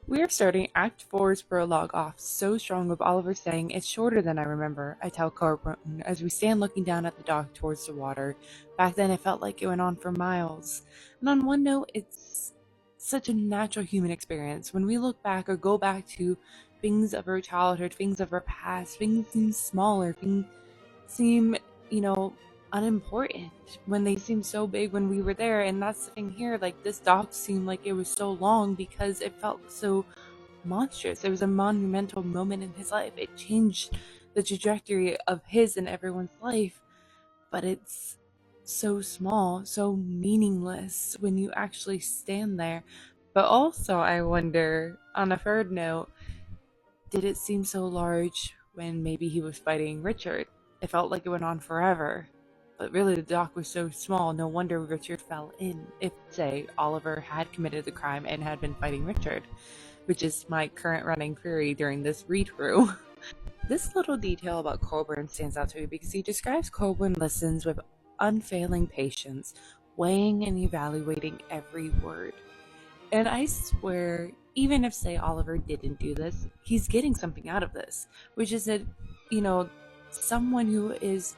We are starting Act Four's prologue off so strong with Oliver saying, "It's shorter than I remember," I tell Corbin as we stand looking down at the dock towards the water. Back then it felt like it went on for miles. And on one note, it's such a natural human experience. When we look back or go back to things of our childhood, things of our past, things seem smaller, things seem, you know, unimportant when they seem so big when we were there. And that's the thing here, like this dock seemed like it was so long because it felt so monstrous. It was a monumental moment in his life. It changed the trajectory of his and everyone's life, but it's so small, so meaningless when you actually stand there. But also, I wonder, on a third note, did it seem so large when maybe he was fighting Richard? It felt like it went on forever. But really, the dock was so small, no wonder Richard fell in. If, say, Oliver had committed the crime and had been fighting Richard, which is my current running theory during this read through. This little detail about Colburn stands out to me because he describes Colburn listens with unfailing patience, weighing and evaluating every word. And I swear, even if, say, Oliver didn't do this, he's getting something out of this, which is that, you know, someone who is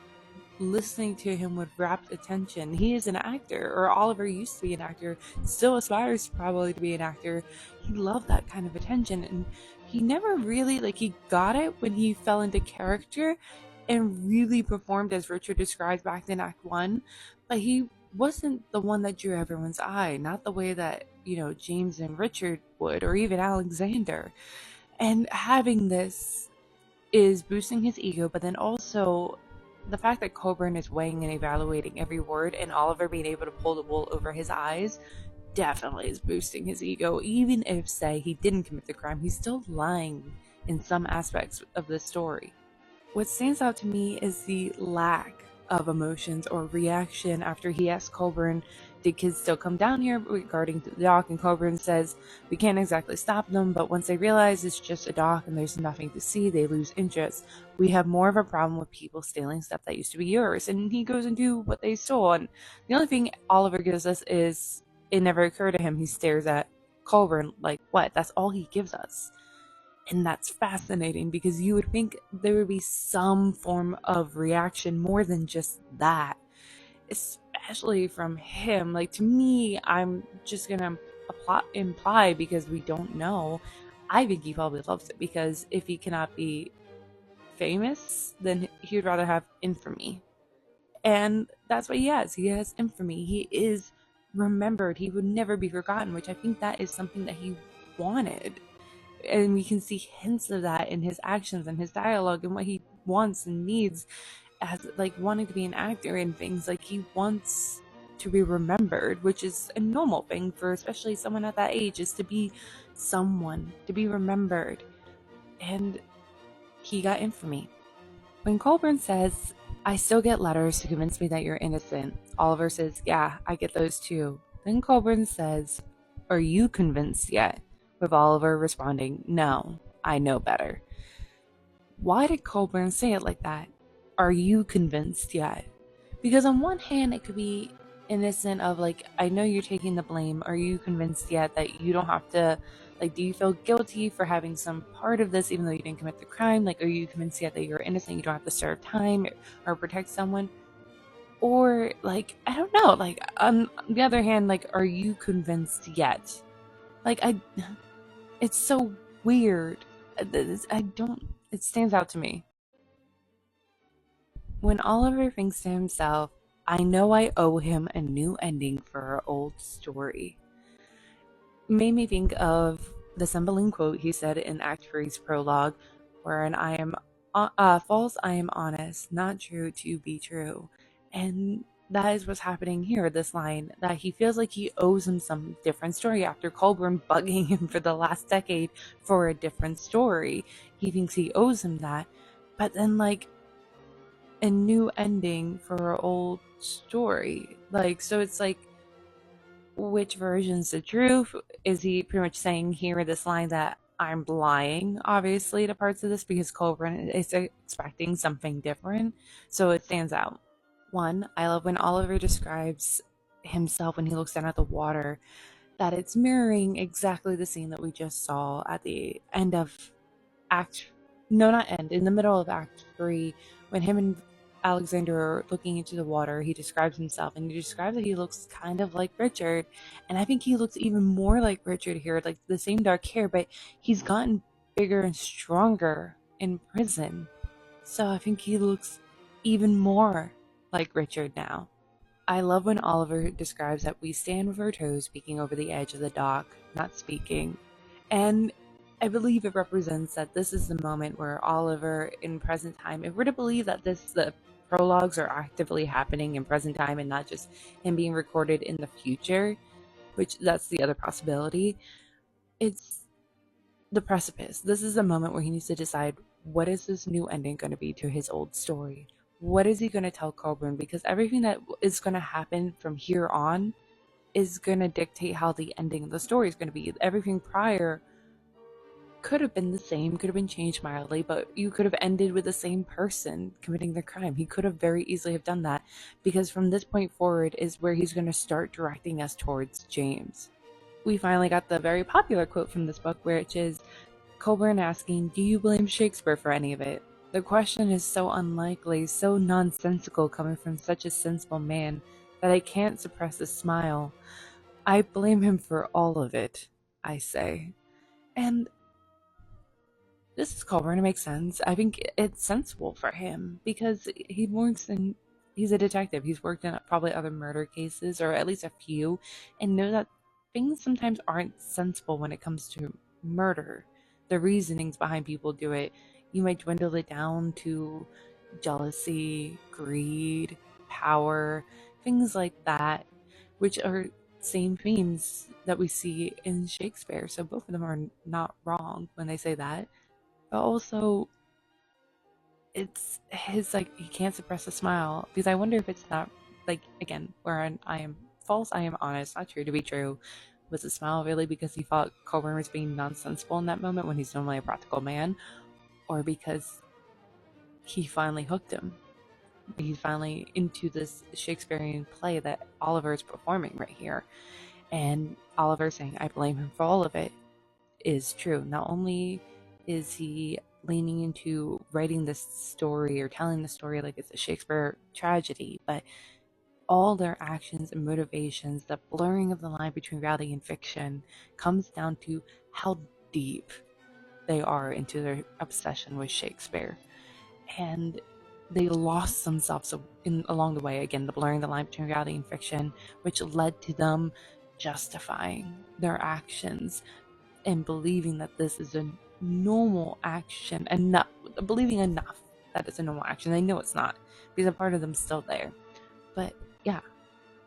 listening to him with rapt attention. He is an actor, or Oliver used to be an actor, still aspires probably to be an actor. He loved that kind of attention, and he never really, like, he got it when he fell into character and really performed as Richard described back in Act 1, but he wasn't the one that drew everyone's eye, not the way that, James and Richard would, or even Alexander. And having this is boosting his ego, but then also the fact that Coburn is weighing and evaluating every word and Oliver being able to pull the wool over his eyes definitely is boosting his ego. Even if, say, he didn't commit the crime, he's still lying in some aspects of the story. What stands out to me is the lack of emotions or reaction after he asks Coburn, "Did kids still come down here?" regarding the dock, and Coburn says, "We can't exactly stop them, but once they realize it's just a dock and there's nothing to see, they lose interest. We have more of a problem with people stealing stuff that used to be yours." And he goes into what they stole, and the only thing Oliver gives us is it never occurred to him. He stares at Coburn like, what? That's all he gives us. And that's fascinating because you would think there would be some form of reaction more than just that, especially from him. Like, to me, I'm just gonna imply because we don't know. I think he probably loves it because if he cannot be famous, then he would rather have infamy. And that's what he has. He has infamy. He is remembered. He would never be forgotten, which I think that is something that he wanted, and we can see hints of that in his actions and his dialogue and what he wants and needs as, like, wanting to be an actor and things. Like, he wants to be remembered, which is a normal thing for especially someone at that age, is to be someone, to be remembered. And he got infamy. When Colburn says, "I still get letters to convince me that you're innocent," Oliver says, "Yeah, I get those too." Then Colburn says, "Are you convinced yet?" with Oliver responding, "No, I know better." Why did Colburn say it like that? Are you convinced yet? Because on one hand, it could be innocent of, like, I know you're taking the blame. Are you convinced yet that you don't have to, like, do you feel guilty for having some part of this even though you didn't commit the crime? Like, are you convinced yet that you're innocent, you don't have to serve time or protect someone? Or, like, I don't know, like, on the other hand, like, are you convinced yet? Like, it's so weird. It stands out to me. When Oliver thinks to himself, "I know I owe him a new ending for our old story," made me think of the Cymbeline quote he said in Act 3's prologue, wherein "I am false, I am honest, not true to be true." And that is what's happening here, this line, that he feels like he owes him some different story after Colburn bugging him for the last decade for a different story. He thinks he owes him that. But then, like, a new ending for our old story. Like, so it's like, which version's the truth? Is he pretty much saying here this line that I'm lying, obviously, to parts of this because Colburn is expecting something different? So it stands out. One, I love when Oliver describes himself when he looks down at the water that it's mirroring exactly the scene that we just saw at the end of act no, not end, in the middle of act 3, when him and Alexander are looking into the water. He describes himself, and he describes that he looks kind of like Richard, and I think he looks even more like Richard here, like the same dark hair, but he's gotten bigger and stronger in prison. So I think he looks even more like Richard now. I love when Oliver describes that we stand with our toes peeking over the edge of the dock, not speaking. And I believe it represents that this is the moment where Oliver, in present time, if we're to believe that the prologues are actively happening in present time and not just him being recorded in the future, which that's the other possibility, it's the precipice. This is the moment where he needs to decide, what is this new ending going to be to his old story? What is he going to tell Coburn? Because everything that is going to happen from here on is going to dictate how the ending of the story is going to be. Everything prior could have been the same, could have been changed mildly, but you could have ended with the same person committing the crime. He could have very easily have done that, because from this point forward is where he's going to start directing us towards James. We finally got the very popular quote from this book, which is Colburn asking, "Do you blame Shakespeare for any of it?" The question is so unlikely, so nonsensical coming from such a sensible man, that I can't suppress a smile. I blame him for all of it, I say. And this is Colburn, it makes sense. I think it's sensible for him, because he's a detective. He's worked in probably other murder cases, or at least a few, and knows that things sometimes aren't sensible when it comes to murder. The reasonings behind people do it, you might dwindle it down to jealousy, greed, power, things like that, which are same themes that we see in Shakespeare. So both of them are not wrong when they say that. But also, it's his, like, he can't suppress a smile, because I wonder if it's not, like, again, where I am false, I am honest, not true to be true. Was the smile really because he thought Coburn was being nonsensical in that moment when he's normally a practical man? Or because he finally hooked him? He's finally into this Shakespearean play that Oliver is performing right here. And Oliver saying, "I blame him for all of it," is true. Not only is he leaning into writing this story or telling the story like it's a Shakespeare tragedy, but all their actions and motivations, the blurring of the line between reality and fiction, comes down to how deep they are into their obsession with Shakespeare. And they lost themselves along the way. Again, the blurring the line between reality and fiction, which led to them justifying their actions and believing that this is a normal action, enough, believing enough that it's a normal action. They know it's not, because a part of them's still there. But yeah,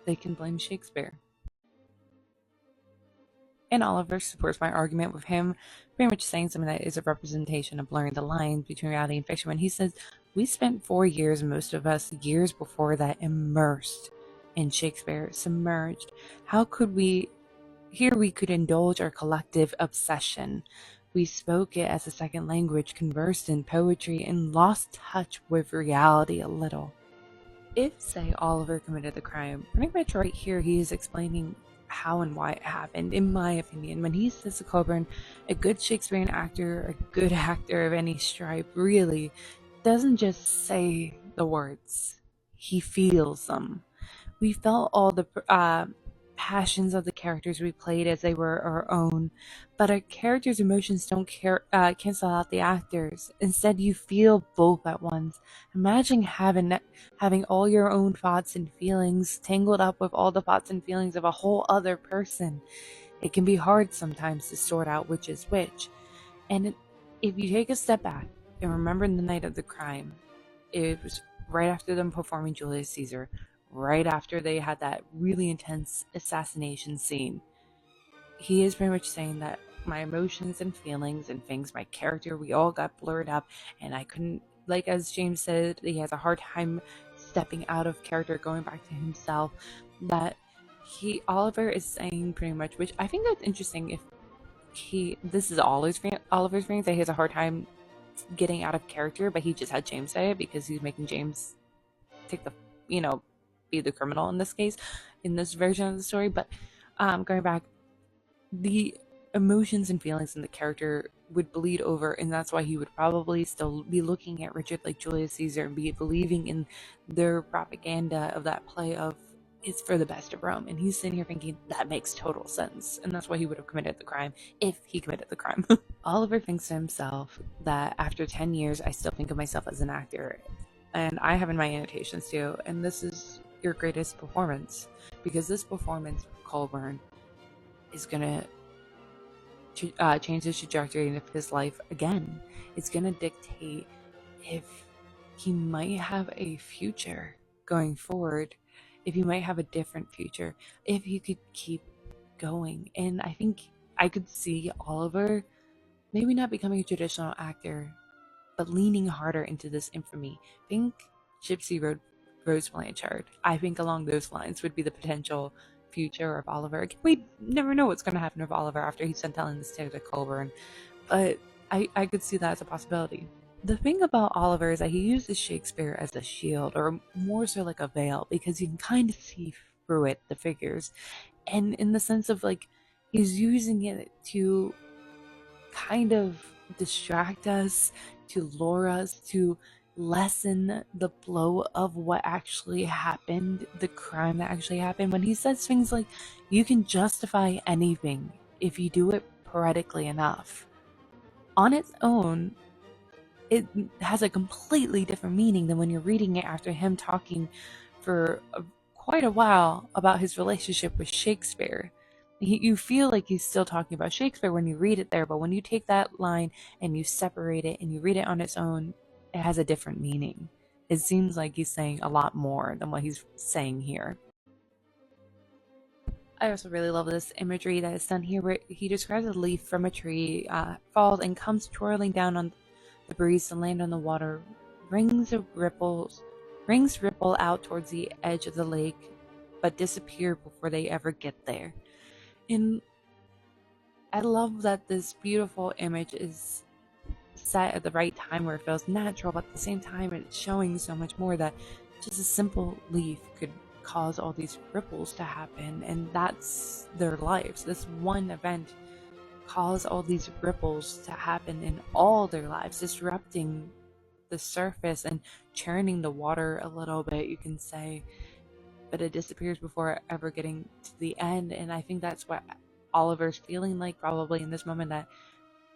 they can blame Shakespeare. And Oliver supports my argument with him pretty much saying something that is a representation of blurring the lines between reality and fiction when he says, "We spent 4 years, most of us years before that, immersed in Shakespeare, submerged. How could we Here we could indulge our collective obsession. We spoke it as a second language, conversed in poetry, and lost touch with reality a little." If, say, Oliver committed the crime, pretty much right here he is explaining how and why it happened, in my opinion. When he says to Coburn, a good Shakespearean actor, a good actor of any stripe, really doesn't just say the words, he feels them. We felt all the passions of the characters we played as they were our own, but our characters' emotions don't cancel out the actors. Instead, you feel both at once. Imagine having all your own thoughts and feelings tangled up with all the thoughts and feelings of a whole other person. It can be hard sometimes to sort out which is which. And if you take a step back and remember the night of the crime, it was right after them performing Julius Caesar, right after they had that really intense assassination scene. He is pretty much saying that my emotions and feelings and things, my character, we all got blurred up, and I couldn't, like as James said, he has a hard time stepping out of character, going back to himself. That Oliver is saying pretty much, which I think that's interesting. If this is Oliver's feelings, that he has a hard time getting out of character, but he just had James say it because he's making James take the, be the criminal in this case, in this version of the story. But going back, the emotions and feelings in the character would bleed over, and that's why he would probably still be looking at Richard like Julius Caesar and be believing in their propaganda of that play of it's for the best of Rome. And he's sitting here thinking that makes total sense, and that's why he would have committed the crime if he committed the crime. Oliver thinks to himself that after 10 years, I still think of myself as an actor. And I have in my annotations too, and this is your greatest performance, because this performance, Colburn, is gonna change the trajectory of his life again. It's gonna dictate if he might have a future going forward, if he might have a different future, if he could keep going. And I think I could see Oliver maybe not becoming a traditional actor, but leaning harder into this infamy. Think Gypsy Rose Blanchard. I think along those lines would be the potential future of Oliver. We never know what's going to happen with Oliver after he's done telling this tale to Colburn, but I could see that as a possibility. The thing about Oliver is that he uses Shakespeare as a shield, or more so like a veil, because you can kind of see through it, the figures. And in the sense of like, he's using it to kind of distract us, to lure us, to lessen the blow of what actually happened, the crime that actually happened. When he says things like, you can justify anything if you do it poetically enough, on its own, it has a completely different meaning than when you're reading it after him talking for quite a while about his relationship with Shakespeare. You feel like he's still talking about Shakespeare when you read it there, but when you take that line and you separate it and you read it on its own, it has a different meaning. It seems like he's saying a lot more than what he's saying here. I also really love this imagery that is done here, where he describes a leaf from a tree falls and comes twirling down on the breeze to land on the water, rings ripple out towards the edge of the lake, but disappear before they ever get there. And I love that this beautiful image is set at the right time where it feels natural, but at the same time it's showing so much more, that just a simple leaf could cause all these ripples to happen, and that's their lives. This one event caused all these ripples to happen in all their lives, disrupting the surface and churning the water a little bit, you can say, but it disappears before ever getting to the end. And I think that's what Oliver's feeling like probably in this moment, that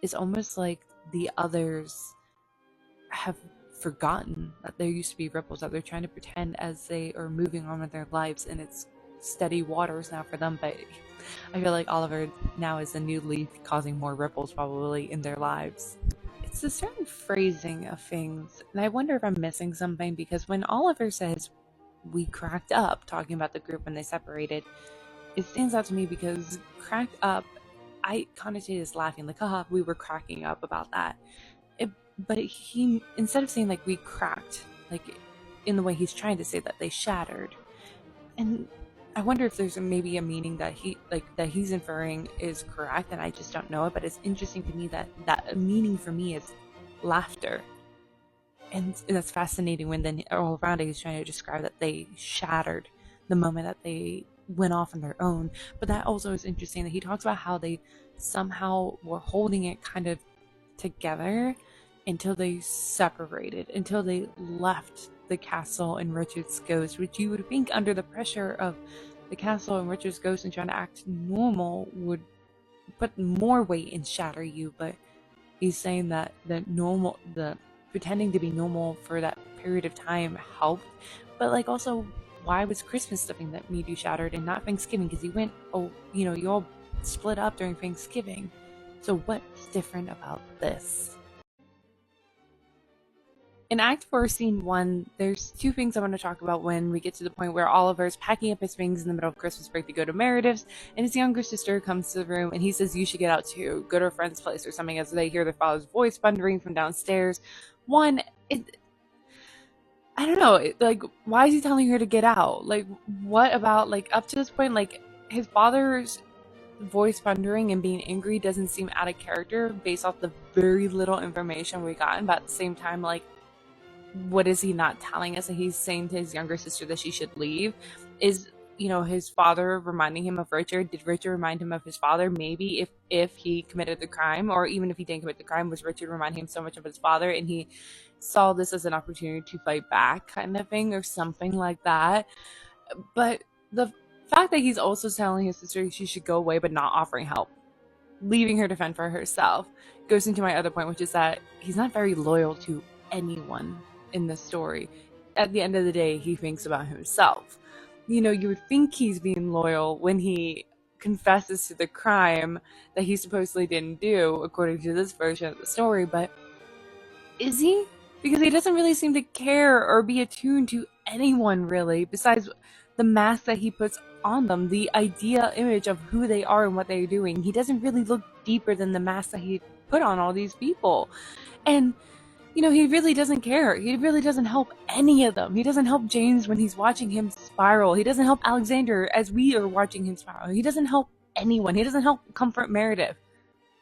it's almost like the others have forgotten that there used to be ripples, that they're trying to pretend as they are moving on with their lives, and it's steady waters now for them. But I feel like Oliver now is a new leaf, causing more ripples probably in their lives. It's a certain phrasing of things, and I wonder if I'm missing something, because when Oliver says we cracked up talking about the group when they separated, it stands out to me because cracked up, I connotate as laughing, like, haha, we were cracking up about that. But he, instead of saying like we cracked, like in the way he's trying to say that they shattered, and I wonder if there's maybe a meaning that he's inferring is correct, and I just don't know it. But it's interesting to me that that meaning for me is laughter, and that's fascinating. When then all around it, he's trying to describe that they shattered the moment that they went off on their own. But that also is interesting that he talks about how they somehow were holding it kind of together until they separated, until they left the castle and Richard's ghost, which you would think under the pressure of the castle and Richard's ghost and trying to act normal would put more weight and shatter you. But he's saying that the pretending to be normal for that period of time helped. But like also, why was Christmas something that made you shattered and not Thanksgiving? Because you all split up during Thanksgiving. So what's different about this? In Act 4, Scene 1, there's two things I want to talk about when we get to the point where Oliver's packing up his things in the middle of Christmas break to go to Meredith's, and his younger sister comes to the room, and he says, you should get out too, go to a friend's place or something, as they hear their father's voice thundering from downstairs. One, I don't know, like, why is he telling her to get out? Like, what about, like, up to this point, like, his father's voice thundering and being angry doesn't seem out of character based off the very little information we got, but at the same time, like, what is he not telling us? That he's saying to his younger sister that she should leave is his father reminding him of Richard? Did Richard remind him of his father? Maybe if he committed the crime, or even if he didn't commit the crime, was Richard reminding him so much of his father and he saw this as an opportunity to fight back, kind of thing, or something like that. But the fact that he's also telling his sister she should go away but not offering help, leaving her to fend for herself, goes into my other point, which is that he's not very loyal to anyone in this story. At the end of the day, he thinks about himself. You would think he's being loyal when he confesses to the crime that he supposedly didn't do, according to this version of the story, but is he? Because he doesn't really seem to care or be attuned to anyone, really, besides the mask that he puts on them, the idea image of who they are and what they're doing. He doesn't really look deeper than the mask that he put on all these people. And he really doesn't care. He really doesn't help any of them. He doesn't help James when he's watching him spiral. He doesn't help Alexander as we are watching him spiral. He doesn't help anyone. He doesn't help comfort Meredith.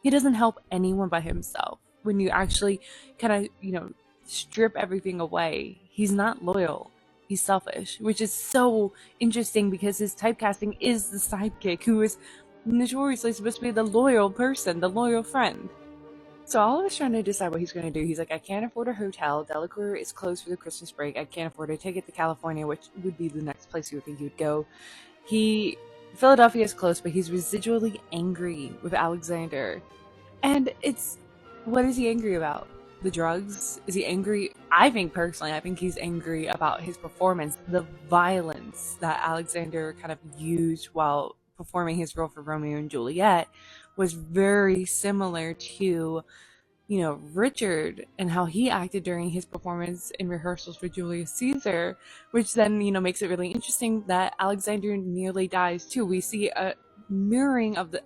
He doesn't help anyone but himself. When you actually kind of, strip everything away, he's not loyal. He's selfish, which is so interesting because his typecasting is the sidekick who is notoriously supposed to be the loyal person, the loyal friend. So Oliver's trying to decide what he's going to do. He's like, I can't afford a hotel. Delacour is closed for the Christmas break. I can't afford a ticket to California, which would be the next place you would think he would go. Philadelphia is close, but he's residually angry with Alexander. And what is he angry about? The drugs? Is he angry? I think he's angry about his performance, the violence that Alexander kind of used while performing his role for Romeo and Juliet was very similar to, Richard and how he acted during his performance in rehearsals for Julius Caesar, which then, makes it really interesting that Alexander nearly dies too. We see a mirroring of the,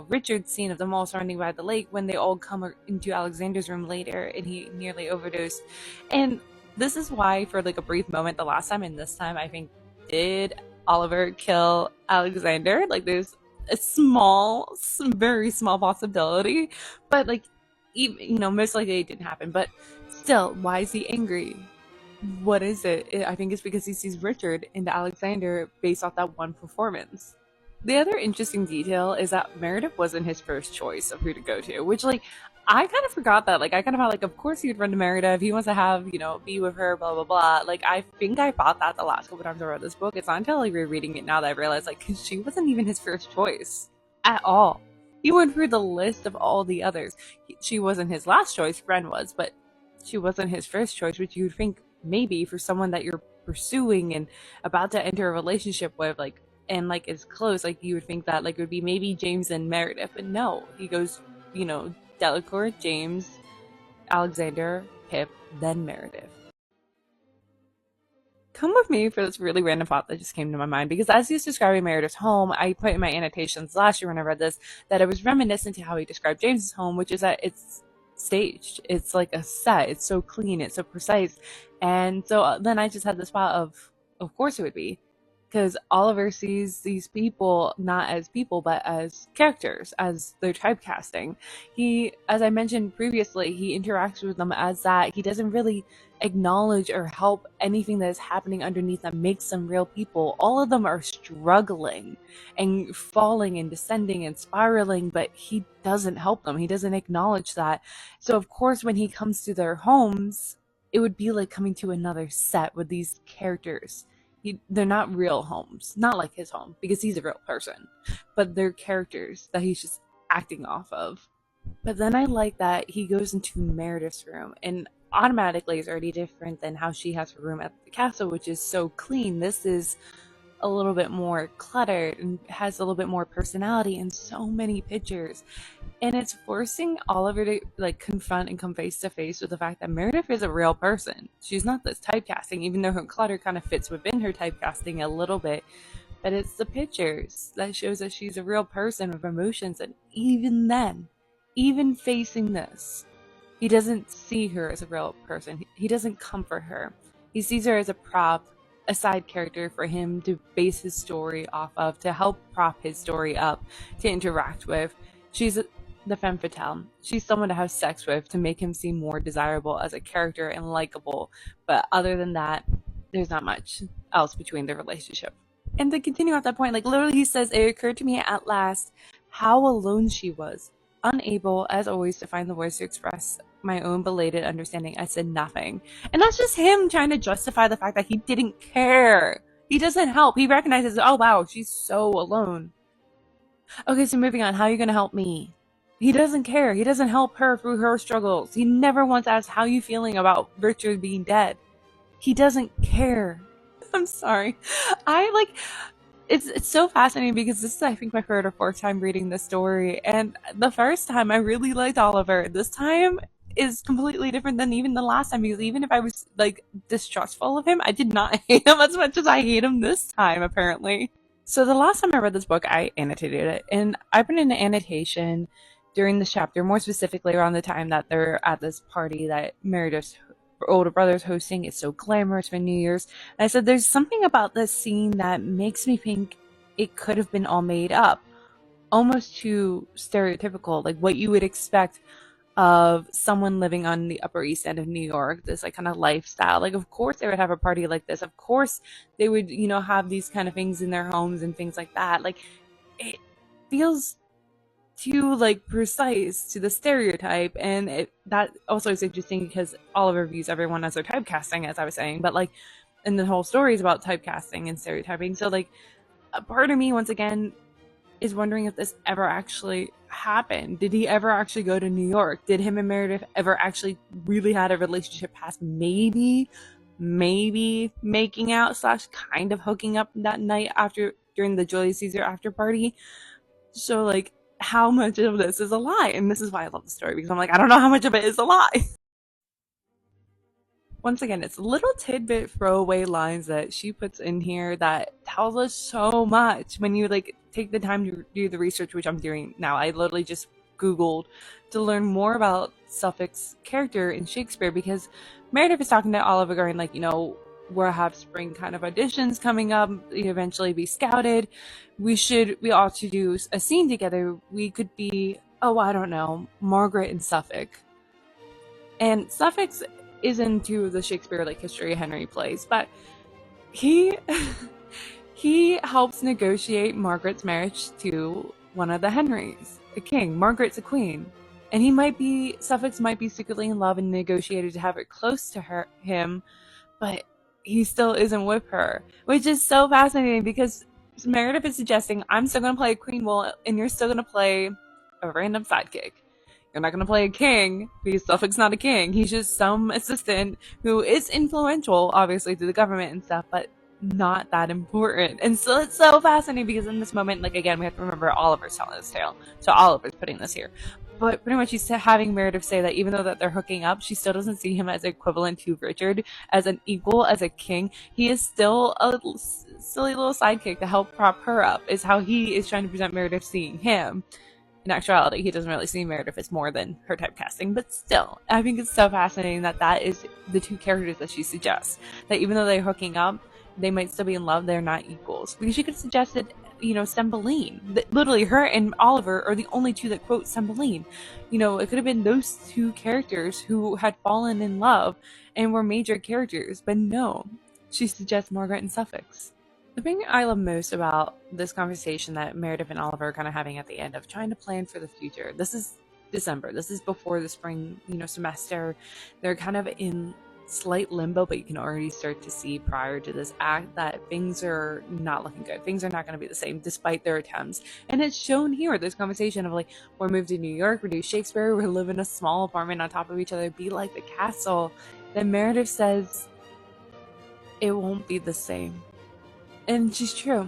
Richard's scene of them all surrounding by the lake when they all come into Alexander's room later and he nearly overdosed. And this is why, for like a brief moment, the last time and this time, I think, did Oliver kill Alexander? Like, there's a very small possibility, but like, even, most likely it didn't happen. But still, why is he angry? What is it? I think it's because he sees Richard into Alexander based off that one performance. The other interesting detail is that Meredith wasn't his first choice of who to go to, which, like, I kind of forgot that. Like, I kind of felt like, of course he would run to Meredith. He wants to have, be with her, blah, blah, blah. Like, I think I thought that the last couple times I read this book. It's not until like rereading it now that I realized, like, cause she wasn't even his first choice at all. He went through the list of all the others. She wasn't his last choice, Ren was, but she wasn't his first choice, which you'd think maybe for someone that you're pursuing and about to enter a relationship with, like, and like is close, like you would think that like it would be maybe James and Meredith, but no, he goes, Delacour, James, Alexander, Pip, then Meredith. Come with me for this really random thought that just came to my mind, because as he's describing Meredith's home, I put in my annotations last year when I read this that it was reminiscent to how he described James's home, which is that it's staged. It's like a set. It's so clean. It's so precise. And so then I just had this thought of course it would be, because Oliver sees these people not as people, but as characters, as their typecasting. He, as I mentioned previously, he interacts with them as that. He doesn't really acknowledge or help anything that is happening underneath that makes them real people. All of them are struggling and falling and descending and spiraling, but he doesn't help them. He doesn't acknowledge that. So of course, when he comes to their homes, it would be like coming to another set with these characters. They're not real homes, not like his home, because he's a real person, but they're characters that he's just acting off of. But then I like that he goes into Meredith's room, and automatically is already different than how she has her room at the castle, which is so clean. This is a little bit more cluttered and has a little bit more personality and so many pictures. And it's forcing Oliver to like confront and come face to face with the fact that Meredith is a real person. She's not this typecasting, even though her clutter kind of fits within her typecasting a little bit. But it's the pictures that shows that she's a real person with emotions. And even then, even facing this, he doesn't see her as a real person. He doesn't comfort her. He sees her as a prop, a side character for him to base his story off of, to help prop his story up, to interact with. She's the femme fatale. She's someone to have sex with to make him seem more desirable as a character and likable. But other than that, there's not much else between the relationship. And to continue at that point, like literally he says, it occurred to me at last how alone she was. Unable, as always, to find the words to express my own belated understanding, I said nothing. And that's just him trying to justify the fact that he didn't care. He doesn't help. He recognizes, oh wow, she's so alone. Okay, so moving on, how are you gonna help me? He doesn't care. He doesn't help her through her struggles. He never once asks, how you feeling about Richard being dead? He doesn't care. I'm sorry. I like it's so fascinating because this is I think my third or fourth time reading this story, and the first time I really liked Oliver. This time is completely different than even the last time, because even if I was like distrustful of him, I did not hate him as much as I hate him this time apparently. So the last time I read this book, I annotated it, and I put in an annotation during this chapter, more specifically around the time that they're at this party that Meredith's older brother's hosting. It's so glamorous for New Year's. And I said, there's something about this scene that makes me think it could have been all made up, almost too stereotypical, like what you would expect of someone living on the Upper East End of New York, this like kind of lifestyle. Like, of course they would have a party like this. Of course they would, have these kind of things in their homes and things like that. Like, it feels too like precise to the stereotype, and that also is interesting because Oliver views everyone as their typecasting, as I was saying, but like, and the whole story is about typecasting and stereotyping. So like, a part of me once again is wondering if this ever actually happened. Did he ever actually go to New York? Did him and Meredith ever actually really had a relationship past maybe making out slash kind of hooking up that night after during the Julius Caesar after party? So like, how much of this is a lie? And this is why I love the story, because I'm like, I don't know how much of it is a lie. Once again, it's little tidbit throwaway lines that she puts in here that tells us so much when you like take the time to do the research, which I'm doing now. I literally just Googled to learn more about Suffolk's character in Shakespeare, because Meredith is talking to Oliver going like, we'll have spring kind of auditions coming up, you eventually be scouted. We ought to do a scene together. We could be, oh, I don't know, Margaret and Suffolk. And Suffolk is into the Shakespeare like history Henry plays, but he he helps negotiate Margaret's marriage to one of the Henrys, a king. Margaret's a queen. And Suffolk might be secretly in love and negotiated to have her close to him, but he still isn't with her, which is so fascinating because Meredith is suggesting, I'm still going to play a queen role and you're still going to play a random sidekick. You're not going to play a king because Suffolk's not a king. He's just some assistant who is influential, obviously, to the government and stuff, but not that important. And so it's so fascinating because in this moment, like, again, we have to remember Oliver's telling this tale. So Oliver's putting this here. But pretty much he's having Meredith say that even though that they're hooking up, she still doesn't see him as equivalent to Richard, as an equal, as a king. He is still a silly little sidekick to help prop her up, is how he is trying to present Meredith seeing him. In actuality, he doesn't really see Meredith as more than her typecasting, but still, I think it's so fascinating that is the two characters that she suggests. That even though they're hooking up, they might still be in love, they're not equals. Because she could have suggested, Cymbeline. Literally, her and Oliver are the only two that quote Cymbeline. It could have been those two characters who had fallen in love and were major characters, but no, she suggests Margaret and Suffolk's. The thing I love most about this conversation that Meredith and Oliver are kind of having at the end of trying to plan for the future. This is December. This is before the spring, semester. They're kind of in slight limbo, but you can already start to see prior to this act that things are not looking good. Things are not going to be the same despite their attempts. And it's shown here, this conversation of like, we're moved to New York, we do Shakespeare, we live in a small apartment on top of each other, be like the castle. Then Meredith says, it won't be the same. And she's true.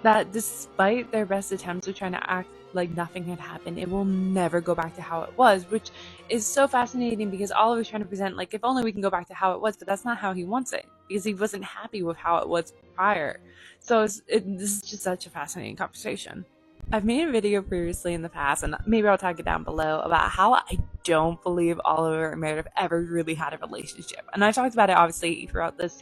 That despite their best attempts of trying to act like nothing had happened, it will never go back to how it was, which is so fascinating because Oliver's trying to present like, if only we can go back to how it was, but that's not how he wants it because he wasn't happy with how it was prior. So this is just such a fascinating conversation. I've made a video previously in the past, and maybe I'll tag it down below, about how I don't believe Oliver and Meredith ever really had a relationship. And I talked about it obviously throughout this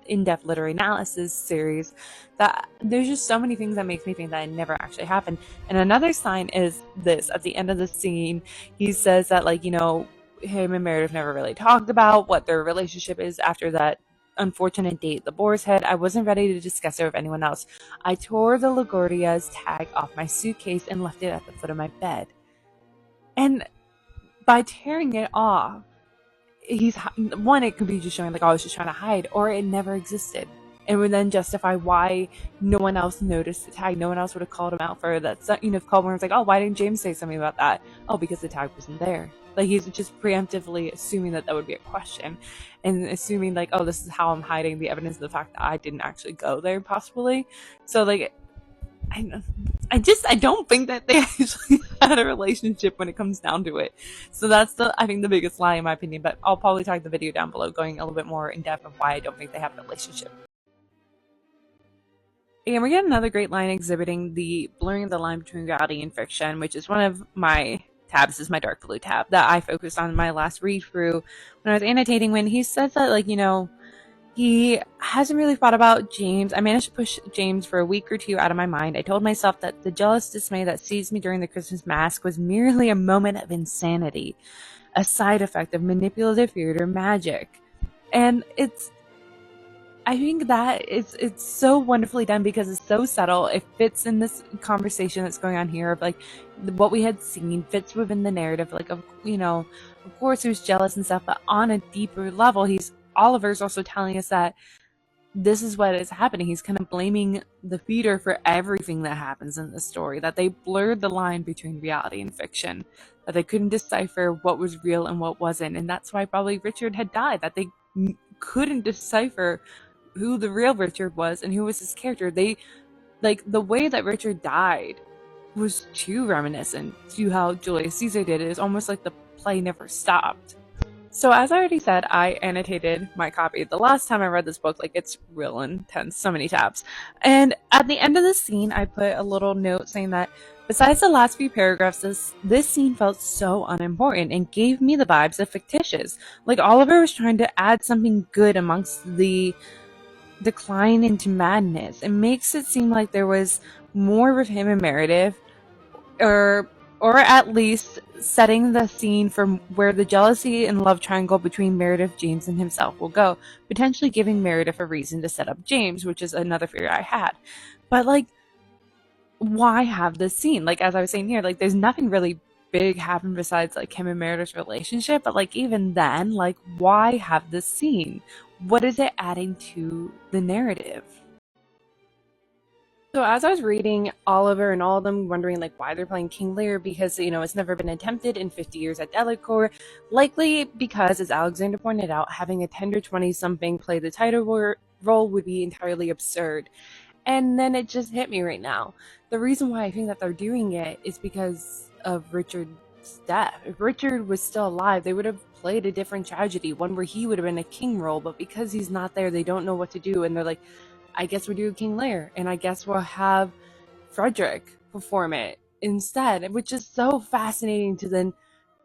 in-depth literary analysis series, that there's just so many things that makes me think that it never actually happened. And another sign is this: at the end of the scene, he says that him and Meredith never really talked about what their relationship is after that unfortunate date, the Boar's Head, I wasn't ready to discuss it with anyone else. I tore the LaGuardia's tag off my suitcase and left it at the foot of my bed. And by tearing it off, it could be just showing like, oh, I was just trying to hide, or it never existed. It would then justify why no one else noticed the tag. No one else would have called him out for that. So, if Colburn was like, oh, why didn't James say something about that? Oh, because the tag wasn't there. Like, he's just preemptively assuming that would be a question, and assuming like, oh, this is how I'm hiding the evidence of the fact that I didn't actually go there, possibly. So like, I don't think that they actually had a relationship when it comes down to it. So that's I think the biggest lie in my opinion, but I'll probably tag the video down below going a little bit more in depth of why I don't think they have a relationship. And we get another great line exhibiting the blurring of the line between reality and fiction, which is one of my tabs. This is my dark blue tab that I focused on in my last read through when I was annotating, when he says that, like, he hasn't really thought about James. I managed to push James for a week or two out of my mind. I told myself that the jealous dismay that seized me during the Christmas mask was merely a moment of insanity, a side effect of manipulative theater magic. And I think that it's so wonderfully done because it's so subtle. It fits in this conversation that's going on here of like what we had seen, fits within the narrative. Like, of course he was jealous and stuff, but on a deeper level, Oliver's also telling us that this is what is happening. He's kind of blaming the theater for everything that happens in the story, that they blurred the line between reality and fiction, that they couldn't decipher what was real and what wasn't. And that's why probably Richard had died, that they couldn't decipher who the real Richard was and who was his character. The way that Richard died was too reminiscent to how Julius Caesar did. It was almost like the play never stopped. So as I already said, I annotated my copy. The last time I read this book, like, it's real intense, so many tabs. And at the end of the scene, I put a little note saying that besides the last few paragraphs, this scene felt so unimportant and gave me the vibes of fictitious. Like Oliver was trying to add something good amongst the decline into madness. It makes it seem like there was more with him and Meredith, or at least setting the scene for where the jealousy and love triangle between Meredith, James, and himself will go, potentially giving Meredith a reason to set up James, which is another fear I had. But like, why have this scene? Like, as I was saying here, like, there's nothing really big happen besides like him and Meredith's relationship, but like, even then, like, why have this scene? What is it adding to the narrative? So as I was reading Oliver and all of them wondering like why they're playing King Lear, because it's never been attempted in 50 years at Delacour, likely because, as Alexander pointed out, having a tender 20-something play the title role would be entirely absurd. And then it just hit me right now. The reason why I think that they're doing it is because of Richard's death. If Richard was still alive, they would have played a different tragedy, one where he would have been a king role, but because he's not there, they don't know what to do, and they're like, I guess we do King Lear, and I guess we'll have Frederick perform it instead, which is so fascinating to then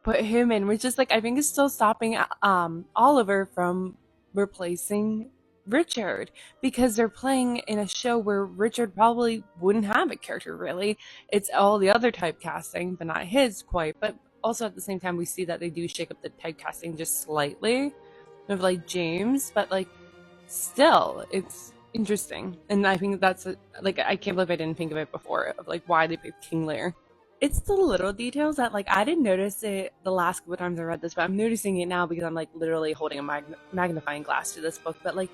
put him in, which is like, I think it's still stopping Oliver from replacing Richard, because they're playing in a show where Richard probably wouldn't have a character really. It's all the other typecasting, but not his quite. But also at the same time, we see that they do shake up the typecasting just slightly of like James, but like still, it's interesting. And I think that's I can't believe I didn't think of it before, of like why they picked King Lear. It's the little details that like I didn't notice it the last couple times I read this, but I'm noticing it now because I'm like literally holding a magnifying glass to this book. But like,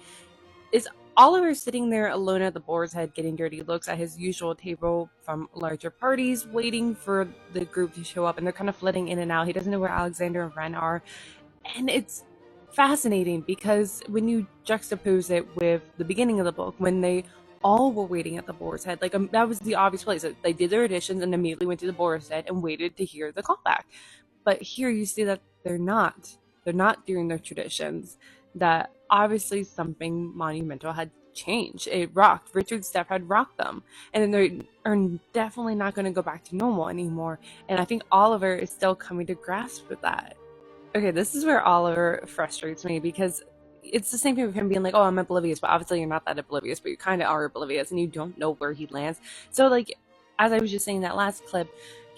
is Oliver sitting there alone at the Boar's Head getting dirty looks at his usual table from larger parties, waiting for the group to show up, and they're kind of flitting in and out. He doesn't know where Alexander and Ren are, and it's fascinating because when you juxtapose it with the beginning of the book, when they all were waiting at the Boar's Head, like that was the obvious place. They did their auditions and immediately went to the Boar's Head and waited to hear the callback. But here you see that they're not doing their traditions, that obviously something monumental had changed. It rocked. Richard's death had rocked them, and then they are definitely not going to go back to normal anymore. And I think Oliver is still coming to grasp with that. Okay, this is where Oliver frustrates me, because it's the same thing with him being like, oh, I'm oblivious, but obviously you're not that oblivious, but you kind of are oblivious and you don't know where he lands. So like, as I was just saying that last clip,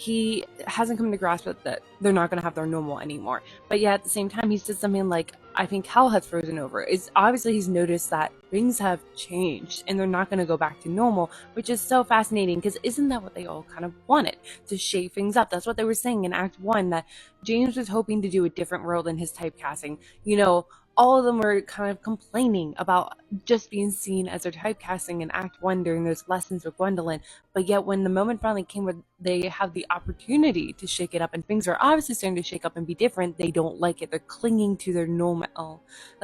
he hasn't come to grasp with that they're not going to have their normal anymore. But yet at the same time, he said something like, I think hell has frozen over. It's obviously he's noticed that things have changed and they're not going to go back to normal, which is so fascinating because isn't that what they all kind of wanted, to shake things up? That's what they were saying in Act 1, that James was hoping to do a different world in his typecasting. All of them were kind of complaining about just being seen as their typecasting in Act 1 during those lessons with Gwendolyn. But yet when the moment finally came where they have the opportunity to shake it up and things are obviously starting to shake up and be different, they don't like it. They're clinging to their normal,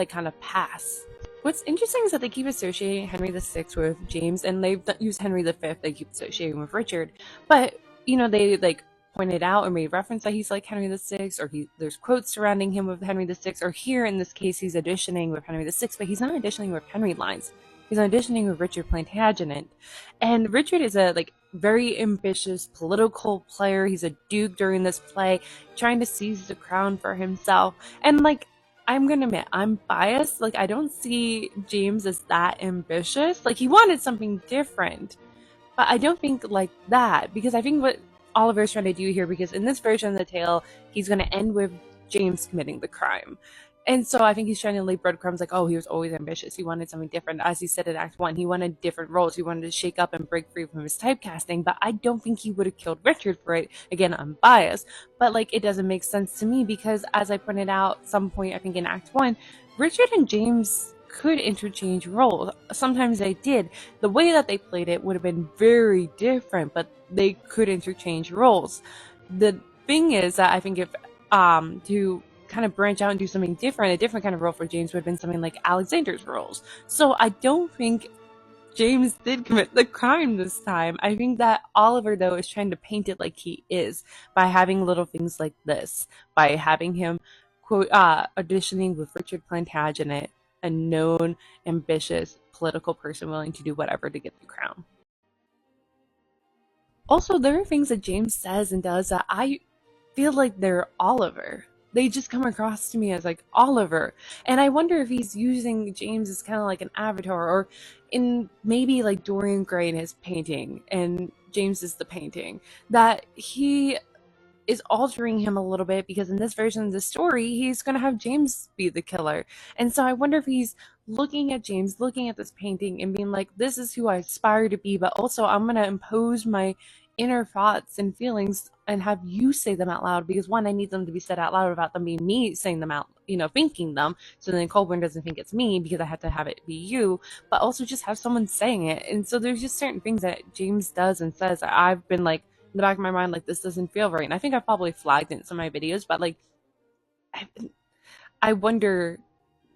kind of past. What's interesting is that they keep associating Henry VI with James, and they've used Henry V, they keep associating with Richard. But, they pointed out or made reference that he's like Henry VI, or there's quotes surrounding him with Henry VI, or here in this case he's auditioning with Henry VI, but he's not auditioning with Henry lines. He's auditioning with Richard Plantagenet. And Richard is a very ambitious political player. He's a duke during this play, trying to seize the crown for himself. And I'm gonna admit, I'm biased. I don't see James as that ambitious. He wanted something different. But I don't think like that, because I think what Oliver's trying to do here, because in this version of the tale, he's going to end with James committing the crime. And so I think he's trying to lay breadcrumbs he was always ambitious. He wanted something different. As he said in Act 1, he wanted different roles. He wanted to shake up and break free from his typecasting, but I don't think he would have killed Richard for it. Again, I'm biased, but it doesn't make sense to me because, as I pointed out some point, I think in Act 1, Richard and James could interchange roles. Sometimes they did. The way that they played it would have been very different, but they could interchange roles. The thing is that I think if to kind of branch out and do something different, a different kind of role for James would have been something like Alexander's roles. So I don't think James did commit the crime this time. I think that Oliver, though, is trying to paint it like he is by having little things like this, by having him quote auditioning with Richard Plantagenet, a known, ambitious political person willing to do whatever to get the crown. Also, there are things that James says and does that I feel like they're Oliver. They just come across to me as Oliver. And I wonder if he's using James as kind of like an avatar, or in maybe Dorian Gray in his painting and James is the painting, that he is altering him a little bit, because in this version of the story, he's going to have James be the killer. And so I wonder if he's looking at James, looking at this painting and being like, this is who I aspire to be, but also I'm going to impose my inner thoughts and feelings and have you say them out loud, because one, I need them to be said out loud without them being me saying them out, thinking them. So then Colburn doesn't think it's me because I have to have it be you, but also just have someone saying it. And so there's just certain things that James does and says that I've been in the back of my mind, this doesn't feel right. And I think I've probably flagged it in some of my videos, but I wonder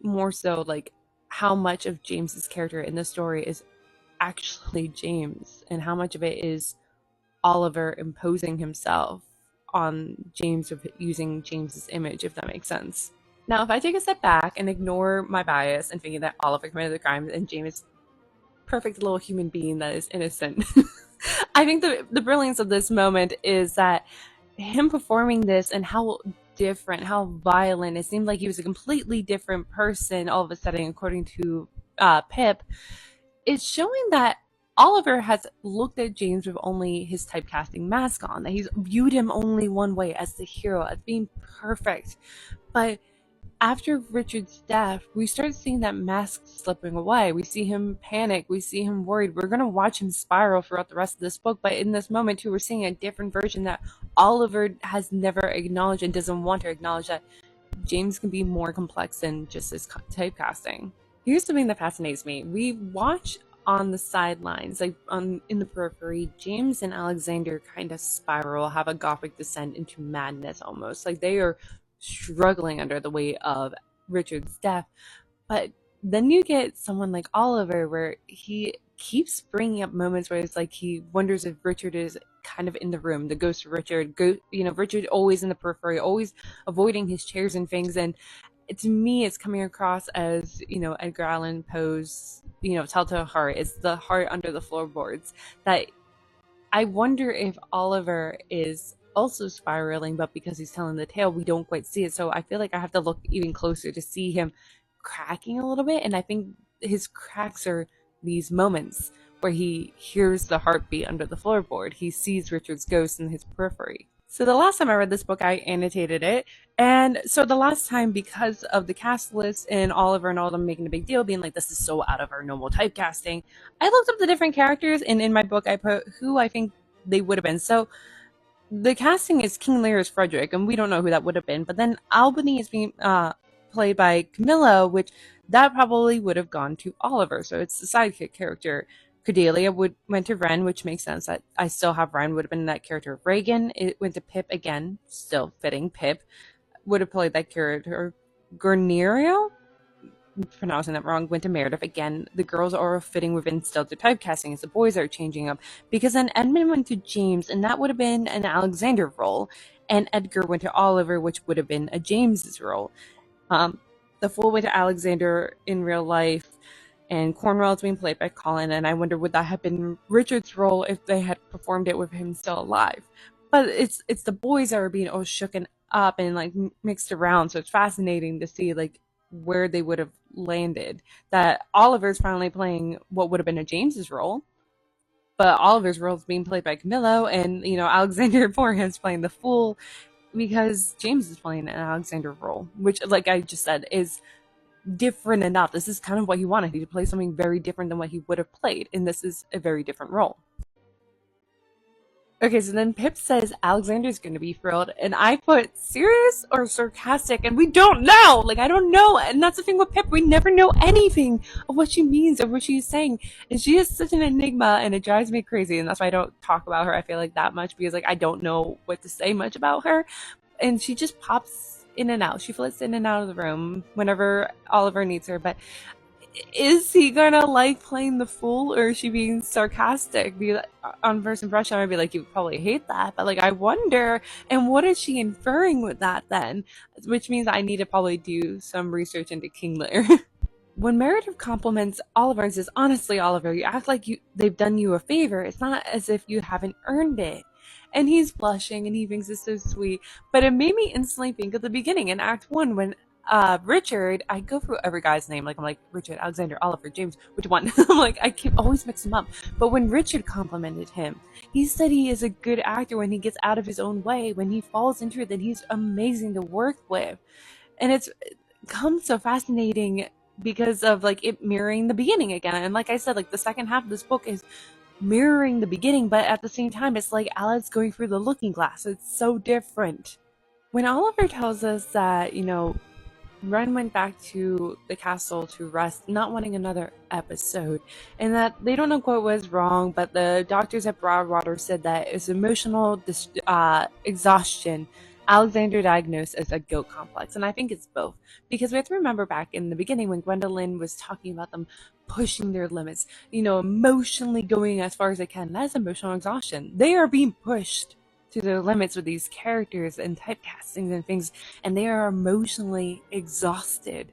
more so how much of James's character in this story is actually James and how much of it is Oliver imposing himself on James with using James's image, if that makes sense. Now, if I take a step back and ignore my bias and thinking that Oliver committed the crime and James is perfect little human being that is innocent, I think the brilliance of this moment is that him performing this and how different, how violent, it seemed like he was a completely different person all of a sudden, according to Pip, is showing that Oliver has looked at James with only his typecasting mask on, that he's viewed him only one way, as the hero, as being perfect. But after Richard's death, we start seeing that mask slipping away. We see him panic. We see him worried. We're going to watch him spiral throughout the rest of this book. But in this moment, too, we're seeing a different version that Oliver has never acknowledged and doesn't want to acknowledge, that James can be more complex than just his typecasting. Here's something that fascinates me. We watch on the sidelines, in the periphery, James and Alexander kind of spiral, have a gothic descent into madness almost. They are struggling under the weight of Richard's death. But then you get someone like Oliver, where he keeps bringing up moments where it's he wonders if Richard is kind of in the room, the ghost of Richard. Richard always in the periphery, always avoiding his chairs and things. And to me, it's coming across as, Edgar Allan Poe's, Telltale Heart. It's the heart under the floorboards. That I wonder if Oliver is also spiraling, but because he's telling the tale, we don't quite see it. So I feel like I have to look even closer to see him cracking a little bit. And I think his cracks are these moments where he hears the heartbeat under the floorboard. He sees Richard's ghost in his periphery. So the last time I read this book, I annotated it. And so the last time, because of the cast list and Oliver and all of them making a big deal, being like, this is so out of our normal typecasting, I looked up the different characters, and in my book, I put who I think they would have been. So the casting is King Lear as Frederick, and we don't know who that would have been. But then Albany is being played by Camilla, which that probably would have gone to Oliver. So it's the sidekick character. Cordelia went to Ren, which makes sense. That I still have Ren would have been that character. Reagan, it went to Pip again, still fitting. Pip would have played that character. Guarnerio, pronouncing that wrong, went to Meredith again. The girls are fitting within still the typecasting as the boys are changing up, because then Edmund went to James, and that would have been an Alexander role, and Edgar went to Oliver, which would have been a James's role. The Fool went to Alexander in real life, and Cornwell is being played by Colin, and I wonder would that have been Richard's role if they had performed it with him still alive. But it's the boys that are being all shooken up and like mixed around, so it's fascinating to see like where they would have landed. That Oliver's finally playing what would have been a James's role, but Oliver's role is being played by Camillo, and Alexander Borges playing the Fool, because James is playing an Alexander role, which, like I just said, is different enough. This is kind of what he wanted. He to play something very different than what he would have played, and this is a very different role. Okay, so then Pip says Alexander's going to be thrilled, and I put serious or sarcastic, and we don't know. Like, I don't know, and that's the thing with Pip. We never know anything of what she means or what she's saying, and she is such an enigma, and it drives me crazy, and that's why I don't talk about her, I feel like, that much, because, like, I don't know what to say much about her, and she just pops in and out. She flits in and out of the room whenever Oliver needs her, but is he gonna like playing the Fool, or is she being sarcastic? On first impression, I'd be like, you probably hate that, but like, I wonder, and what is she inferring with that then? Which means I need to probably do some research into King Lear. When Meredith compliments Oliver and says, honestly, Oliver, you act like they've done you a favor. It's not as if you haven't earned it. And he's blushing, and he thinks it's so sweet. But it made me instantly think of the beginning in Act 1 when Richard, I go through every guy's name, like I'm like, Richard, Alexander, Oliver, James, which one? I'm like, I can always mix them up. But when Richard complimented him, he said he is a good actor when he gets out of his own way, when he falls into it, that he's amazing to work with. And it's come so fascinating because of like it mirroring the beginning again. And like I said, like the second half of this book is mirroring the beginning, but at the same time, it's like Alex going through the looking glass. It's so different. When Oliver tells us that, Ren went back to the castle to rest, not wanting another episode, and that they don't know what was wrong, but the doctors at Broadwater said that it's emotional exhaustion. Alexander diagnosed as a guilt complex, and I think it's both, because we have to remember back in the beginning when Gwendolyn was talking about them pushing their limits, emotionally going as far as they can. That's emotional exhaustion. They are being pushed to their limits with these characters and typecastings and things, and they are emotionally exhausted.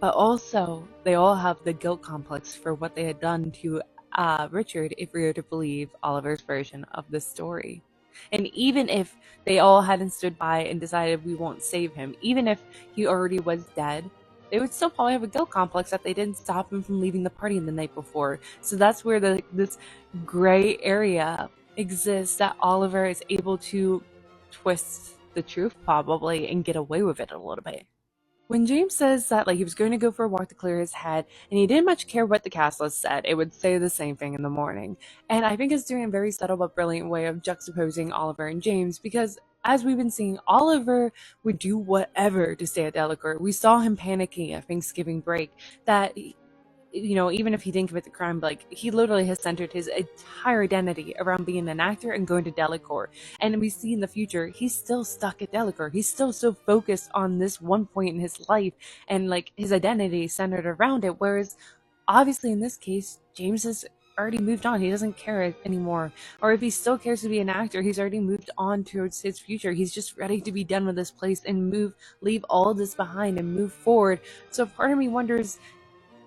But also, they all have the guilt complex for what they had done to Richard, if we were to believe Oliver's version of the story. And even if they all hadn't stood by and decided we won't save him, even if he already was dead, they would still probably have a guilt complex that they didn't stop him from leaving the party the night before. So that's where this gray area exists, that Oliver is able to twist the truth probably and get away with it a little bit. When James says that he was going to go for a walk to clear his head, and he didn't much care what the cast list said, it would say the same thing in the morning. And I think it's doing a very subtle but brilliant way of juxtaposing Oliver and James, because as we've been seeing, Oliver would do whatever to stay at Delacour. We saw him panicking at Thanksgiving break, that even if he didn't commit the crime, he literally has centered his entire identity around being an actor and going to Delacour. And we see in the future, he's still stuck at Delacour. He's still so focused on this one point in his life, and his identity centered around it. Whereas obviously in this case, James has already moved on. He doesn't care anymore. Or if he still cares to be an actor, he's already moved on towards his future. He's just ready to be done with this place and leave all this behind and move forward. So part of me wonders,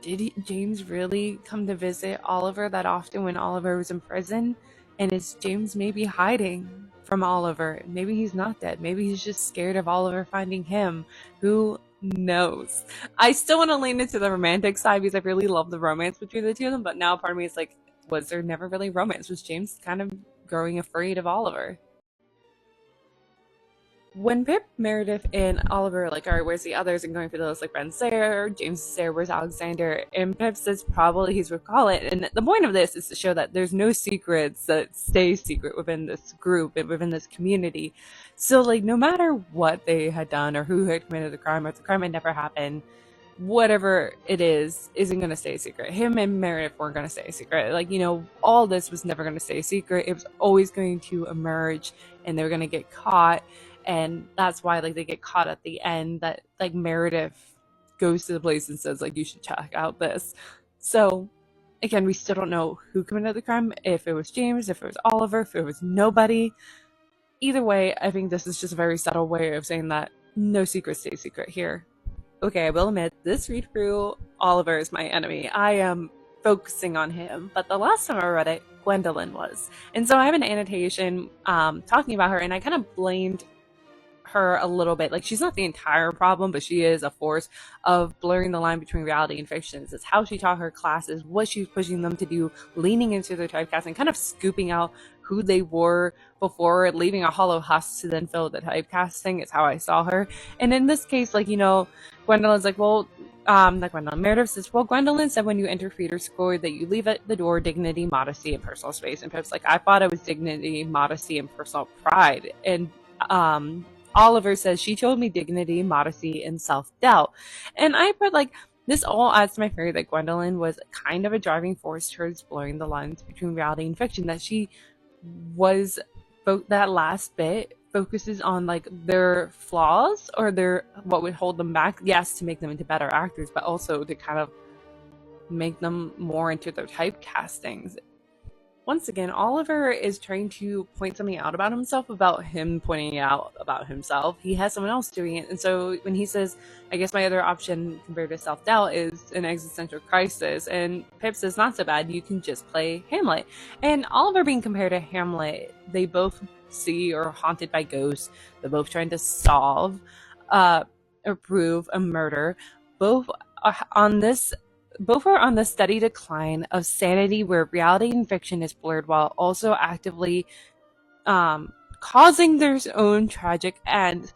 did James really come to visit Oliver that often when Oliver was in prison? And is James maybe hiding from Oliver? Maybe he's not dead. Maybe he's just scared of Oliver finding him. Who knows? I still want to lean into the romantic side because I really love the romance between the two of them, but now part of me is like, was there never really romance? Was James kind of growing afraid of Oliver? When Pip, Meredith, and Oliver are like, all right, where's the others? And going for the list, like, Ben's there, James is there, where's Alexander? And Pip says probably he's with Colin. And the point of this is to show that there's no secrets that stay secret within this group and within this community. So, like, no matter what they had done or who had committed the crime, or if the crime had never happened, whatever it is isn't going to stay a secret. Him and Meredith weren't going to stay a secret. Like, all this was never going to stay a secret. It was always going to emerge and they were going to get caught. And that's why, like, they get caught at the end, that, like, Meredith goes to the place and says, like, you should check out this. So, again, we still don't know who committed the crime, if it was James, if it was Oliver, if it was nobody. Either way, I think this is just a very subtle way of saying that no secret stays secret here. Okay, I will admit, this read through, Oliver is my enemy. I am focusing on him, but the last time I read it, Gwendolyn was. And so I have an annotation talking about her, and I kind of blamed her a little bit. Like, she's not the entire problem, but she is a force of blurring the line between reality and fiction. It's how she taught her classes, what she's pushing them to do, leaning into their typecasting, kind of scooping out who they were before leaving a hollow husk to then fill the typecasting. It's how I saw her. And in this case, like, Gwendolyn's like, well, not Gwendolyn. Meredith says, well, Gwendolyn said when you enter theater school that you leave at the door dignity, modesty, and personal space. And Pip's like, I thought it was dignity, modesty, and personal pride. And Oliver says, she told me dignity, modesty, and self-doubt. And I put, like, this all adds to my theory that Gwendolyn was kind of a driving force towards blurring the lines between reality and fiction, that she was, that last bit focuses on, like, their flaws or their, what would hold them back, yes, to make them into better actors, but also to kind of make them more into their typecastings. Once again, Oliver is trying to point something out about himself, about him pointing out about himself. He has someone else doing it. And so when he says, I guess my other option compared to self-doubt is an existential crisis, and Pip says, not so bad, you can just play Hamlet. And Oliver being compared to Hamlet, they both see or are haunted by ghosts. They're both trying to solve or prove a murder. Both are on the steady decline of sanity, where reality and fiction is blurred while also actively causing their own tragic ends,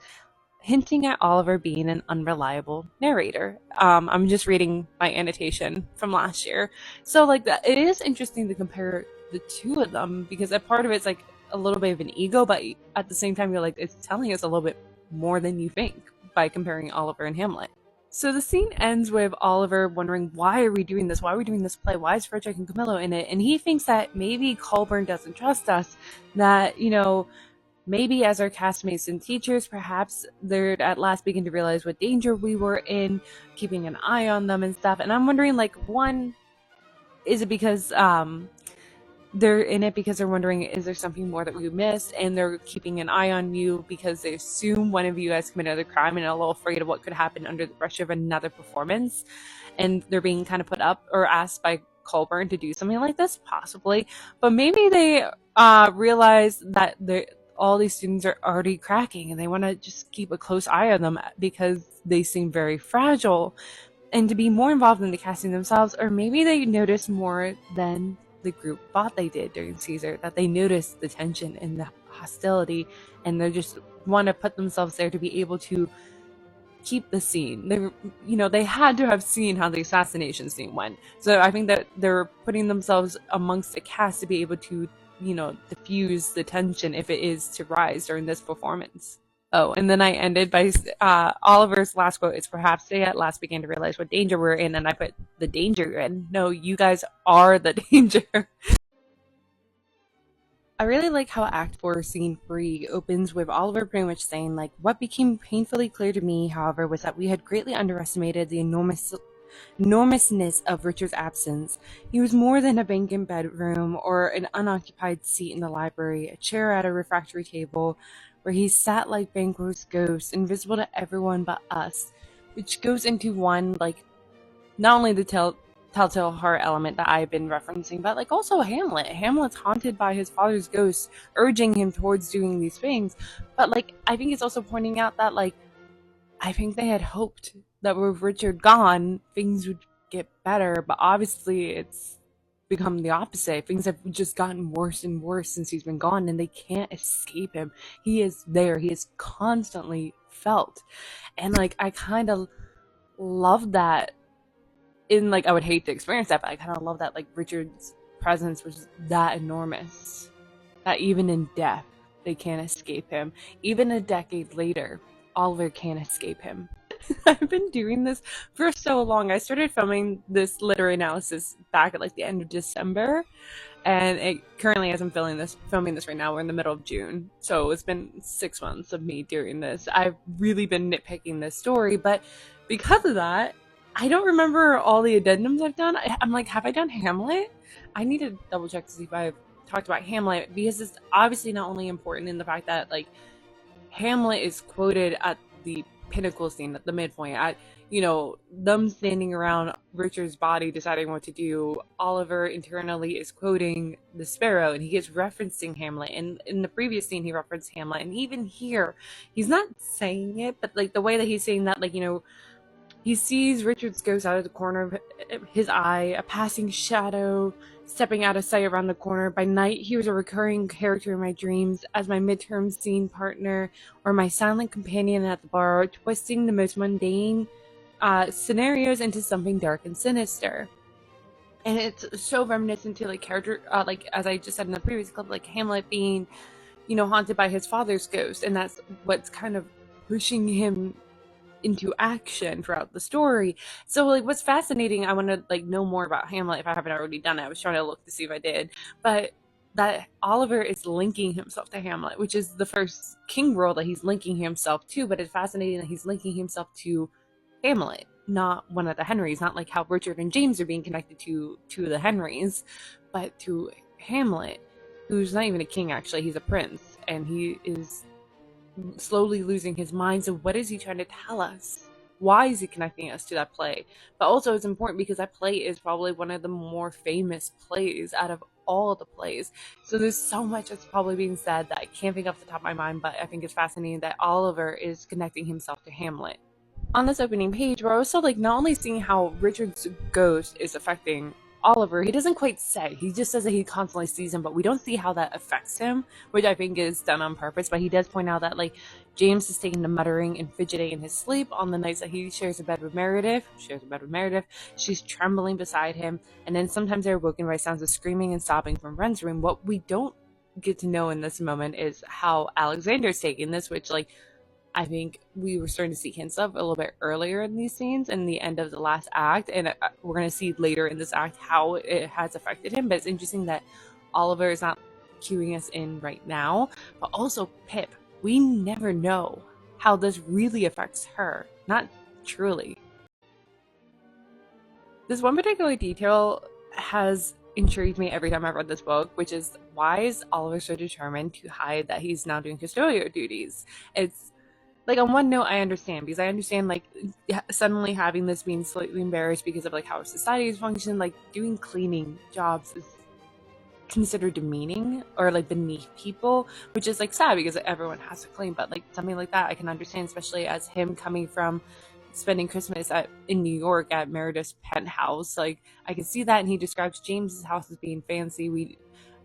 hinting at Oliver being an unreliable narrator. I'm just reading my annotation from last year. So, like, that, it is interesting to compare the two of them, because a part of it's like a little bit of an ego, but at the same time, you're like, it's telling us a little bit more than you think by comparing Oliver and Hamlet. So the scene ends with Oliver wondering, why are we doing this? Why are we doing this play? Why is Frederick and Camillo in it? And he thinks that maybe Colburn doesn't trust us, that, maybe as our castmates and teachers, perhaps they're at last beginning to realize what danger we were in, keeping an eye on them and stuff. And I'm wondering, like, one, is it because they're in it because they're wondering, is there something more that we missed? And they're keeping an eye on you because they assume one of you guys committed a crime and are a little afraid of what could happen under the pressure of another performance. And they're being kind of put up or asked by Colburn to do something like this, possibly. But maybe they realize that all these students are already cracking and they want to just keep a close eye on them because they seem very fragile, and to be more involved in the casting themselves. Or maybe they notice more than the group thought they did during Caesar, that they noticed the tension and the hostility, and they just want to put themselves there to be able to keep the scene. They had to have seen how the assassination scene went, so I think that they're putting themselves amongst the cast to be able to diffuse the tension if it is to rise during this performance. Oh, and then I ended by Oliver's last quote is, perhaps they at last began to realize what danger we're in, and I put the danger you're in. No, you guys are the danger. I really like how Act 4, Scene 3 opens with Oliver pretty much saying, like, what became painfully clear to me, however, was that we had greatly underestimated the enormousness of Richard's absence. He was more than a vacant bedroom or an unoccupied seat in the library, a chair at a refractory table, where he sat like Banquo's ghost, invisible to everyone but us, which goes into one, like, not only the telltale horror element that I've been referencing, but, like, also Hamlet. Hamlet's haunted by his father's ghost, urging him towards doing these things. But, like, I think it's also pointing out that, like, I think they had hoped that with Richard gone, things would get better, but obviously it's become the opposite. Things have just gotten worse and worse since he's been gone, and they can't escape him. He is there. He is constantly felt. And like I kind of love that in like I would hate to experience that, but I kind of love that like Richard's presence was that enormous that even in death they can't escape him. Even a decade later, Oliver can't escape him. I've been doing this for so long. I started filming this literary analysis back at like the end of December, and it currently, as I'm filming this right now, we're in the middle of June. So it's been 6 months of me doing this. I've really been nitpicking this story, but because of that, I don't remember all the addendums I've done. I'm like, have I done Hamlet? I need to double check to see if I've talked about Hamlet, because it's obviously not only important in the fact that like Hamlet is quoted at the pinnacle scene, at the midpoint, at them standing around Richard's body deciding what to do. Oliver internally is quoting the Sparrow, and he is referencing Hamlet. And in the previous scene, he referenced Hamlet, and even here, he's not saying it, but like the way that he's saying that, like he sees Richard's ghost out of the corner of his eye, a passing shadow stepping out of sight around the corner. By night, he was a recurring character in my dreams as my midterm scene partner or my silent companion at the bar, twisting the most mundane scenarios into something dark and sinister. And it's so reminiscent to like character, like as I just said in the previous clip, like Hamlet being, haunted by his father's ghost, and that's what's kind of pushing him into action throughout the story. So like what's fascinating, I want to like know more about Hamlet if I haven't already done it. I was trying to look to see if I did, but that Oliver is linking himself to Hamlet, which is the first king role that he's linking himself to. But it's fascinating that he's linking himself to Hamlet, not one of the Henrys, not like how Richard and James are being connected to the Henrys, but to Hamlet, who's not even a king, actually. He's a prince, and he is slowly losing his mind. So what is he trying to tell us? Why is he connecting us to that play? But also it's important because that play is probably one of the more famous plays out of all of the plays. So there's so much that's probably being said that I can't think off the top of my mind, but I think it's fascinating that Oliver is connecting himself to Hamlet. On this opening page, we're also like not only seeing how Richard's ghost is affecting Oliver. He doesn't quite say. He just says that he constantly sees him, but we don't see how that affects him, which I think is done on purpose. But he does point out that like James is taken to muttering and fidgeting in his sleep on the nights that he shares a bed with Meredith. She's trembling beside him, and then sometimes they're woken by sounds of screaming and sobbing from Ren's room. What we don't get to know in this moment is how Alexander's taking this, which like I think we were starting to see hints of a little bit earlier in these scenes in the end of the last act, and we're going to see later in this act how it has affected him. But it's interesting that Oliver is not cueing us in right now, but also Pip. We never know how this really affects her, not truly. This one particular detail has intrigued me every time I've read this book, which is why is Oliver so determined to hide that he's now doing custodial duties? It's like on one note, I understand, because I understand like suddenly having this being slightly embarrassed because of like how societies function, like doing cleaning jobs is considered demeaning or like beneath people, which is like sad because everyone has to clean. But like something like that I can understand, especially as him coming from spending Christmas in New York at Meredith's penthouse. Like I can see that, and he describes James's house as being fancy. We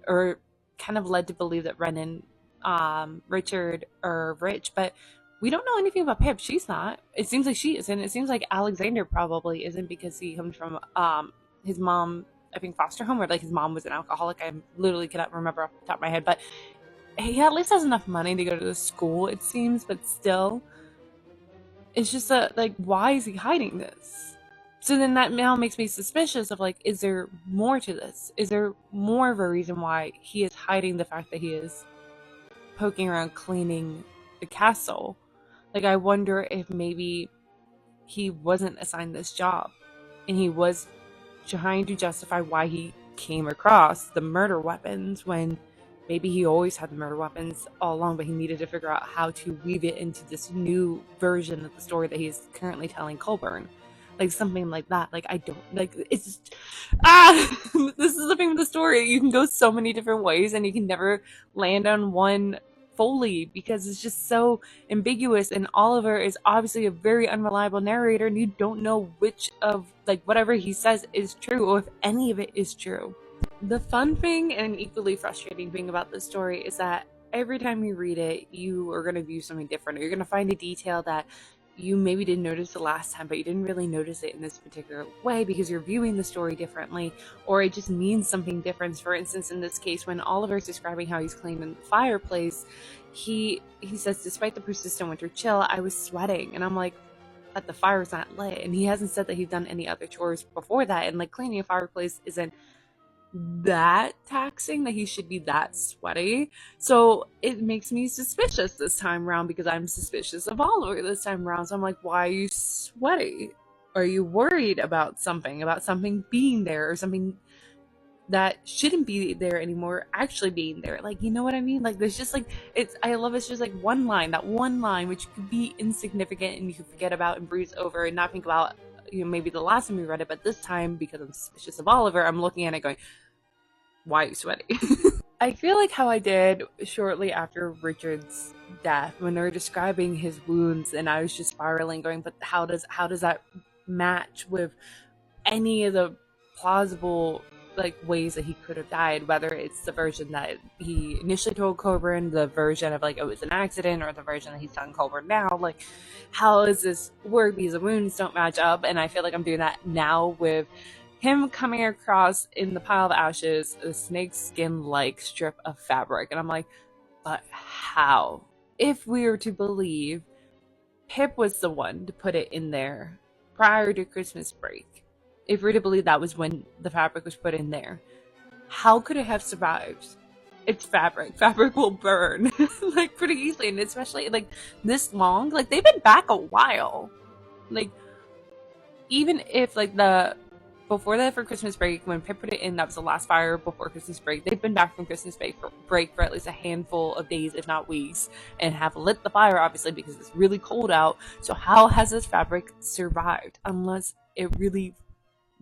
are kind of led to believe that Ren and Richard are rich, but we don't know anything about Pip. She's not. It seems like she isn't. It seems like Alexander probably isn't, because he comes from his mom, I think, foster home, or like his mom was an alcoholic. I literally cannot remember off the top of my head, but he at least has enough money to go to the school, it seems, but still. It's just that, like, why is he hiding this? So then that now makes me suspicious of, like, is there more to this? Is there more of a reason why he is hiding the fact that he is poking around cleaning the castle? Like, I wonder if maybe he wasn't assigned this job and he was trying to justify why he came across the murder weapons when maybe he always had the murder weapons all along, but he needed to figure out how to weave it into this new version of the story that he's currently telling Colburn. Like something like that. Like, I don't, like, it's just, this is the thing with the story. You can go so many different ways and you can never land on one fully because it's just so ambiguous, and Oliver is obviously a very unreliable narrator, and you don't know which of, like, whatever he says is true, or if any of it is true. The fun thing and equally frustrating thing about this story is that every time you read it, you are going to view something different. Or you're going to find a detail that you maybe didn't notice the last time, but you didn't really notice it in this particular way because you're viewing the story differently, or it just means something different. For instance, in this case, when Oliver's describing how he's cleaning the fireplace, he says, despite the persistent winter chill, I was sweating. And I'm like, but the fire's not lit. And he hasn't said that he's done any other chores before that. And like cleaning a fireplace isn't that taxing that he should be that sweaty. So it makes me suspicious this time around because I'm suspicious of Oliver this time around. So I'm like, why are you sweaty? Are you worried about something being there, or something that shouldn't be there anymore actually being there? Like, you know what I mean? Like, there's just like, I love it's just like that one line which could be insignificant and you could forget about and breeze over and not think about, maybe the last time we read it, but this time, because I'm suspicious of Oliver, I'm looking at it going, why are you sweaty? I feel like how I did shortly after Richard's death when they were describing his wounds, and I was just spiraling, going, but how does that match with any of the plausible like ways that he could have died, whether it's the version that he initially told Coburn, the version of like it was an accident, or the version that he's telling Coburn now. Like, how does this work? Because the wounds don't match up, and I feel like I'm doing that now with him coming across in the pile of ashes a snake skin like strip of fabric, and I'm like, but how? If we were to believe Pip was the one to put it in there prior to Christmas break, if we're to believe that was when the fabric was put in there, how could it have survived? It's fabric. Fabric will burn like pretty easily, and especially like this long. Like, they've been back a while. Like, even if like before that, for Christmas break, when Pip put it in, that was the last fire before Christmas break. They've been back from Christmas break for at least a handful of days, if not weeks, and have lit the fire, obviously, because it's really cold out. So how has this fabric survived? Unless it really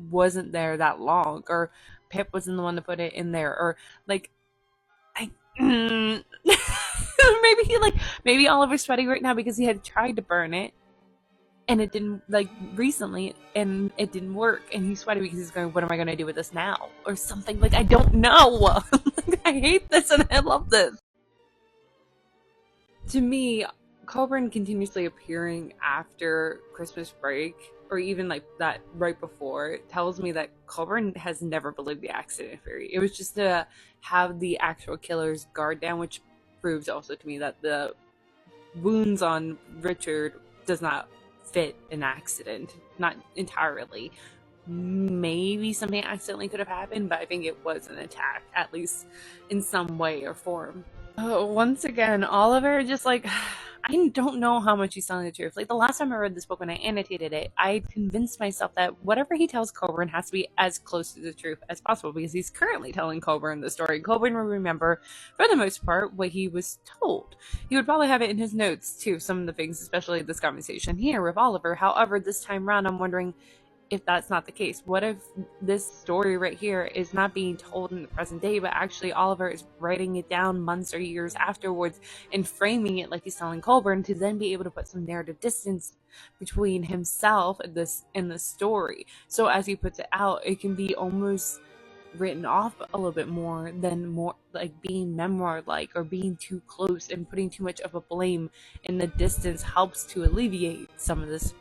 wasn't there that long, or Pip wasn't the one to put it in there, or like, maybe maybe Oliver's sweating right now because he had tried to burn it and it didn't, like, recently, and it didn't work, and he's sweaty because he's going, what am I going to do with this now, or something. Like, I don't know. I hate this and I love this. To me, Coburn continuously appearing after Christmas break, or even like that right before, tells me that Coburn has never believed the accident theory. It was just to have the actual killer's guard down, which proves also to me that the wounds on Richard does not fit an accident, not entirely. Maybe something accidentally could have happened, but I think it was an attack, at least in some way or form. Once again, Oliver just like, I don't know how much he's telling the truth. Like, the last time I read this book, when I annotated it, I convinced myself that whatever he tells Coburn has to be as close to the truth as possible, because he's currently telling Coburn the story. Coburn will remember, for the most part, what he was told. He would probably have it in his notes, too, some of the things, especially this conversation here with Oliver. However, this time around, I'm wondering if that's not the case. What if this story right here is not being told in the present day, but actually Oliver is writing it down months or years afterwards and framing it like he's telling Colburn, to then be able to put some narrative distance between himself and the story. So as he puts it out, it can be almost written off a little bit more than more like being memoir like, or being too close and putting too much of a blame in the distance helps to alleviate some of this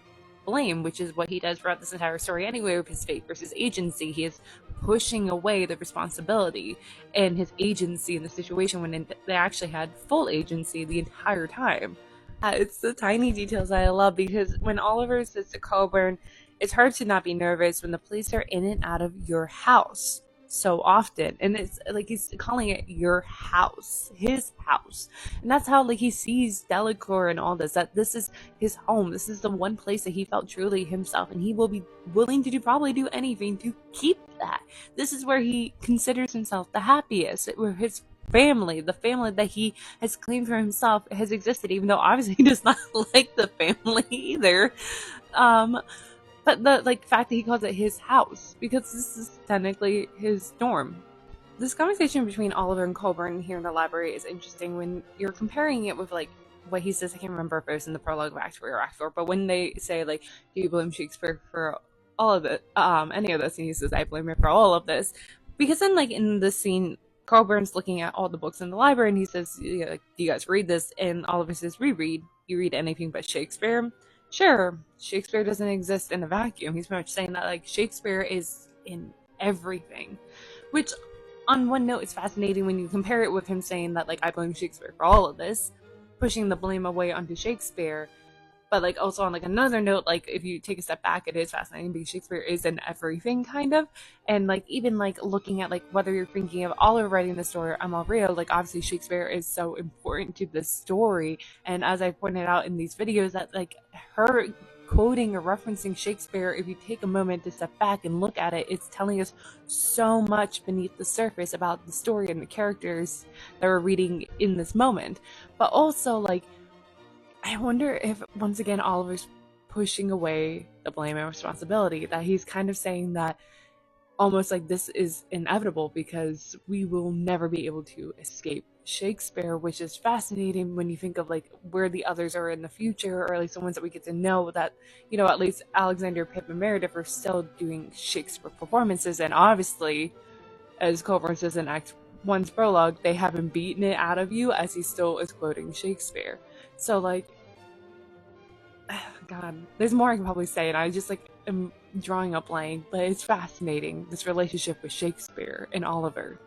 blame, which is what he does throughout this entire story anyway, with his fate versus agency. He is pushing away the responsibility and his agency in the situation when they actually had full agency the entire time. It's the tiny details that I love, because when Oliver says to Coburn, it's hard to not be nervous when the police are in and out of your house so often, and it's like he's calling it your house, his house, and that's how like he sees Delacour and all this, that this is his home, this is the one place that he felt truly himself, and he will be willing to probably do anything to keep that. This is where he considers himself the happiest, where his family, the family that he has claimed for himself, has existed, even though obviously he does not like the family either. But the fact that he calls it his house, because this is technically his dorm. This conversation between Oliver and Colburn here in the library is interesting when you're comparing it with like what he says. I can't remember if it was in the prologue of Act 3 or Act 4, but when they say like, do you blame Shakespeare for all of it, any of this, and he says, I blame him for all of this. Because then, like, in this scene, Carl Burns looking at all the books in the library, and he says, yeah, like, do you guys read this? And Oliver says, we read. You read anything but Shakespeare? Sure, Shakespeare doesn't exist in a vacuum. He's pretty much saying that, like, Shakespeare is in everything. Which, on one note, is fascinating when you compare it with him saying that, like, I blame Shakespeare for all of this, pushing the blame away onto Shakespeare. But, like, also on, like, another note, like, if you take a step back, it is fascinating because Shakespeare is in everything, kind of. And, like, even, like, looking at, like, whether you're thinking of Oliver writing the story or Emma Rio, like, obviously Shakespeare is so important to the story. And as I pointed out in these videos, that, like, her quoting or referencing Shakespeare, if you take a moment to step back and look at it, it's telling us so much beneath the surface about the story and the characters that we're reading in this moment. But also, like, I wonder if, once again, Oliver's pushing away the blame and responsibility, that he's kind of saying that almost like this is inevitable because we will never be able to escape Shakespeare, which is fascinating when you think of, like, where the others are in the future, or at least the ones that we get to know, that, you know, at least Alexander, Pip, and Meredith are still doing Shakespeare performances, and obviously, as Colburn says in Act 1's prologue, they haven't beaten it out of you as he still is quoting Shakespeare. So, like, God, there's more I can probably say, and I just, like, am drawing a blank, but it's fascinating, this relationship with Shakespeare and Oliver.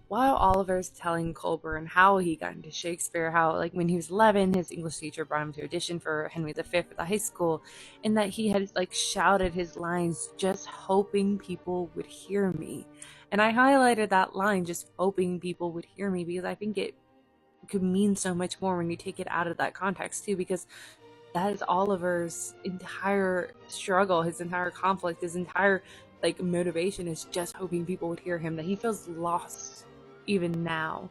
While Oliver's telling Colburn how he got into Shakespeare, how, like, when he was 11, his English teacher brought him to audition for Henry V at the high school, and that he had, like, shouted his lines just hoping people would hear me. And I highlighted that line, just hoping people would hear me, because I think it could mean so much more when you take it out of that context too, because that is Oliver's entire struggle, his entire conflict, his entire, like, motivation is just hoping people would hear him, that he feels lost even now,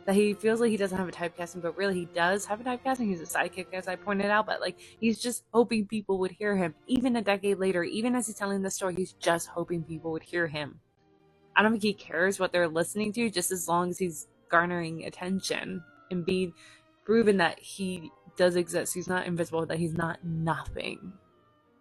that he feels like he doesn't have a typecasting, but really he does have a typecasting. He's a sidekick, as I pointed out, but, like, he's just hoping people would hear him. Even a decade later, even as he's telling the story, he's just hoping people would hear him. I don't think he cares what they're listening to, just as long as he's garnering attention and being proven that he does exist. He's not invisible, that he's not nothing.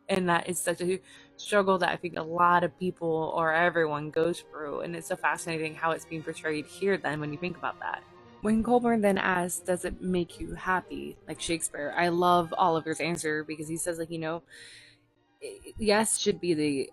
And that is such a struggle that I think a lot of people, or everyone, goes through. And it's so fascinating how it's being portrayed here then when you think about that. When Colburn then asks, does it make you happy, like Shakespeare, I love Oliver's answer, because he says, like, you know, yes should be the,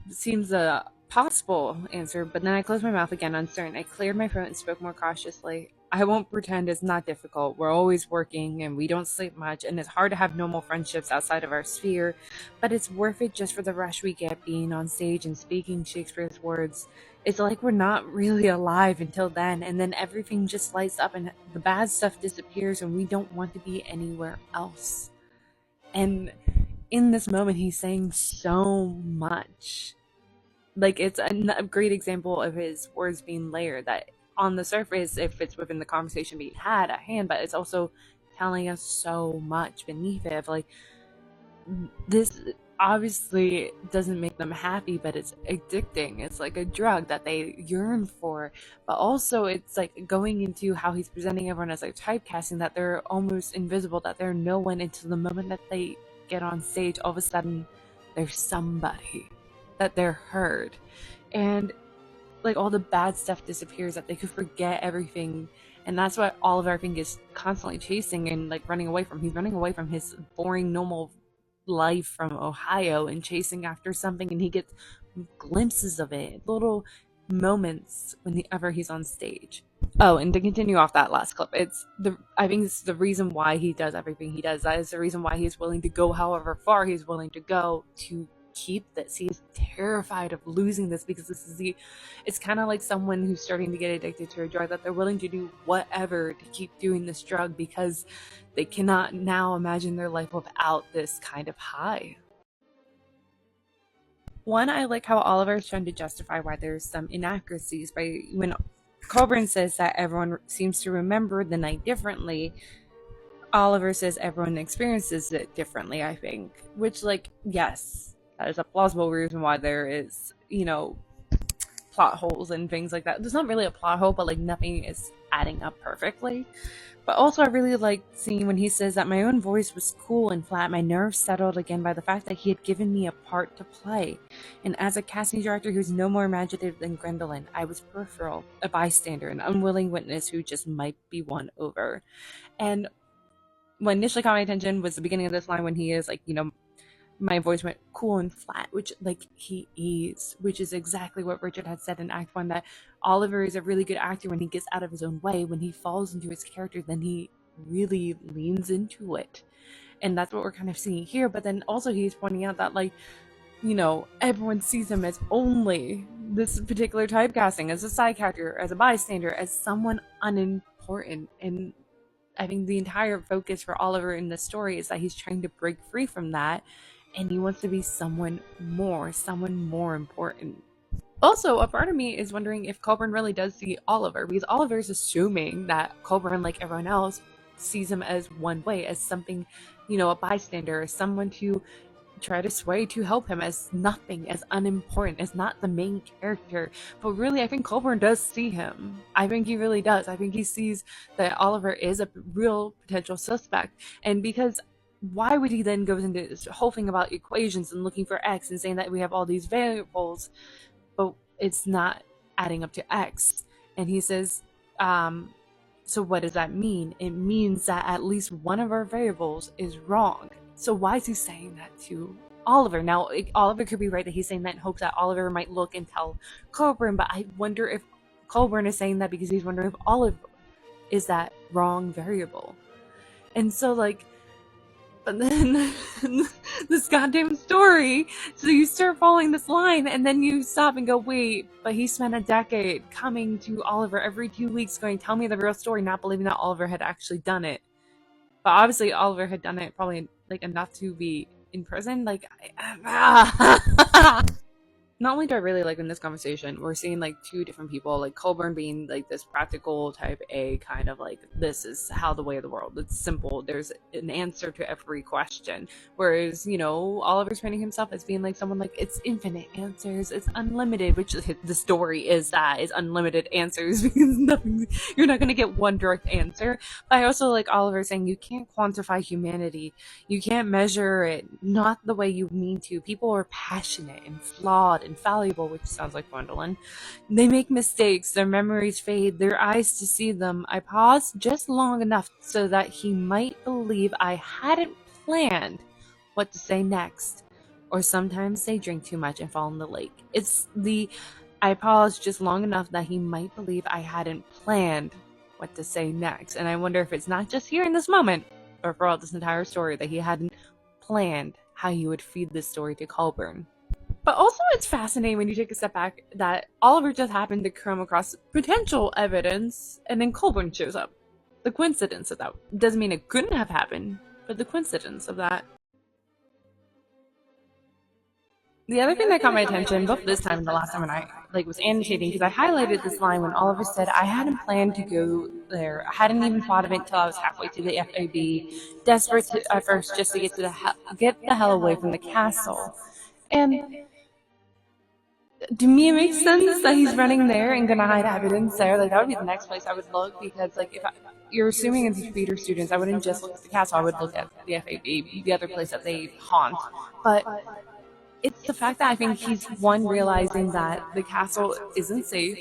seems a possible answer, but then I closed my mouth again, uncertain. I cleared my throat and spoke more cautiously. I won't pretend it's not difficult. We're always working and we don't sleep much, and it's hard to have normal friendships outside of our sphere, but it's worth it just for the rush we get being on stage and speaking Shakespeare's words. It's like we're not really alive until then, and then everything just lights up and the bad stuff disappears and we don't want to be anywhere else. And in this moment, he's saying so much. Like, it's a great example of his words being layered, that on the surface it fits within the conversation being had at hand, but it's also telling us so much beneath it, of, like, this obviously doesn't make them happy, but it's addicting. It's like a drug that they yearn for. But also it's like going into how he's presenting everyone as, like, typecasting, that they're almost invisible, that they're no one until the moment that they get on stage. All of a sudden there's somebody, that they're heard, and, like, all the bad stuff disappears, that they could forget everything. And that's what Oliver, I think, is constantly chasing and, like, running away from. He's running away from his boring normal life from Ohio and chasing after something, and he gets glimpses of it, little moments whenever he's on stage. Oh, and to continue off that last clip, I think it's the reason why he does everything he does. That is the reason why he's willing to go however far he's willing to go to keep this. He's terrified of losing this, because it's kind of like someone who's starting to get addicted to a drug, that they're willing to do whatever to keep doing this drug because they cannot now imagine their life without this kind of high. One, I like how Oliver is trying to justify why there's some inaccuracies by when Colburn says that everyone seems to remember the night differently. Oliver says everyone experiences it differently, I think, which, like, yes, that is a plausible reason why there is, you know, plot holes and things like that. There's not really a plot hole, but, like, nothing is adding up perfectly. But also, I really liked seeing when he says that my own voice was cool and flat, my nerves settled again by the fact that he had given me a part to play. And as a casting director who's no more imaginative than Gwendolyn, I was peripheral, a bystander, an unwilling witness who just might be won over. And what initially caught my attention was the beginning of this line when he is like, my voice went cool and flat, which like he is, which is exactly what Richard had said in Act One, that Oliver is a really good actor when he gets out of his own way. When he falls into his character, then he really leans into it. And that's what we're kind of seeing here. But then also he's pointing out that like, everyone sees him as only this particular typecasting, as a side character, as a bystander, as someone unimportant. And I think the entire focus for Oliver in the story is that he's trying to break free from that, and he wants to be someone more important. Also, a part of me is wondering if Colburn really does see Oliver, because Oliver's assuming that Colburn, like everyone else, sees him as one way, as something, a bystander, as someone to try to sway to help him, as nothing, as unimportant, as not the main character. But really, I think Colburn does see him. I think he really does. I think he sees that Oliver is a real potential suspect. And because why would he then go into this whole thing about equations and looking for X and saying that we have all these variables, but it's not adding up to X? And he says, so what does that mean? It means that at least one of our variables is wrong. So why is he saying that to Oliver? Now, Oliver could be right that he's saying that in hopes that Oliver might look and tell Colburn, but I wonder if Colburn is saying that because he's wondering if Oliver is that wrong variable. And so, like, but then this goddamn story, so you start following this line and then you stop and go, wait, but he spent a decade coming to Oliver every 2 weeks going, tell me the real story, not believing that Oliver had actually done it. But obviously Oliver had done it probably like enough to be in prison. Like, not only do I really like in this conversation, we're seeing like two different people, like Colburn being like this practical type A kind of like, this is how the way of the world. It's simple. There's an answer to every question. Whereas, Oliver's painting himself as being like someone like, it's infinite answers. It's unlimited, which the story is unlimited answers because you're not going to get one direct answer. But I also like Oliver saying you can't quantify humanity. You can't measure it, not the way you mean to. People are passionate and flawed and fallible, which sounds like Gwendolyn. They make mistakes, their memories fade, their eyes to see them. I paused just long enough so that he might believe I hadn't planned what to say next. Or sometimes they drink too much and fall in the lake. I paused just long enough that he might believe I hadn't planned what to say next. And I wonder if it's not just here in this moment, or throughout this entire story, that he hadn't planned how he would feed this story to Colburn. But also it's fascinating when you take a step back that Oliver just happened to come across potential evidence and then Colburn shows up. The coincidence of that doesn't mean it couldn't have happened, but the coincidence of that. The other thing that caught my attention, both this time and the last time when I was annotating, because I highlighted this line when Oliver said, I hadn't planned to go there. I hadn't even thought of it until I was halfway to the FAB, desperate at first just to get the hell away from the castle. And to me, it makes sense that he's running there and gonna hide evidence there. Like, that would be the next place I would look, because, like, if you're assuming it's theater students, I wouldn't just look at the castle, I would look at the FAB, the other place that they haunt. But it's the fact that I think he's, one, realizing that the castle isn't safe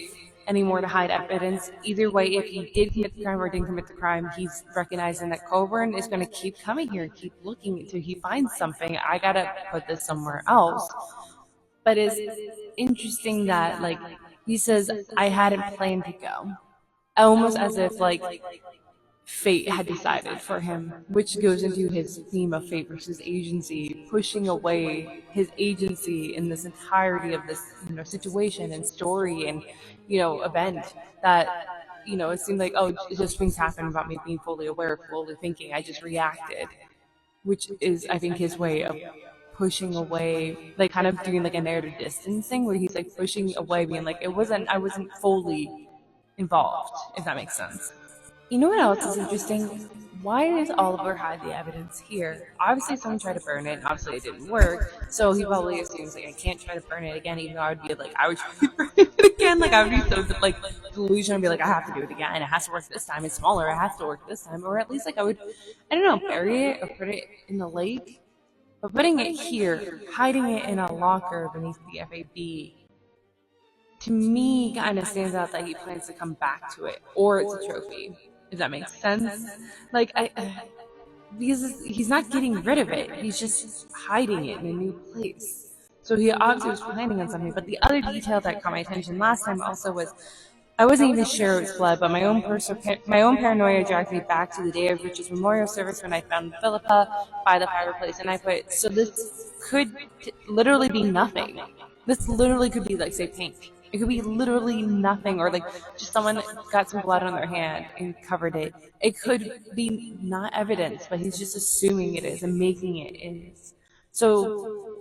anymore to hide evidence. Either way, if he did commit the crime or didn't commit the crime, he's recognizing that Colburn is going to keep coming here and keep looking until he finds something. I gotta put this somewhere else. But it's interesting that, like, he says, I hadn't planned to go. Almost as if, like, fate had decided for him, which goes into his theme of fate versus agency, pushing away his agency in this entirety of this, situation and story and, event that, it seemed like, oh, just things happen about me being fully aware, fully thinking. I just reacted, which is, I think, his way of pushing away, like kind of doing like a narrative distancing where he's like pushing away, being like, I wasn't fully involved, if that makes sense. You know what else is interesting? why does Oliver hide the evidence here? Obviously, someone tried to burn it, and obviously it didn't work. So he probably assumes like I can't try to burn it again, even though I would be like I would try to burn it again. Like I would be so like delusional and be like I have to do it again. It has to work this time. It's smaller. It has to work this time, or at least like I don't know, bury it or put it in the lake. But putting it here, hiding it in a locker beneath the FAB, to me kind of stands out that he plans to come back to it, or it's a trophy. If that makes sense. Like because he's not getting rid of it. He's just hiding it in a new place. So he obviously was planning on something. But the other detail that caught my attention last time also was I wasn't even sure it was blood, but my own paranoia dragged me back to the day of Rich's memorial service when I found Philippa by the fireplace, and I put, so this could literally be nothing. This literally could be like, say, pink. It could be literally nothing, or like just someone got some blood on their hand and covered it. It could be not evidence, but he's just assuming it is and making it is. So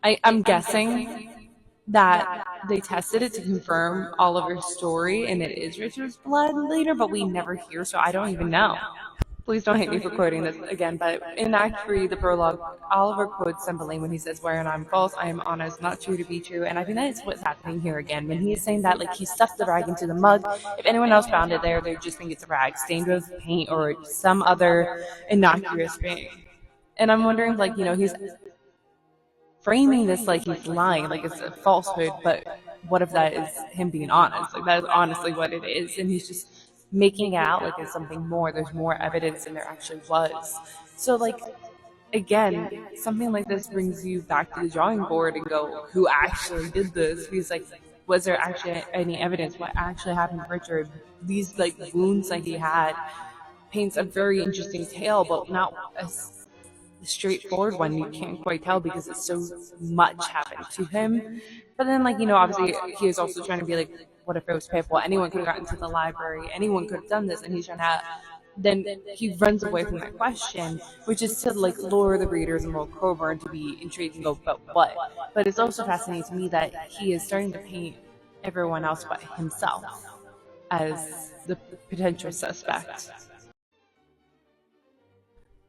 I'm guessing that they tested it to confirm Oliver's story and it is Richard's blood later, but we never hear, so I don't even know. Please don't hate me for quoting this again, but in Act 3, the prologue, Oliver quotes Cymbeline when he says, "Wherein I'm false, I am honest, not true to be true." And I think that is what's happening here again. When he is saying that, like, he stuffed the rag into the mug. If anyone else found it there, they'd just think it's a rag stained with paint or some other innocuous thing. And I'm wondering, like, he's framing this like he's lying, like it's a falsehood, but what if that is him being honest? Like that is honestly what it is, and he's just making it out like it's something more. There's more evidence than there actually was. So like again, something like this brings you back to the drawing board and go, who actually did this? Because like was there actually any evidence? What actually happened to Richard? These like wounds that he had paints a very interesting tale, but not as straightforward one. You can't quite tell because it's so much happened to him. But then, like, obviously he is also trying to be like, what if it was painful? Anyone could have gotten to the library. Anyone could have done this. And he's trying to, then he runs away from that question, which is to like lure the readers and Will Coburn to be intrigued and go, but what? But it's also fascinating to me that he is starting to paint everyone else but himself as the potential suspect.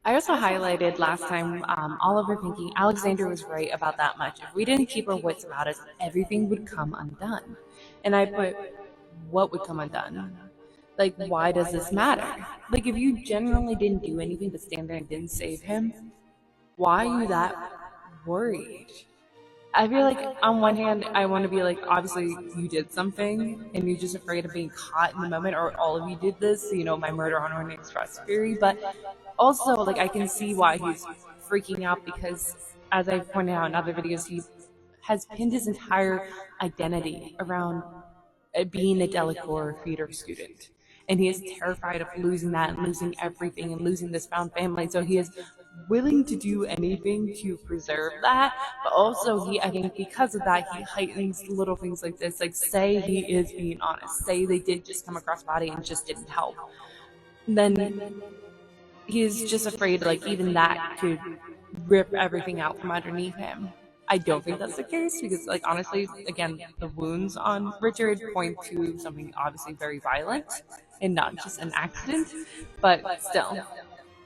I also highlighted last time Oliver thinking Alexander was right about that much. If we didn't keep our wits about us, everything would come undone. And I put, what would come undone? Like, why does this matter? Like, if you genuinely didn't do anything but stand there and didn't save him, why are you that worried? I feel like on one hand, I want to be like, obviously you did something and you're just afraid of being caught in the moment, or all of you did this, my murder on Orient Express theory. But also, like, I can see why he's freaking out because, as I've pointed out in other videos, he has pinned his entire identity around being a Delacour theater student. And he is terrified of losing that and losing everything and losing this found family. So he is willing to do anything to preserve that. But also, I think because of that, he heightens little things like this. Like, say he is being honest. Say they did just come across body and just didn't help. Then he's just afraid, like, even that could rip everything out from underneath him. I don't think that's the case because, like, honestly, again, the wounds on Richard point to something obviously very violent and not just an accident, but still.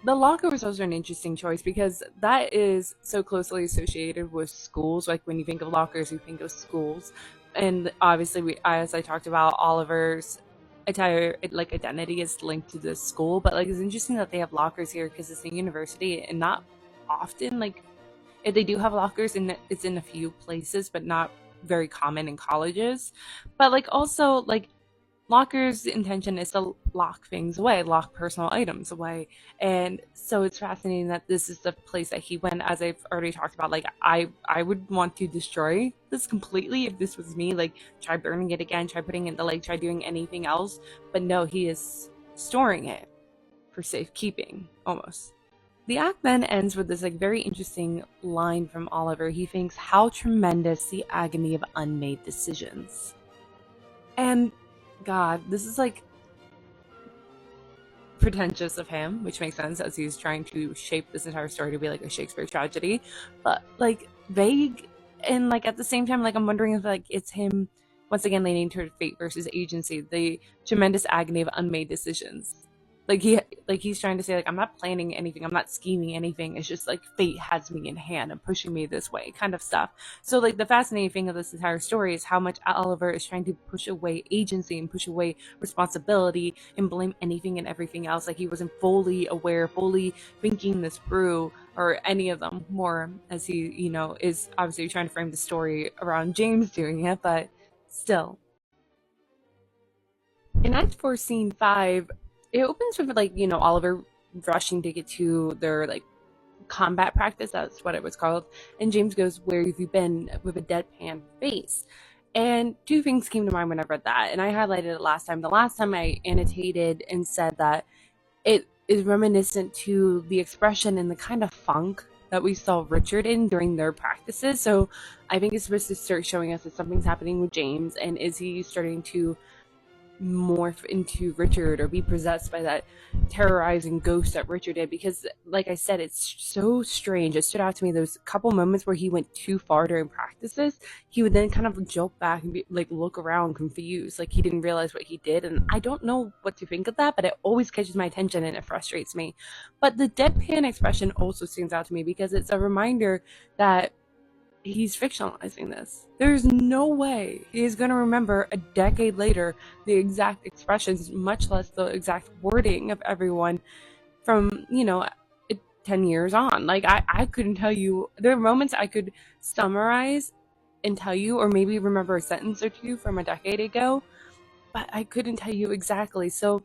The locker was also an interesting choice because that is so closely associated with schools. Like, when you think of lockers, you think of schools. And obviously, as I talked about, Oliver's entire identity is linked to this school, but like it's interesting that they have lockers here because it's a university and not often, like, if they do have lockers, and it's in a few places but not very common in colleges. But like also, like, lockers' intention is to lock things away, lock personal items away. And so it's fascinating that this is the place that he went. As I've already talked about, like, I would want to destroy this completely if this was me. Like, try burning it again, try putting it in the lake, try doing anything else. But no, he is storing it for safekeeping, almost. The act then ends with this like very interesting line from Oliver. He thinks, how tremendous the agony of unmade decisions. And God, this is like pretentious of him, which makes sense as he's trying to shape this entire story to be like a Shakespeare tragedy, but like vague. And like at the same time, like I'm wondering if like it's him once again leaning toward fate versus agency, the tremendous agony of unmade decisions. Like he's trying to say, like, I'm not planning anything, I'm not scheming anything, it's just like fate has me in hand and pushing me this way, kind of stuff. So like the fascinating thing of this entire story is how much Oliver is trying to push away agency and push away responsibility and blame anything and everything else. Like he wasn't fully aware, fully thinking this through, or any of them, more as he, is obviously trying to frame the story around James doing it, but still. In Act 4, Scene 5, it opens with, like, Oliver rushing to get to their, like, combat practice. That's what it was called. And James goes, "Where have you been?" with a deadpan face. And two things came to mind when I read that. And I highlighted it last time. The last time I annotated and said that it is reminiscent to the expression and the kind of funk that we saw Richard in during their practices. So I think it's supposed to start showing us that something's happening with James, and is he starting to morph into Richard or be possessed by that terrorizing ghost that Richard did? Because, like I said, it's so strange. It stood out to me those couple moments where he went too far during practices. He would then kind of jolt back and be, like, look around confused, like he didn't realize what he did. And I don't know what to think of that, but it always catches my attention and it frustrates me. But the deadpan expression also stands out to me because it's a reminder that he's fictionalizing this. There's no way he is going to remember a decade later the exact expressions, much less the exact wording of everyone from, 10 years on. Like, I couldn't tell you. There are moments I could summarize and tell you, or maybe remember a sentence or two from a decade ago, but I couldn't tell you exactly. So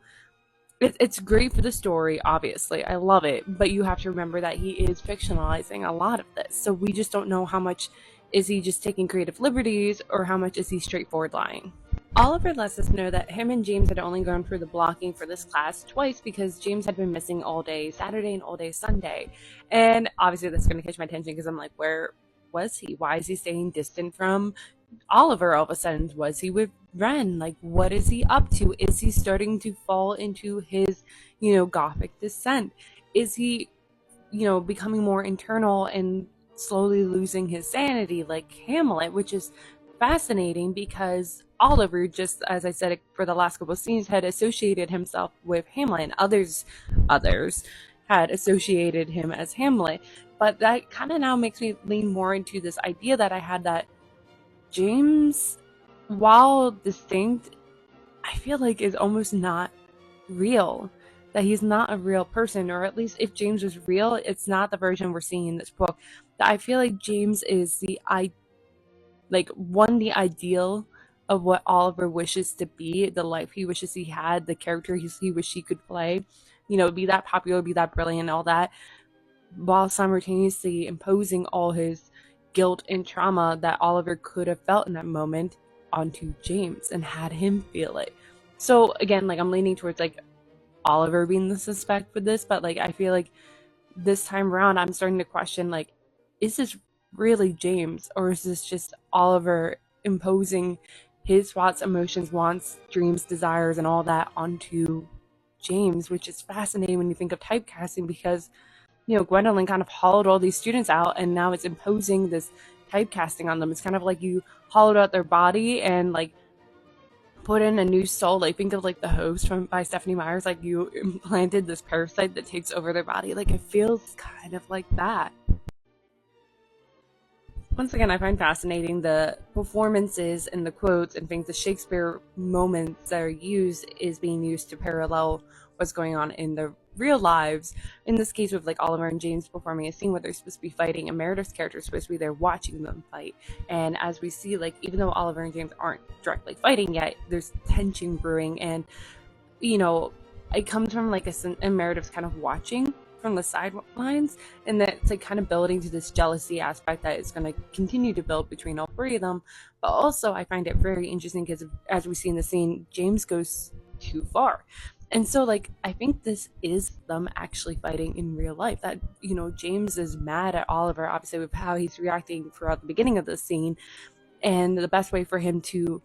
it's great for the story, obviously. I love it. But you have to remember that he is fictionalizing a lot of this. So we just don't know how much is he just taking creative liberties or how much is he straightforward lying. Oliver lets us know that him and James had only gone through the blocking for this class twice because James had been missing all day Saturday and all day Sunday. And obviously that's going to catch my attention because I'm like, where was he? Why is he staying distant from Oliver all of a sudden? Was he with Ren? Like, what is he up to? Is he starting to fall into his, gothic descent? Is he, becoming more internal and slowly losing his sanity like Hamlet, which is fascinating because Oliver, just as I said for the last couple of scenes, had associated himself with Hamlet, and others had associated him as Hamlet. But that kind of now makes me lean more into this idea that I had that James, while distinct, I feel like is almost not real. That he's not a real person, or at least if James was real, it's not the version we're seeing in this book. That I feel like James is the the ideal of what Oliver wishes to be, the life he wishes he had, the character he wished he could play. Be that popular, be that brilliant, all that, while simultaneously imposing all his guilt and trauma that Oliver could have felt in that moment onto James and had him feel it. So again, like, I'm leaning towards like Oliver being the suspect for this, but like I feel like this time around I'm starting to question, like, is this really James, or is this just Oliver imposing his thoughts, emotions, wants, dreams, desires, and all that onto James, which is fascinating when you think of typecasting because Gwendolyn kind of hollowed all these students out, and now it's imposing this typecasting on them. It's kind of like you hollowed out their body and like put in a new soul. Like, think of like The Host by Stephanie Myers. Like, you implanted this parasite that takes over their body. Like, it feels kind of like that. Once again, I find fascinating the performances and the quotes and things, the Shakespeare moments that are used is being used to parallel what's going on in the real lives. In this case, with like Oliver and James performing a scene where they're supposed to be fighting, and Meredith's character is supposed to be there watching them fight. And as we see, like, even though Oliver and James aren't directly fighting yet, there's tension brewing, and it comes from like and Meredith's kind of watching from the sidelines, and that it's like kind of building to this jealousy aspect that is going to continue to build between all three of them. But also I find it very interesting because, as we see in the scene, James goes too far. And so, like, I think this is them actually fighting in real life. That, James is mad at Oliver, obviously, with how he's reacting throughout the beginning of the scene. And the best way for him to,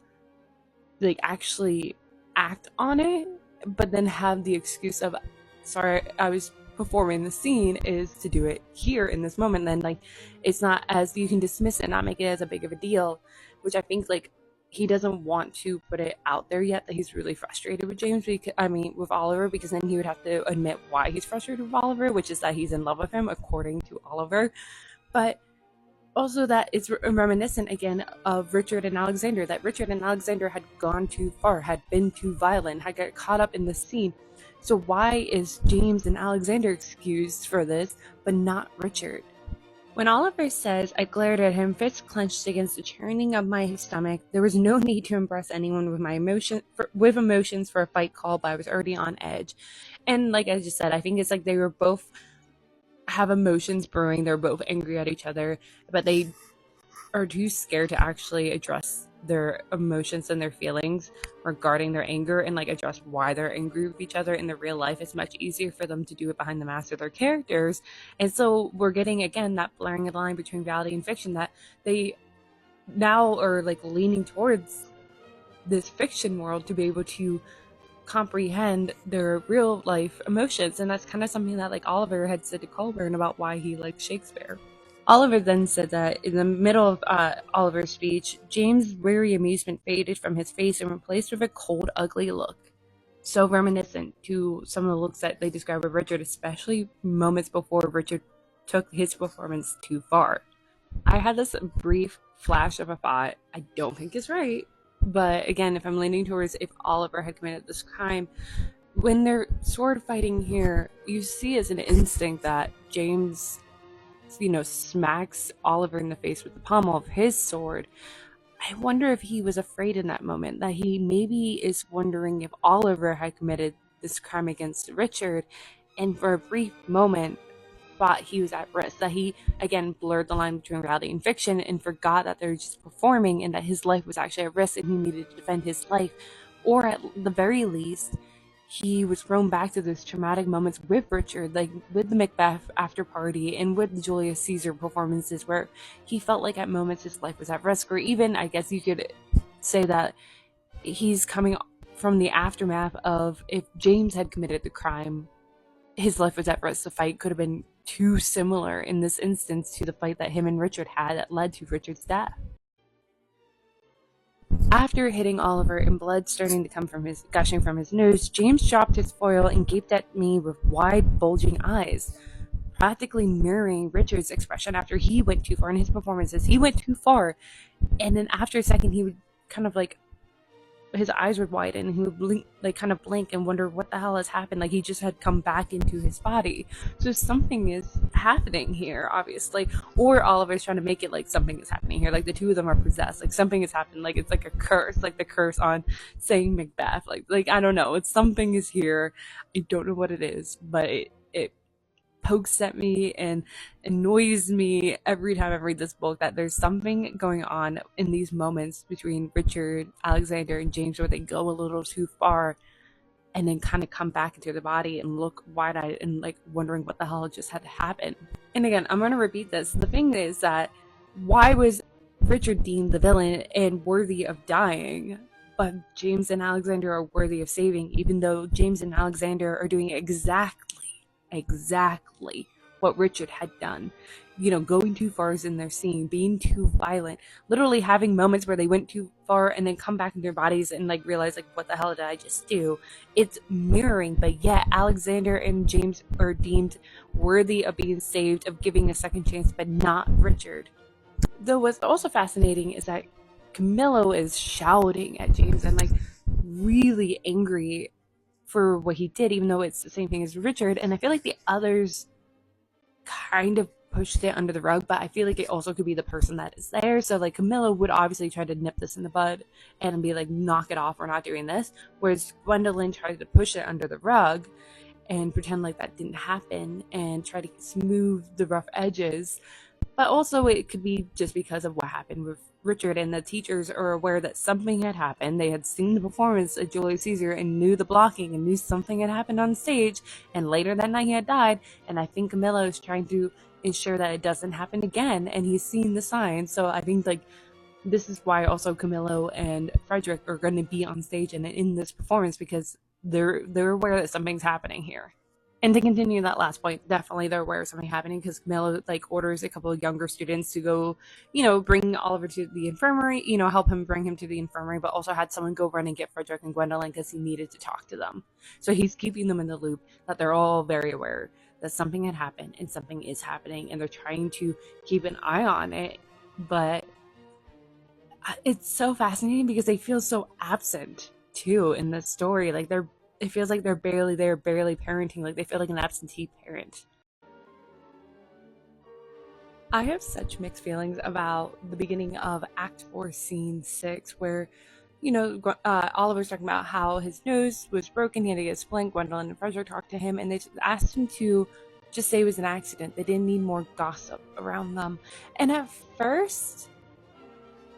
like, actually act on it, but then have the excuse of, sorry, I was performing the scene, is to do it here in this moment. Then, like, it's not as, you can dismiss it, not make it as a big of a deal, which I think, like, he doesn't want to put it out there yet that he's really frustrated with James, because with Oliver, because then he would have to admit why he's frustrated with Oliver, which is that he's in love with him, according to Oliver. But also that it's reminiscent again of Richard and Alexander, that Richard and Alexander had gone too far, had been too violent, had got caught up in the scene. So why is James and Alexander excused for this, but not Richard? When Oliver says, I glared at him, fists clenched against the churning of my stomach. There was no need to impress anyone with my emotions for a fight call, but I was already on edge. And like I just said, I think it's like they were both have emotions brewing. They're both angry at each other, but they are too scared to actually address their emotions and their feelings regarding their anger and like address why they're angry with each other in the real life. It's much easier for them to do it behind the mask of their characters. And so we're getting again that blurring of the line between reality and fiction, that they now are like leaning towards this fiction world to be able to comprehend their real life emotions. And that's kind of something that like Oliver had said to Colburn about why he liked Shakespeare. Oliver then said that in the middle of Oliver's speech, James' weary amusement faded from his face and replaced with a cold, ugly look. So reminiscent to some of the looks that they describe with Richard, especially moments before Richard took his performance too far. I had this brief flash of a thought. I don't think it's right, but again, if I'm leaning towards if Oliver had committed this crime, when they're sword fighting here, you see as an instinct that James smacks Oliver in the face with the pommel of his sword. I wonder if he was afraid in that moment, that he maybe is wondering if Oliver had committed this crime against Richard, and for a brief moment thought he was at risk, that he again blurred the line between reality and fiction and forgot that they're just performing and that his life was actually at risk and he needed to defend his life. Or at the very least, he was thrown back to those traumatic moments with Richard, like with the Macbeth after party and with the Julius Caesar performances, where he felt like at moments his life was at risk. Or even, I guess you could say that he's coming from the aftermath of if James had committed the crime, his life was at risk. The fight could have been too similar in this instance to the fight that him and Richard had that led to Richard's death. After hitting Oliver and blood starting to come from gushing from his nose, James dropped his foil and gaped at me with wide, bulging eyes, practically mirroring Richard's expression after he went too far in his performances. He went too far, and then after a second, he would kind of like his eyes would widen and he would blink, like kind of blink and wonder what the hell has happened. Like he just had come back into his body. So something is happening here, obviously. Or Oliver's trying to make it like something is happening here. Like the two of them are possessed. Like something has happened. Like it's like a curse, like the curse on saying Macbeth. Like I don't know. It's something is here. I don't know what it is, but it pokes at me and annoys me every time I read this book, that there's something going on in these moments between Richard, Alexander, and James where they go a little too far and then kind of come back into the body and look wide-eyed and like wondering what the hell just had happened. And again, I'm going to repeat this. The thing is that why was Richard deemed the villain and worthy of dying, but James and Alexander are worthy of saving, even though James and Alexander are doing exactly what Richard had done. Going too far in their scene, being too violent, literally having moments where they went too far and then come back in their bodies and like realize like, what the hell did I just do? It's mirroring, but yet Alexander and James are deemed worthy of being saved, of giving a second chance, but not Richard. Though what's also fascinating is that Camillo is shouting at James and like really angry for what he did, even though it's the same thing as Richard. And I feel like the others kind of pushed it under the rug, but I feel like it also could be the person that is there. So like Camilla would obviously try to nip this in the bud and be like, knock it off, we're not doing this. Whereas Gwendolyn tried to push it under the rug and pretend like that didn't happen and try to smooth the rough edges. But also it could be just because of what happened with Richard, and the teachers are aware that something had happened. They had seen the performance of Julius Caesar and knew the blocking and knew something had happened on stage, and later that night he had died. And I think Camillo is trying to ensure that it doesn't happen again, and he's seen the signs. So I think like this is why also Camillo and Frederick are going to be on stage and in this performance, because they're aware that something's happening here. And to continue that last point, definitely they're aware of something happening because Camilla like orders a couple of younger students to go, bring Oliver to the infirmary, help him bring him to the infirmary, but also had someone go run and get Frederick and Gwendolyn because he needed to talk to them. So he's keeping them in the loop that they're all very aware that something had happened and something is happening, and they're trying to keep an eye on it. But it's so fascinating because they feel so absent too in this story. Like it feels like they're barely there, barely parenting. Like they feel like an absentee parent. I have such mixed feelings about the beginning of Act 4, Scene 6, where, Oliver's talking about how his nose was broken, he had to get a splint. Gwendolyn and Frederick talked to him, and they asked him to just say it was an accident. They didn't need more gossip around them. And at first,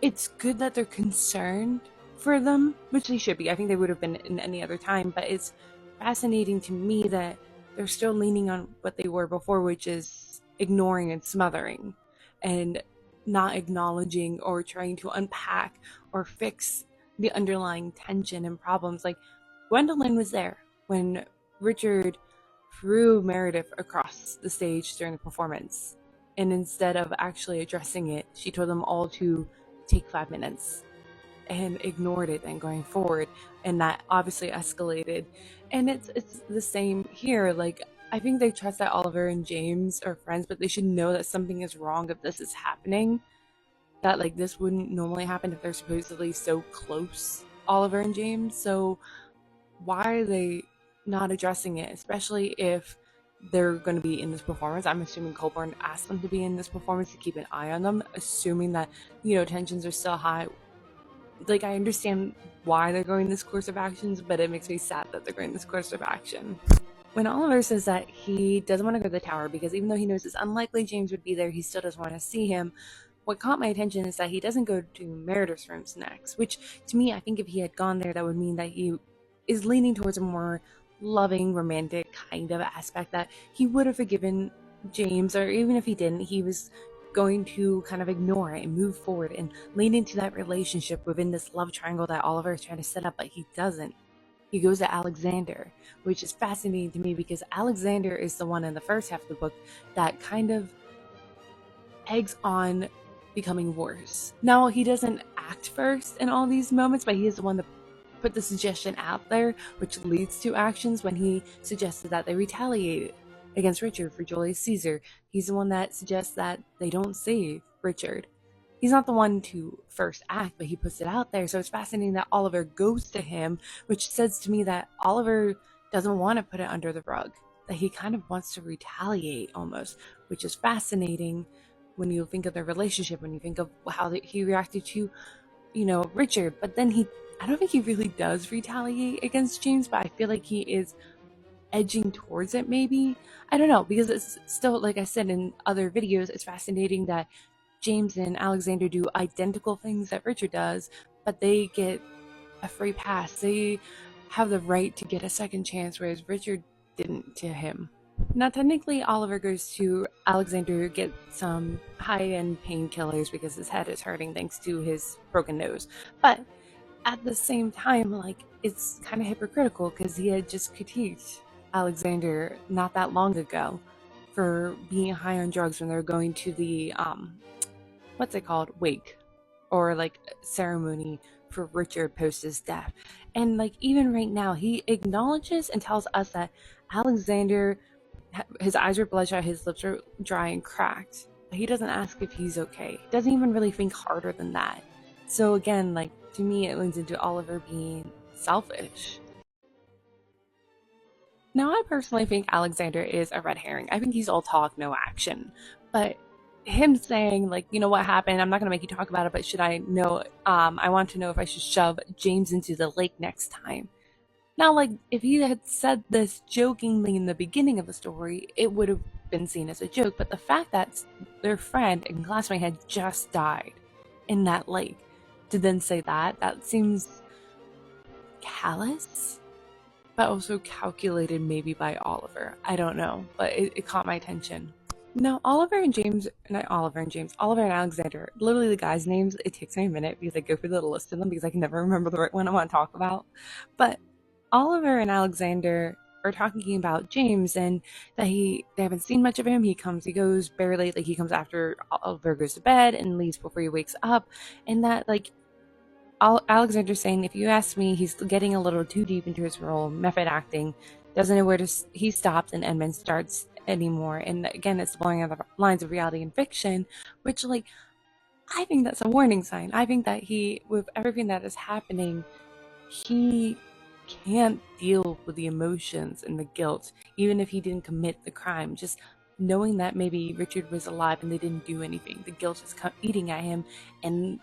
it's good that they're concerned for them, which they should be. I think they would have been in any other time, but it's fascinating to me that they're still leaning on what they were before, which is ignoring and smothering and not acknowledging or trying to unpack or fix the underlying tension and problems. Like Gwendolyn was there when Richard threw Meredith across the stage during the performance. And instead of actually addressing it, she told them all to take 5 minutes and ignored it and going forward, and that obviously escalated. And it's the same here. Like I think they trust that Oliver and James are friends, but they should know that something is wrong if this is happening, that like this wouldn't normally happen if they're supposedly so close, Oliver and James. So why are they not addressing it, especially if they're going to be in this performance? I'm assuming Colburn asked them to be in this performance to keep an eye on them, assuming that, tensions are still high. Like, I understand why they're going this course of actions, but it makes me sad that they're going this course of action. When Oliver says that he doesn't want to go to the tower because even though he knows it's unlikely James would be there, he still doesn't want to see him. What caught my attention is that he doesn't go to Meredith's rooms next, which to me, I think if he had gone there, that would mean that he is leaning towards a more loving, romantic kind of aspect, that he would have forgiven James, or even if he didn't, he was going to kind of ignore it and move forward and lean into that relationship within this love triangle that Oliver is trying to set up, but he doesn't. He goes to Alexander, which is fascinating to me because Alexander is the one in the first half of the book that kind of eggs on becoming worse. Now, he doesn't act first in all these moments, but he is the one that put the suggestion out there, which leads to actions when he suggested that they retaliate against Richard for Julius Caesar. He's the one that suggests that they don't save Richard. He's not the one to first act, but he puts it out there. So it's fascinating that Oliver goes to him, which says to me that Oliver doesn't want to put it under the rug, that he kind of wants to retaliate almost, which is fascinating when you think of their relationship, when you think of how he reacted to, Richard. But then I don't think he really does retaliate against James, but I feel like he is edging towards it maybe. I don't know, because it's still, like I said in other videos, it's fascinating that James and Alexander do identical things that Richard does, but they get a free pass. They have the right to get a second chance, whereas Richard didn't to him. Now, technically, Oliver goes to Alexander to get some high-end painkillers because his head is hurting thanks to his broken nose. But at the same time, like, it's kind of hypocritical because he had just critiqued Alexander not that long ago for being high on drugs when they're going to the, what's it called? Wake. Or, like, ceremony for Richard post his death. And, like, even right now, he acknowledges and tells us that Alexander, his eyes are bloodshot, his lips are dry and cracked. He doesn't ask if he's okay. He doesn't even really think harder than that. So again, like, to me, it leans into Oliver being selfish. Now, I personally think Alexander is a red herring. I think he's all talk, no action. But him saying, like, what happened, I'm not going to make you talk about it, but should I know, I want to know if I should shove James into the lake next time. Now, like, if he had said this jokingly in the beginning of the story, it would have been seen as a joke. But the fact that their friend and classmate had just died in that lake, to then say that seems callous, but also calculated maybe by Oliver. I don't know, but it caught my attention. Now, Oliver and Alexander, literally the guys' names, it takes me a minute because I go through the list of them because I can never remember the right one I want to talk about. But Oliver and Alexander are talking about James and that they haven't seen much of him. He comes, he goes barely, like he comes after Oliver goes to bed and leaves before he wakes up, and that like Alexander's saying, if you ask me, he's getting a little too deep into his role, method acting, doesn't know where to. He stops and Edmund starts anymore. And again, it's blurring of the lines of reality and fiction, which like I think that's a warning sign. I think that he, with everything that is happening, he can't deal with the emotions and the guilt, even if he didn't commit the crime. Just knowing that maybe Richard was alive and they didn't do anything, the guilt is eating at him, and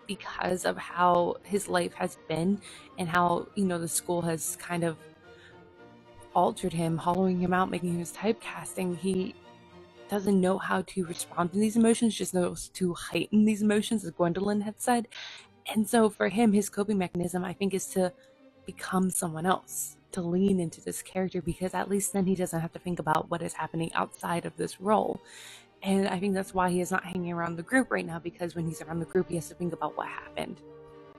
because of how his life has been and how, the school has kind of altered him, hollowing him out, making him his typecasting, he doesn't know how to respond to these emotions, just knows to heighten these emotions, as Gwendolyn had said. And so for him, his coping mechanism, I think, is to become someone else, to lean into this character, because at least then he doesn't have to think about what is happening outside of this role. And I think that's why he is not hanging around the group right now, because when he's around the group, he has to think about what happened.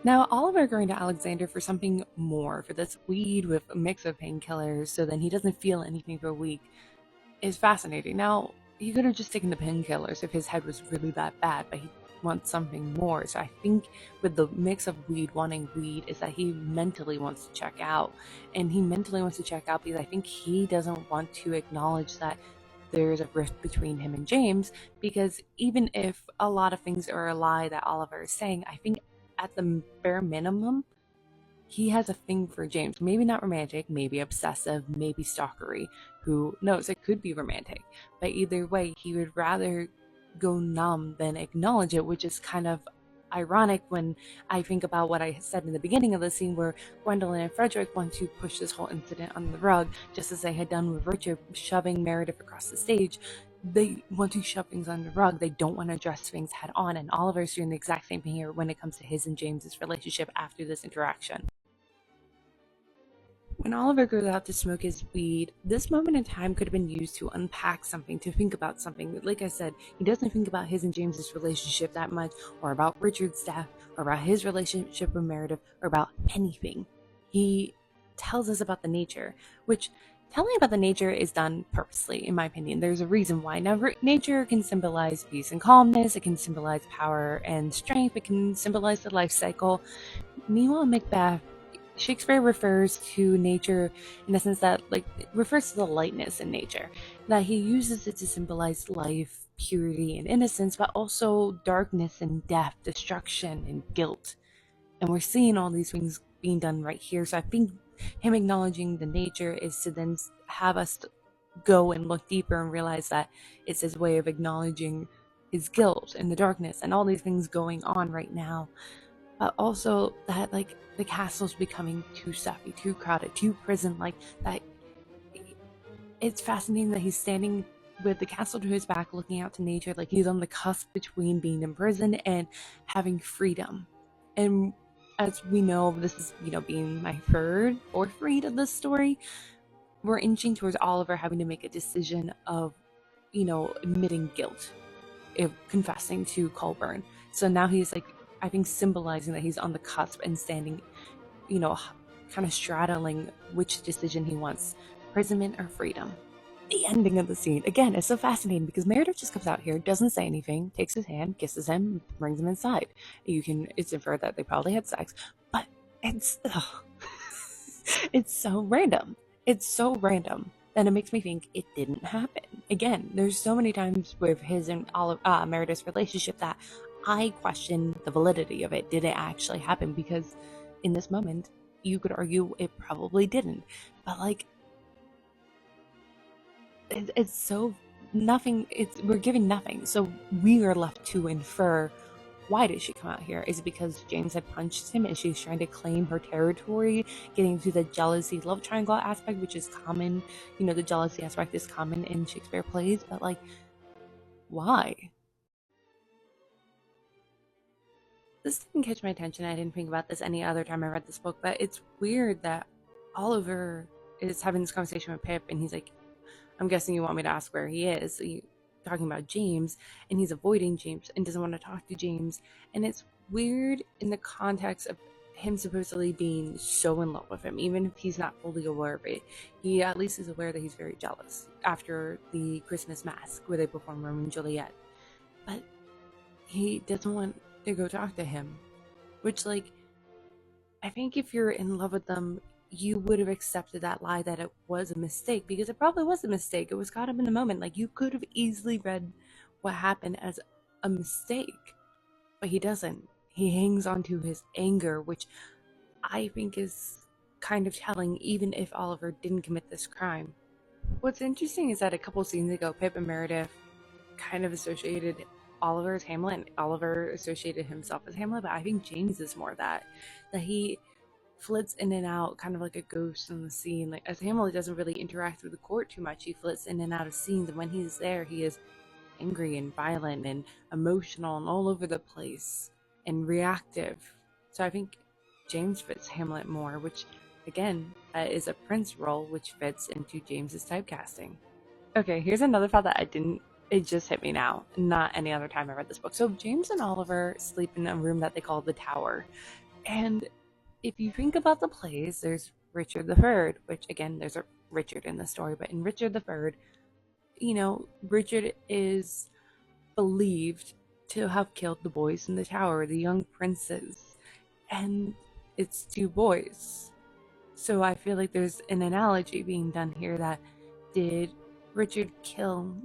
Now, Oliver going to Alexander for something more, for this weed with a mix of painkillers, so then he doesn't feel anything for a week, is fascinating. Now, he could have just taken the painkillers if his head was really that bad, but he wants something more. So I think with the mix of weed, wanting weed, is that he mentally wants to check out. And he mentally wants to check out because I think he doesn't want to acknowledge that there's a rift between him and James, because even if a lot of things are a lie that Oliver is saying, I think at the bare minimum, he has a thing for James. Maybe not romantic, maybe obsessive, maybe stalkery. Who knows? It could be romantic. But either way, he would rather go numb than acknowledge it, which is kind of ironic when I think about what I said in the beginning of the scene, where Gwendolyn and Frederick want to push this whole incident on the rug, just as they had done with Richard shoving Meredith across the stage. They want to shove things on the rug. They don't want to address things head on, and Oliver's doing the exact same thing here when it comes to his and James's relationship after this interaction. When Oliver goes out to smoke his weed, this moment in time could have been used to unpack something, to think about something. Like I said, he doesn't think about his and James's relationship that much, or about Richard's death, or about his relationship with Meredith, or about anything. He tells us about the nature, which telling about the nature is done purposely, in my opinion. There's a reason why. Now, nature can symbolize peace and calmness, it can symbolize power and strength, it can symbolize the life cycle. Meanwhile, Macbeth, Shakespeare refers to nature in the sense that, like, it refers to the lightness in nature, that he uses it to symbolize life, purity, and innocence, but also darkness and death, destruction and guilt. And we're seeing all these things being done right here. So I think him acknowledging the nature is to then have us go and look deeper and realize that it's his way of acknowledging his guilt and the darkness and all these things going on right now. But also that, like, the castle's becoming too stuffy, too crowded, too prison-like. That it's fascinating that he's standing with the castle to his back, looking out to nature, like he's on the cusp between being in prison and having freedom. And as we know, this is, being my third or fourth read of this story, we're inching towards Oliver having to make a decision of, admitting guilt, of confessing to Colburn. So now he's like, I think, symbolizing that he's on the cusp and standing, kind of straddling which decision he wants, imprisonment or freedom. The ending of the scene, again, is so fascinating because Meredith just comes out here, doesn't say anything, takes his hand, kisses him, brings him inside. It's inferred that they probably had sex, but it's so random. It's so random. And it makes me think it didn't happen. Again, there's so many times with his and Meredith's relationship that I question the validity of it. Did it actually happen? Because in this moment, you could argue it probably didn't. But it's so nothing. We're given nothing. So we are left to infer, why did she come out here? Is it because James had punched him and she's trying to claim her territory, getting to the jealousy love triangle aspect, which is common. The jealousy aspect is common in Shakespeare plays, but why? This didn't catch my attention. I didn't think about this any other time I read this book, but it's weird that Oliver is having this conversation with Pip, and he's like, I'm guessing you want me to ask where he is. So talking about James, and he's avoiding James and doesn't want to talk to James. And it's weird in the context of him supposedly being so in love with him, even if he's not fully aware of it. He at least is aware that he's very jealous after the Christmas mask where they perform Romeo and Juliet. But he doesn't want to go talk to him. Which, like, I think if you're in love with them, you would have accepted that lie that it was a mistake, because it probably was a mistake. It was caught up in the moment. Like, you could have easily read what happened as a mistake, but he doesn't. He hangs on to his anger, which I think is kind of telling, even if Oliver didn't commit this crime. What's interesting is that a couple scenes ago, Pip and Meredith kind of associated Oliver as Hamlet, and Oliver associated himself as Hamlet, but I think James is more that he flits in and out kind of like a ghost in the scene. Like, as Hamlet doesn't really interact with the court too much, he flits in and out of scenes, and when he's there, he is angry and violent and emotional and all over the place and reactive. So I think James fits Hamlet more, which again is a prince role, which fits into James's typecasting. Okay, here's another thought that it just hit me now, not any other time I read this book. So James and Oliver sleep in a room that they call the Tower. And if you think about the plays, there's Richard III, which again, there's a Richard in the story, but in Richard III, Richard is believed to have killed the boys in the tower, the young princes, and it's two boys. So I feel like there's an analogy being done here that did Richard kill,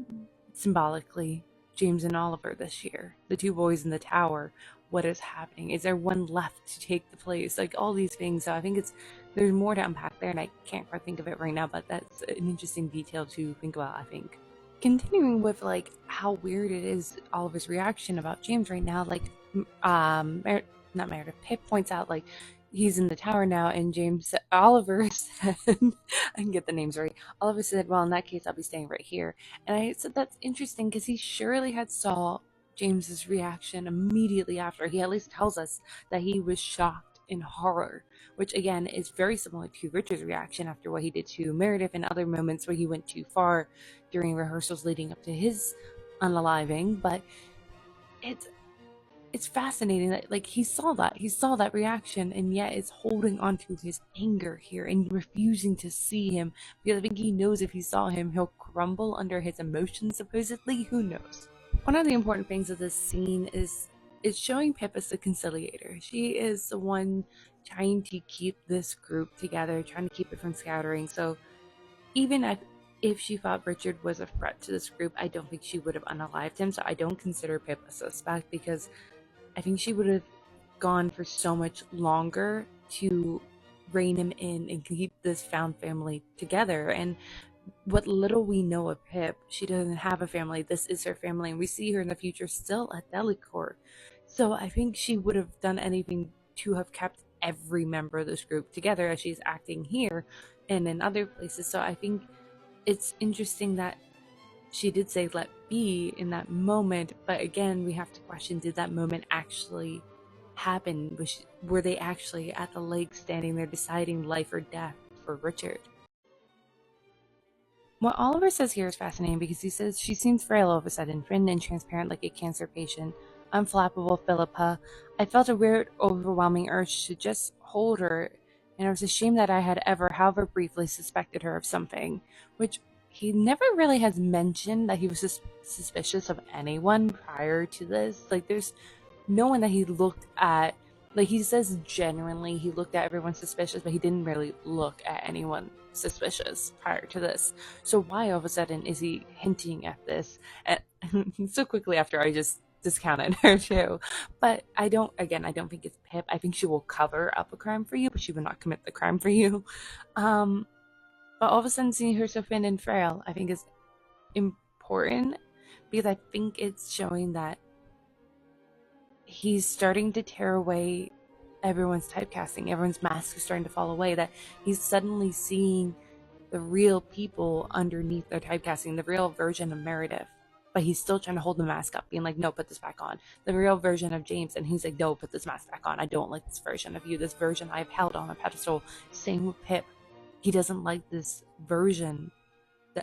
symbolically, James and Oliver this year? The two boys in the tower, what is happening? Is there one left to take the place? Like, all these things. So I think there's more to unpack there, and I can't quite think of it right now, but that's an interesting detail to think about, I think. Continuing with, like, how weird it is, Oliver's reaction about James right now, like, not Meredith, Pip points out, like, he's in the tower now, and Oliver said, I can get the names right. Oliver said, well, in that case, I'll be staying right here. And I said, that's interesting, because he surely had saw James's reaction immediately after. He at least tells us that he was shocked in horror, which again is very similar to Richard's reaction after what he did to Meredith and other moments where he went too far during rehearsals leading up to his unaliving. But it's fascinating that, like, he saw that reaction, and yet is holding on to his anger here and refusing to see him, because I think he knows if he saw him, he'll crumble under his emotions, supposedly. Who knows? One of the important things of this scene is it's showing Pip as the conciliator. She is the one trying to keep this group together, trying to keep it from scattering. So even if she thought Richard was a threat to this group, I don't think she would have unalived him. So I don't consider Pip a suspect, because I think she would have gone for so much longer to rein him in and keep this found family together. And what little we know of Pip, she doesn't have a family. This is her family, and we see her in the future still at Delacour. So I think she would have done anything to have kept every member of this group together, as she's acting here and in other places. So I think it's interesting that she did say let be in that moment, but again, we have to question, did that moment actually happen? Were they actually at the lake standing there deciding life or death for Richard? What Oliver says here is fascinating, because he says she seems frail all of a sudden, thin and transparent like a cancer patient, unflappable Philippa. I felt a weird, overwhelming urge to just hold her, and I was ashamed that I had ever, however briefly, suspected her of something, which he never really has mentioned that he was suspicious of anyone prior to this. Like, there's no one that he looked at. Like, he says genuinely he looked at everyone suspicious, but he didn't really look at anyone suspicious prior to this. So why all of a sudden is he hinting at this? And so quickly after, I just discounted her too. But I don't think it's Pip. I think she will cover up a crime for you, but she will not commit the crime for you. But all of a sudden seeing her so thin and frail, I think is important, because I think it's showing that he's starting to tear away everyone's typecasting. Everyone's mask is starting to fall away, that he's suddenly seeing the real people underneath their typecasting, the real version of Meredith. But he's still trying to hold the mask up, being like, no, put this back on. The real version of James, and he's like, no, put this mask back on. I don't like this version of you, this version I've held on a pedestal. Same with Pip. He doesn't like this version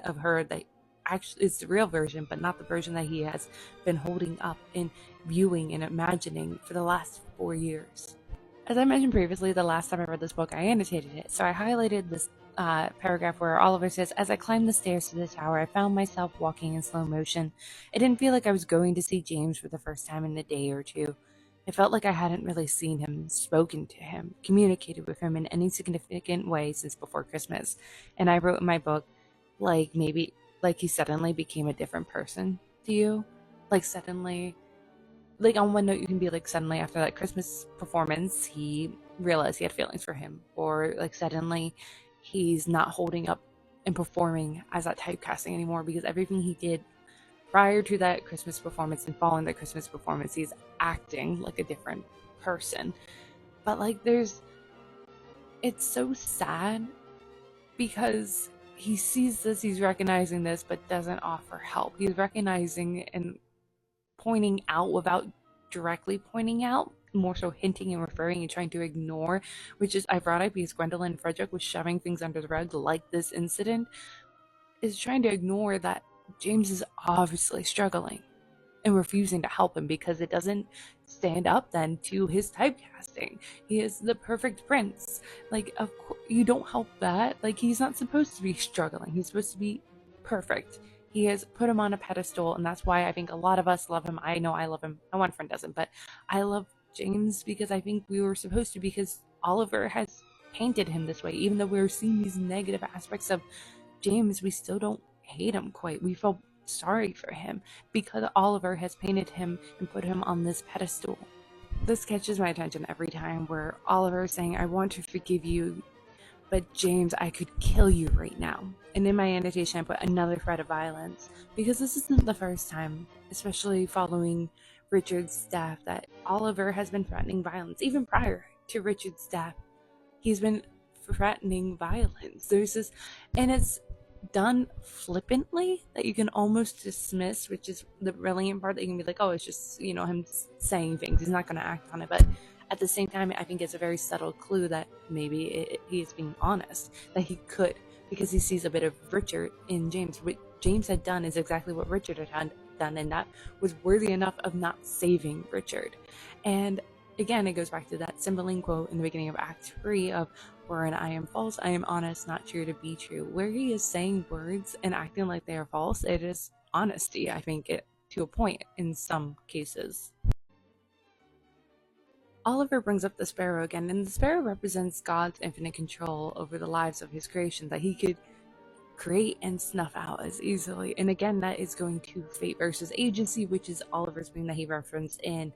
of her that actually is the real version, but not the version that he has been holding up and viewing and imagining for the last 4 years. As I mentioned previously, the last time I read this book, I annotated it. So I highlighted this paragraph where Oliver says, "As I climbed the stairs to the tower, I found myself walking in slow motion. It didn't feel like I was going to see James for the first time in a day or two. It felt like I hadn't really seen him, spoken to him, communicated with him in any significant way since before Christmas." And I wrote in my book, like he suddenly became a different person to you. Like suddenly, like on one note you can be like, suddenly after that Christmas performance he realized he had feelings for him, or like suddenly he's not holding up and performing as that typecasting anymore, because everything he did prior to that Christmas performance and following the Christmas performance, he's acting like a different person. But like it's so sad because he sees this, he's recognizing this, but doesn't offer help. He's recognizing and pointing out without directly pointing out, more so hinting and referring and trying to ignore, which is ironic because Gwendolyn and Frederick was shoving things under the rug like this incident, is trying to ignore that James is obviously struggling and refusing to help him because it doesn't stand up then to his typecasting. He is the perfect prince. Like, of course, you don't help that. Like, he's not supposed to be struggling. He's supposed to be perfect. He has put him on a pedestal, and that's why I think a lot of us love him. I know I love him. My one friend doesn't, but I love James because I think we were supposed to, because Oliver has painted him this way. Even though we're seeing these negative aspects of James, we still don't hate him quite. We feel sorry for him because Oliver has painted him and put him on this pedestal. This catches my attention every time, where Oliver is saying, "I want to forgive you, but James, I could kill you right now." And in my annotation, I put another threat of violence, because this isn't the first time, especially following Richard's death, that Oliver has been threatening violence. Even prior to Richard's death, he's been threatening violence. There's this, and it's done flippantly that you can almost dismiss, which is the brilliant part, that you can be like, oh, it's just, him saying things. He's not going to act on it. But at the same time, I think it's a very subtle clue that maybe he is being honest, that he could, because he sees a bit of Richard in James. What James had done is exactly what Richard had done, and that was worthy enough of not saving Richard. And again, it goes back to that Cymbeline quote in the beginning of Act 3 of, "Wherein I am false, I am honest, not true to be true." Where he is saying words and acting like they are false, it is honesty, I think, to a point in some cases. Oliver brings up the sparrow again, and the sparrow represents God's infinite control over the lives of his creation, that he could create and snuff out as easily. And again, that is going to fate versus agency, which is Oliver's thing that he referenced in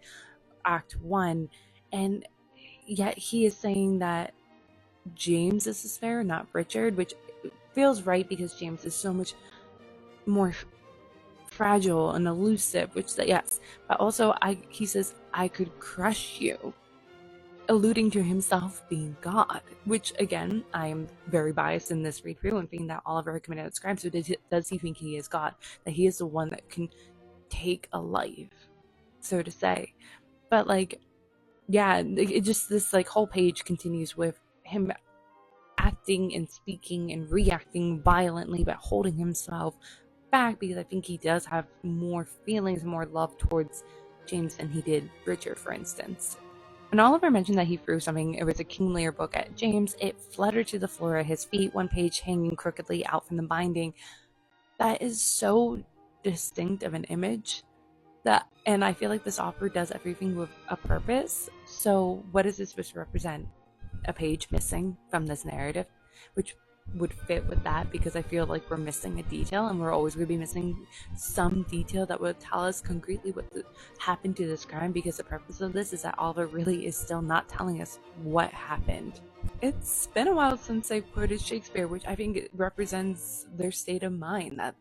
Act 1. And yet he is saying that James is the sparrow, not Richard, which feels right because James is so much more fragile and elusive, which, yes, but also he says, "I could crush you," alluding to himself being God, which again, I am very biased in this read through and thinking that Oliver had committed this crime. So does he think he is God, that he is the one that can take a life, so to say? But like, yeah, it just, this like whole page continues with him acting and speaking and reacting violently, but holding himself back, because I think he does have more feelings, more love towards James than he did Richard, for instance. When Oliver mentioned that he threw something, it was a King Lear book, at James, it fluttered to the floor at his feet, one page hanging crookedly out from the binding. That is so distinct of an image, and I feel like this author does everything with a purpose. So what is this supposed to represent? A page missing from this narrative, which would fit with that, because I feel like we're missing a detail, and we're always going to be missing some detail that would tell us concretely what happened to this crime, because the purpose of this is that Oliver really is still not telling us what happened. It's been a while since I quoted Shakespeare, which I think it represents their state of mind, that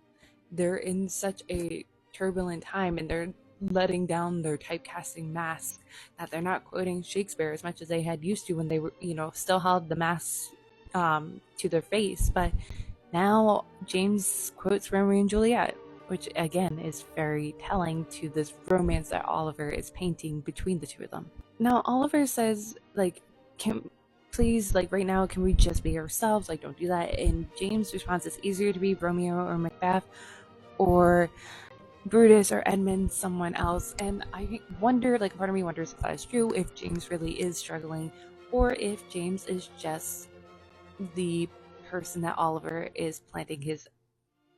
they're in such a turbulent time and they're letting down their typecasting mask, that they're not quoting Shakespeare as much as they had used to when they were, still held the mask to their face. But now James quotes Romeo and Juliet, which again is very telling to this romance that Oliver is painting between the two of them. Now Oliver says, like, please, like, right now, can we just be ourselves? Like, don't do that. And James' response is, easier to be Romeo or Macbeth, or Brutus or Edmund someone else. And I wonder, like, part of me wonders if that is true, if James really is struggling, or if James is just the person that Oliver is planting his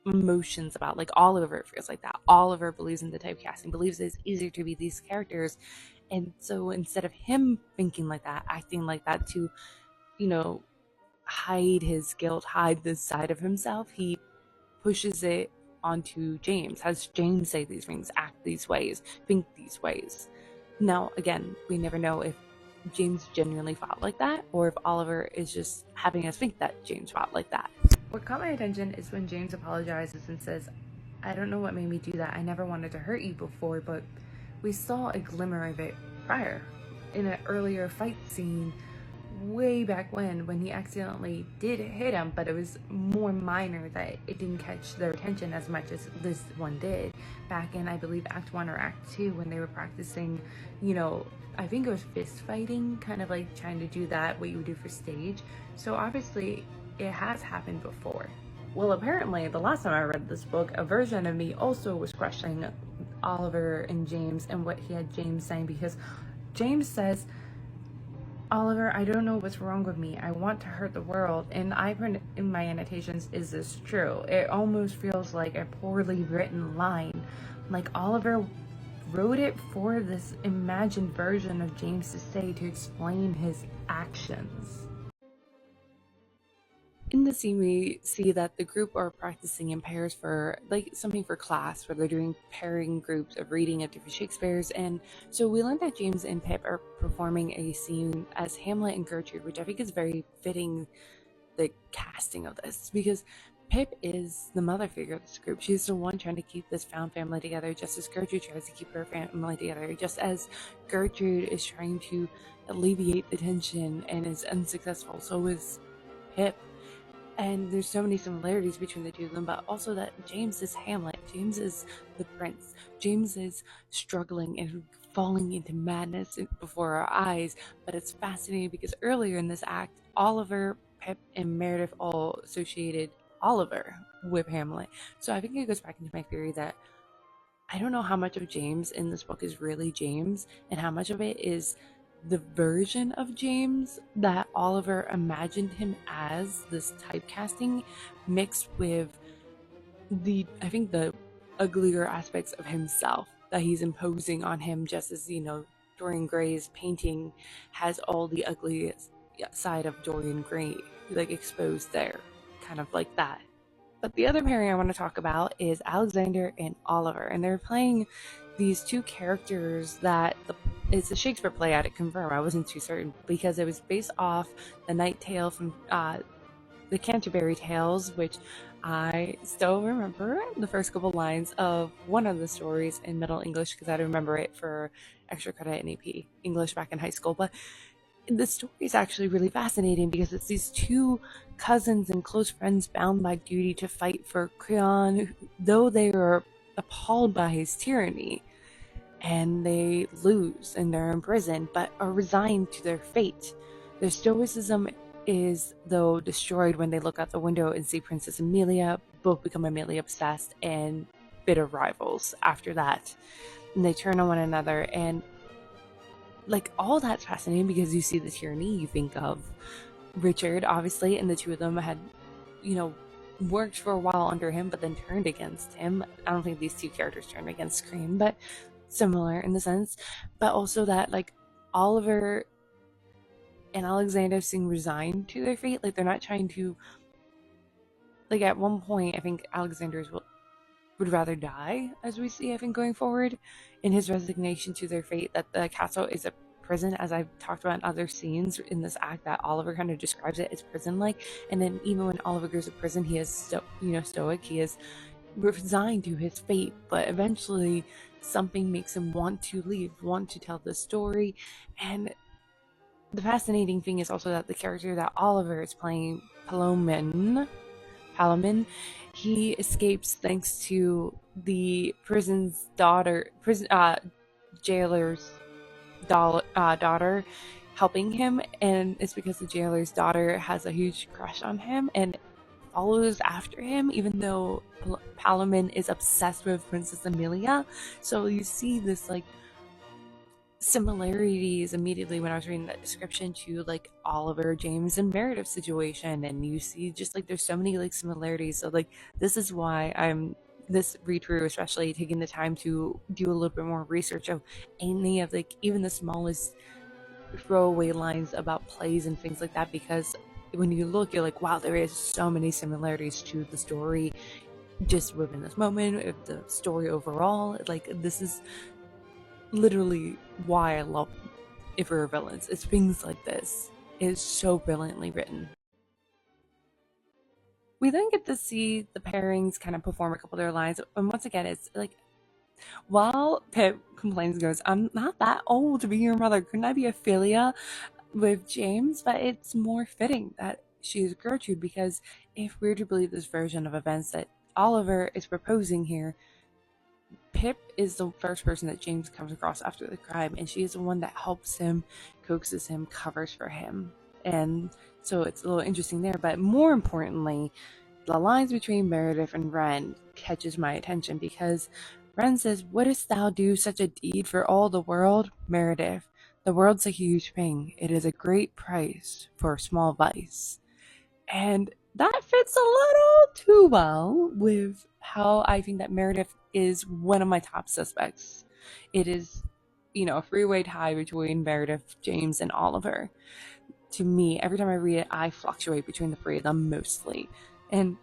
emotions about. Like, Oliver feels like that. Oliver believes in the typecasting, believes it's easier to be these characters. And so instead of him thinking like that, acting like that to, you know, hide his guilt, hide this side of himself, he pushes it onto James, has James say these things, act these ways, think these ways. Now, again, we never know if James genuinely felt like that, or if Oliver is just having us think that James felt like that. What caught my attention is when James apologizes and says, I don't know what made me do that. I never wanted to hurt you before, but we saw a glimmer of it prior in an earlier fight scene way back when he accidentally did hit him, but it was more minor, that it didn't catch their attention as much as this one did back in, I believe, Act 1 or Act 2, when they were practicing, I think it was fist fighting, kind of like trying to do that, what you would do for stage. So obviously it has happened before. Well, apparently the last time I read this book, a version of me also was questioning Oliver and James and what he had James saying, because James says, Oliver, I don't know what's wrong with me. I want to hurt the world. And I put in my annotations, is this true? It almost feels like a poorly written line. Like Oliver wrote it for this imagined version of James to say, to explain his actions. In the scene, we see that the group are practicing in pairs for like something for class, where they're doing pairing groups of reading of different Shakespeares. And so we learned that James and Pip are performing a scene as Hamlet and Gertrude, which I think is very fitting the casting of this, because Pip is the mother figure of this group. She's the one trying to keep this found family together, just as Gertrude tries to keep her family together, just as Gertrude is trying to alleviate the tension and is unsuccessful, so is Pip. And there's so many similarities between the two of them, but also that James is Hamlet, James is the prince, James is struggling and falling into madness before our eyes. But it's fascinating because earlier in this act, Oliver, Pip, and Meredith all associated Oliver with Hamlet. So I think it goes back into my theory that I don't know how much of James in this book is really James and how much of it is the version of James that Oliver imagined him as, this typecasting, mixed with the uglier aspects of himself that he's imposing on him, just as, Dorian Gray's painting has all the ugliest side of Dorian Gray, like, exposed there, kind of like that. But the other pairing I want to talk about is Alexander and Oliver, and they're playing these two characters that it's a Shakespeare play. I had to confirm, I wasn't too certain, because it was based off the Night Tale from the Canterbury Tales, which I still remember the first couple lines of one of the stories in Middle English, because I remember it for extra credit in AP English back in high school. But the story is actually really fascinating because it's these two cousins and close friends bound by duty to fight for Creon, though they are appalled by his tyranny, and they lose and they're imprisoned, but are resigned to their fate. Their stoicism is, though, destroyed when they look out the window and see Princess Amelia. Both become Amelia obsessed and bitter rivals after that. And they turn on one another, and like, all that's fascinating because you see the tyranny, you think of Richard, obviously, and the two of them had, worked for a while under him, but then turned against him. I don't think these two characters turned against Cream, but similar in the sense. But also that, like, Oliver and Alexander seem resigned to their fate. Like, they're not trying to, like, at one point, I think Alexander's would rather die, as we see, I think, going forward, in his resignation to their fate, that the castle is a prison, as I've talked about in other scenes in this act, that Oliver kind of describes it as prison-like. And then even when Oliver goes to prison, he is stoic, he is resigned to his fate, but eventually something makes him want to leave, want to tell the story. And the fascinating thing is also that the character that Oliver is playing, Palomin, he escapes thanks to the jailer's daughter helping him, and it's because the jailer's daughter has a huge crush on him and follows after him, even though Palamon is obsessed with Princess Amelia. So you see this like similarities immediately when I was reading that description to like Oliver, James, and Meredith situation, and you see just like there's so many like similarities. So like this is why I'm this read through, especially taking the time to do a little bit more research of any of like even the smallest throwaway lines about plays and things like that, because when you look, you're like, wow, there is so many similarities to the story just within this moment, the story overall. Like this is literally why I love If We Were Villains. It's things like this. It is so brilliantly written. We then get to see the pairings kind of perform a couple of their lines, and once again, it's like while Pip complains, goes, "I'm not that old to be your mother. Couldn't I be Ophelia with James?" But it's more fitting that she is Gertrude, because if we're to believe this version of events that Oliver is proposing here, Pip is the first person that James comes across after the crime, and she is the one that helps him, coaxes him, covers for him. And so it's a little interesting there. But more importantly, the lines between Meredith and Wren catches my attention, because Wren says, "Wouldst thou do such a deed for all the world?" Meredith, "The world's a huge thing. It is a great price for a small vice." And that fits a little too well with how I think that Meredith is one of my top suspects. It is, a three-way tie between Meredith, James, and Oliver. To me, every time I read it, I fluctuate between the three of them mostly. And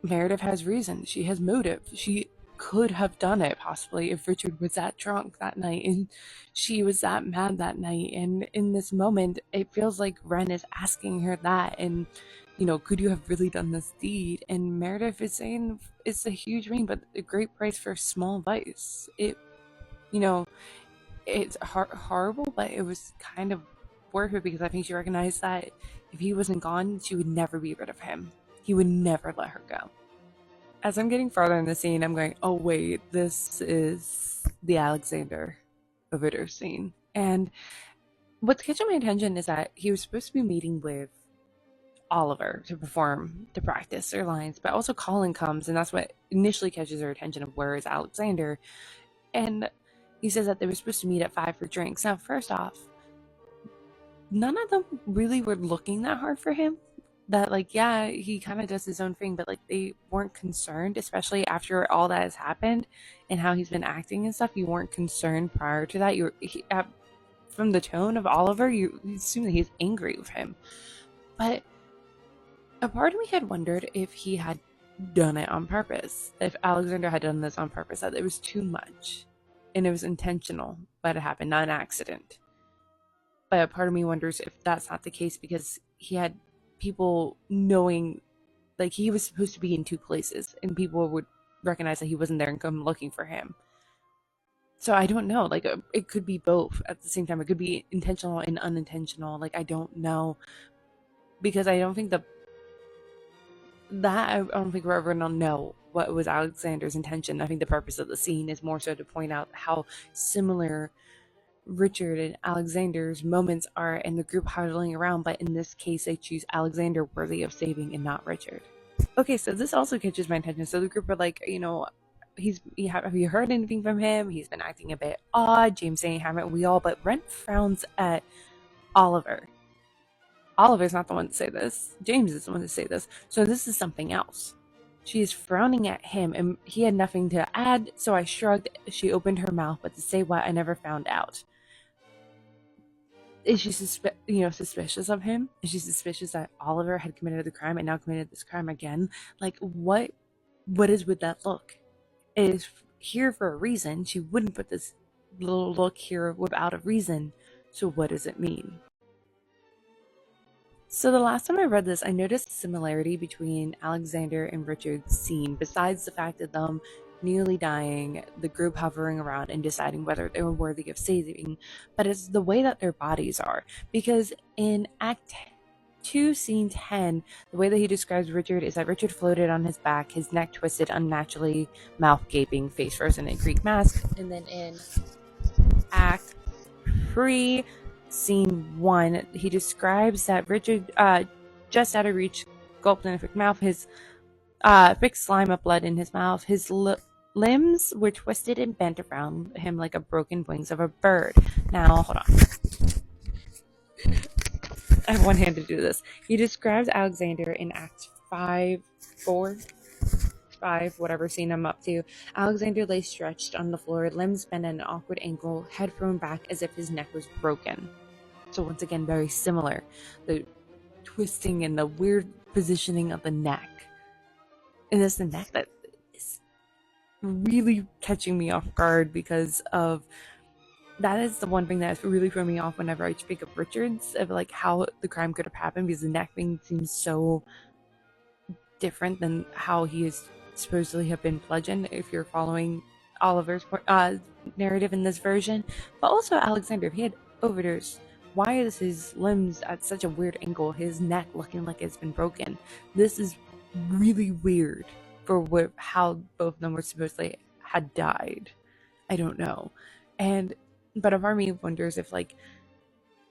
Meredith has reason. She has motive. She could have done it possibly if Richard was that drunk that night and she was that mad that night. And in this moment, it feels like Wren is asking her that, and could you have really done this deed? And Meredith is saying it's a huge ring, but a great price for a small vice. It's horrible, but it was kind of worth it, because I think she recognized that if he wasn't gone, she would never be rid of him. He would never let her go. As I'm getting farther in the scene, I'm going, oh wait, this is the Alexander Ritter scene. And what's catching my attention is that he was supposed to be meeting with Oliver to practice their lines, but also Colin comes, and that's what initially catches her attention of where is Alexander. And he says that they were supposed to meet at 5 for drinks. Now, first off, none of them really were looking that hard for him. That, like, yeah, he kind of does his own thing, but, like, they weren't concerned, especially after all that has happened and how he's been acting and stuff. You weren't concerned prior to that. From the tone of Oliver, you assume that he's angry with him. But a part of me had wondered if he had done it on purpose, if Alexander had done this on purpose, that it was too much and it was intentional, but it happened, not an accident. But a part of me wonders if that's not the case, because he had people knowing, like, he was supposed to be in 2 places and people would recognize that he wasn't there and come looking for him. So I don't know, like, it could be both at the same time. It could be intentional and unintentional. Like, I don't know, because I don't think I don't think we're ever gonna know what was Alexander's intention. I think the purpose of the scene is more so to point out how similar Richard and Alexander's moments are in the group huddling around, but in this case they choose Alexander worthy of saving and not Richard. Okay, so this also catches my attention. So the group are like, have you heard anything from him? He's been acting a bit odd. James saying, haven't we all? But Brent frowns at Oliver. Oliver's not the one to say this. James is the one to say this. So this is something else. She is frowning at him, and he had nothing to add, so I shrugged. She opened her mouth, but to say what, I never found out. Is she suspicious of him? Is she suspicious that Oliver had committed the crime and now committed this crime again? Like, what is with that look? It is here for a reason. She wouldn't put this little look here without a reason. So what does it mean? So the last time I read this, I noticed a similarity between Alexander and Richard's scene, besides the fact of them nearly dying, the group hovering around and deciding whether they were worthy of saving, but it's the way that their bodies are. Because in Act 2, Scene 10, the way that he describes Richard is that Richard floated on his back, his neck twisted unnaturally, mouth gaping, face frozen in a Greek mask. And then in Act 3, Scene 1, he describes that Richard, just out of reach gulped in a thick mouth, his thick slime of blood in his mouth. His limbs were twisted and bent around him like a broken wings of a bird. Now, hold on. I have one hand to do this. He describes Alexander in Act 5, 4, 5, whatever scene I'm up to. Alexander lay stretched on the floor, limbs bent at an awkward angle, head thrown back as if his neck was broken. So once again, very similar. The twisting and the weird positioning of the neck. And it's the neck that is really catching me off guard because of that is the one thing that's really thrown me off whenever I speak of Richards, of like how the crime could have happened, because the neck thing seems so different than how he is supposedly have been bludgeoned, if you're following Oliver's narrative in this version. But also Alexander, if he had overdosed, why is his limbs at such a weird angle, his neck looking like it's been broken? This is really weird for how both of them were supposedly had died. I don't know. But a part of me wonders if like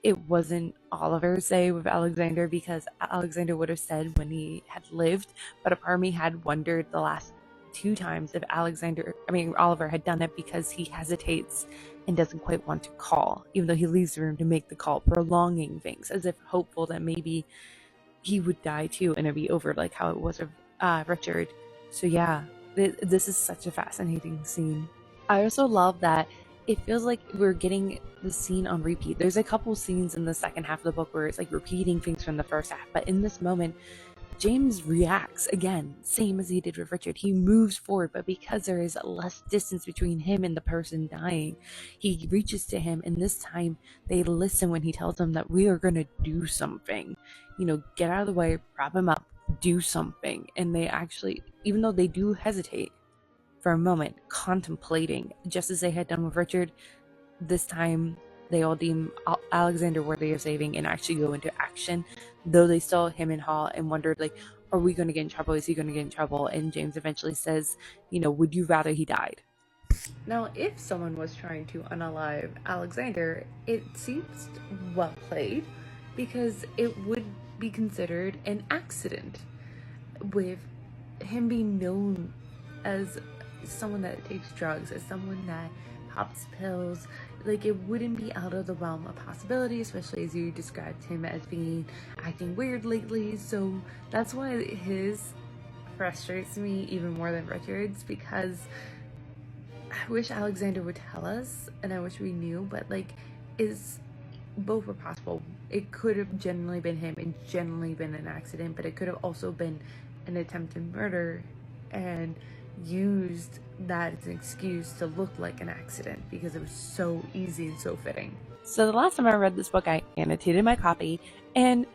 it wasn't Oliver, say, with Alexander, because Alexander would have said when he had lived, but a part of me had wondered the last 2 times if Oliver had done it because he hesitates and doesn't quite want to call, even though he leaves the room to make the call, prolonging things, as if hopeful that maybe he would die too and it'd be over, like how it was with Richard. So yeah, this is such a fascinating scene. I also love that it feels like we're getting the scene on repeat. There's a couple scenes in the second half of the book where it's like repeating things from the first half, but in this moment, James reacts again, same as he did with Richard. He moves forward, but because there is less distance between him and the person dying, he reaches to him, and this time they listen when he tells them that we are going to do something. Get out of the way, prop him up, do something. And they actually, even though they do hesitate for a moment, contemplating, just as they had done with Richard, this time they all deem Alexander worthy of saving and actually go into action, though they still him and Hall and wondered, like, are we going to get in trouble? Is he going to get in trouble? And James eventually says, would you rather he died? Now, if someone was trying to unalive Alexander, it seems well played, because it would be considered an accident, with him being known as someone that takes drugs, as someone that pops pills. Like, it wouldn't be out of the realm of possibility, especially as you described him as being acting weird lately. So that's why his frustrates me even more than Richard's, because I wish Alexander would tell us, and I wish we knew, but like, both were possible. It could have genuinely been him and genuinely been an accident, but it could have also been an attempted murder and used that as an excuse to look like an accident because it was so easy and so fitting. So the last time I read this book, I annotated my copy, and